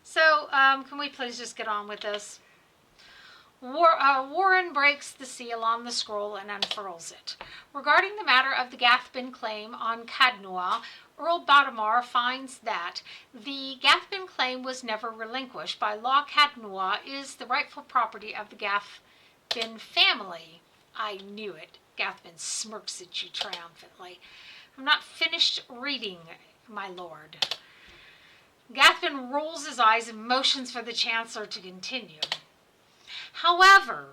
So, can we please just get on with this? Warren breaks the seal on the scroll and unfurls it. Regarding the matter of the Gathbin claim on Cadnois, Earl Badamar finds that the Gathbin claim was never relinquished. By law, Cadnois is the rightful property of the Gathbin family. I knew it. Gathbin smirks at you triumphantly. I'm not finished reading, my lord. Gathbin rolls his eyes and motions for the Chancellor to continue. However,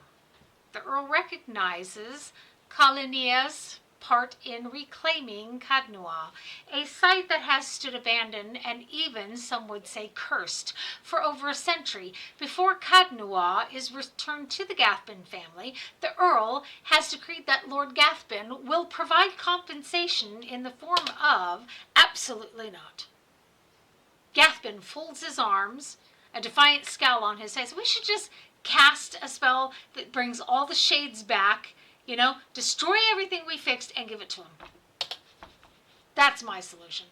the Earl recognizes Kalinia's part in reclaiming Cadnois, a site that has stood abandoned and even, some would say, cursed for over a century. Before Cadnois is returned to the Gathbin family, the Earl has decreed that Lord Gathbin will provide compensation in the form of absolutely not. Gathbin folds his arms, a defiant scowl on his face. We should just cast a spell that brings all the shades back, destroy everything we fixed and give it to him. That's my solution.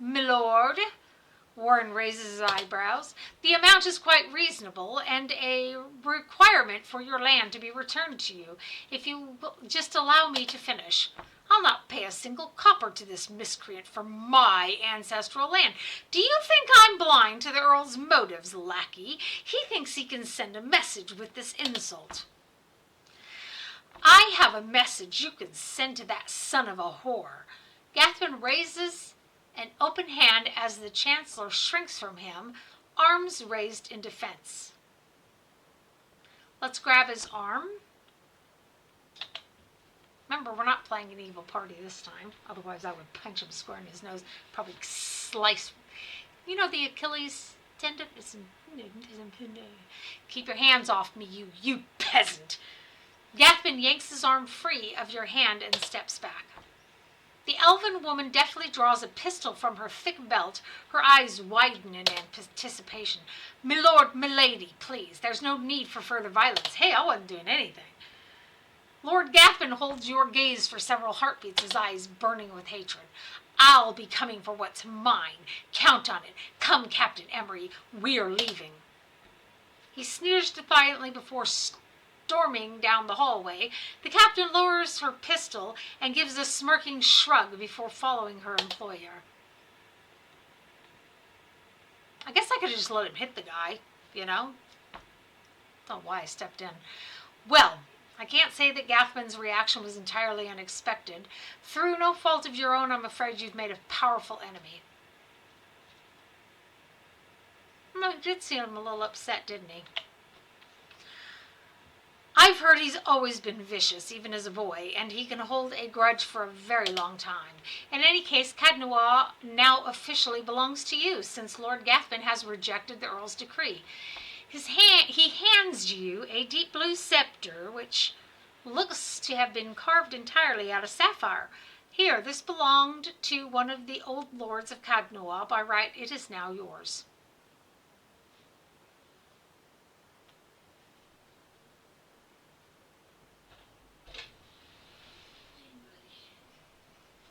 Milord, Warren raises his eyebrows. The amount is quite reasonable and a requirement for your land to be returned to you. If you will just allow me to finish, I'll not pay a single copper to this miscreant for my ancestral land. Do you think I'm blind to the Earl's motives, lackey? He thinks he can send a message with this insult. I have a message you can send to that son of a whore. Gathbin raises an open hand as the Chancellor shrinks from him, arms raised in defense. Let's grab his arm. Remember, we're not playing an evil party this time. Otherwise, I would punch him square in his nose, probably slice. The Achilles tendon? Keep your hands off me, you peasant. Gathbin yanks his arm free of your hand and steps back. The elven woman deftly draws a pistol from her thick belt, her eyes widen in anticipation. Milord, milady, please. There's no need for further violence. Hey, I wasn't doing anything. Lord Gathbin holds your gaze for several heartbeats, his eyes burning with hatred. I'll be coming for what's mine. Count on it. Come, Captain Emery, we're leaving. He sneers defiantly before storming down the hallway. The captain lowers her pistol and gives a smirking shrug before following her employer. I guess I could have just let him hit the guy, Don't know why I stepped in. Well, I can't say that Gathbin's reaction was entirely unexpected. Through no fault of your own, I'm afraid you've made a powerful enemy. I did see him a little upset, didn't he? I've heard he's always been vicious, even as a boy, and he can hold a grudge for a very long time. In any case, Cadnois now officially belongs to you, since Lord Gathbin has rejected the Earl's decree. He hands you a deep blue scepter, which looks to have been carved entirely out of sapphire. Here, this belonged to one of the old lords of Cadnois. By right, it is now yours.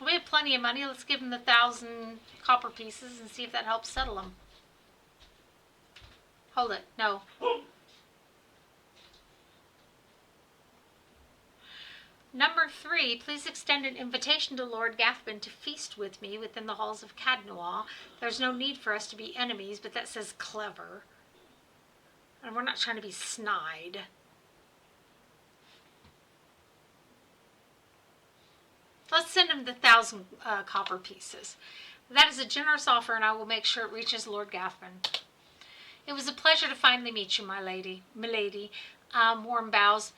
We have plenty of money. Let's give him the 1,000 copper pieces and see if that helps settle him. Hold it. No. Number 3, please extend an invitation to Lord Gathbin to feast with me within the halls of Cadnois. There's no need for us to be enemies, but that says clever. And we're not trying to be snide. Let's send him the 1,000 copper pieces. That is a generous offer, and I will make sure it reaches Lord Gathman. It was a pleasure to finally meet you, my lady. Milady. Warm bows.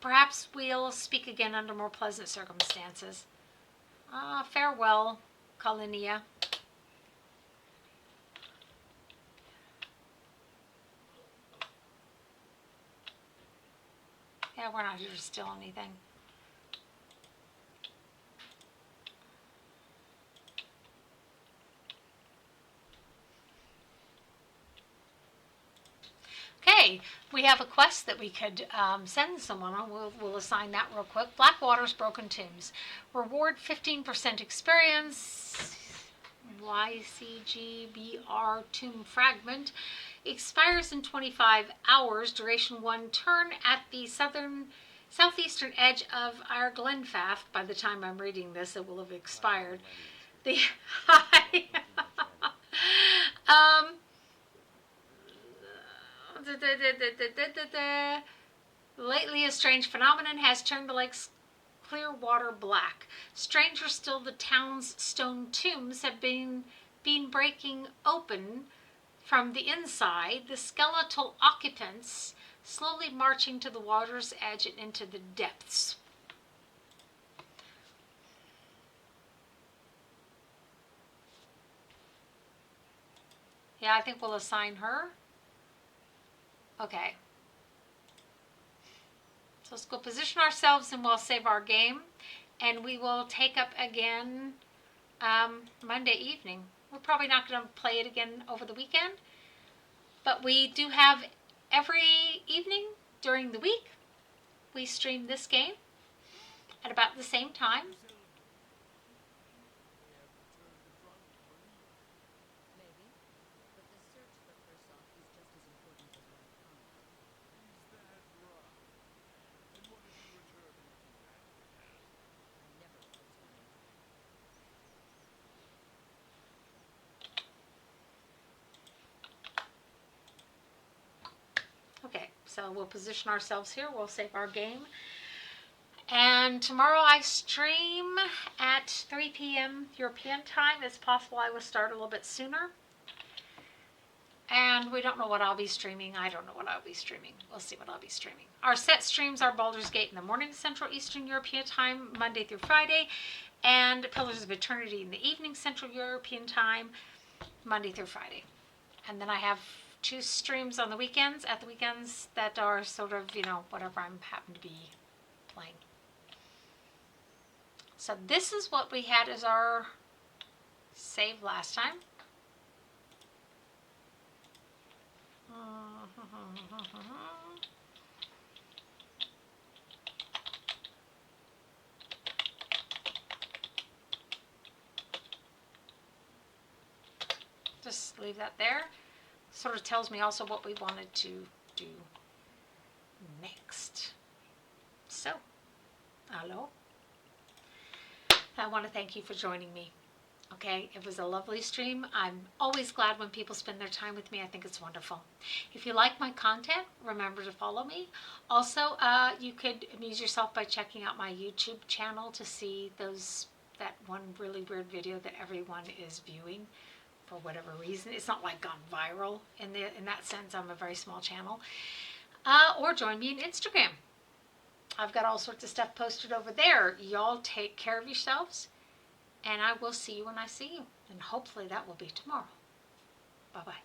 Perhaps we'll speak again under more pleasant circumstances. Farewell, Colinia. Yeah, we're not here to steal anything. Okay, we have a quest that we could send someone on. We'll assign that real quick. Blackwater's Broken Tombs. Reward 15% experience. YCGBR Tomb Fragment. Expires in 25 hours. Duration 1 turn at the southeastern edge of our Glenfath. By the time I'm reading this, it will have expired. The Lately, a strange phenomenon has turned the lake's clear water black. Stranger still, the town's stone tombs have been breaking open from the inside, the skeletal occupants slowly marching to the water's edge and into the depths. Yeah, I think we'll assign her. Okay. So let's go position ourselves and we'll save our game. And we will take up again Monday evening. We're probably not going to play it again over the weekend. But we do have every evening during the week, we stream this game at about the same time. Maybe. But the search for Persoff is just as important as what I found. I never close my eyes. Okay, so we'll position ourselves here. We'll save our game. And tomorrow I stream at 3 p.m. European time. It's possible I will start a little bit sooner. And we don't know what I'll be streaming. I don't know what I'll be streaming. We'll see what I'll be streaming. Our set streams are Baldur's Gate in the morning, Central Eastern European time, Monday through Friday. And Pillars of Eternity in the evening, Central European time, Monday through Friday. And then I have 2 streams on the weekends, at the weekends, that are sort of, whatever I'm happen to be playing. So this is what we had as our save last time. Just leave that there. Sort of tells me also what we wanted to do next. So, hello. I want to thank you for joining me. Okay, it was a lovely stream. I'm always glad when people spend their time with me. I think it's wonderful. If you like my content, remember to follow me. Also, you could amuse yourself by checking out my YouTube channel to see that one really weird video that everyone is viewing for whatever reason. It's not like gone viral in that sense. I'm a very small channel. Or join me on Instagram. I've got all sorts of stuff posted over there. Y'all take care of yourselves. And I will see you when I see you. And hopefully that will be tomorrow. Bye-bye.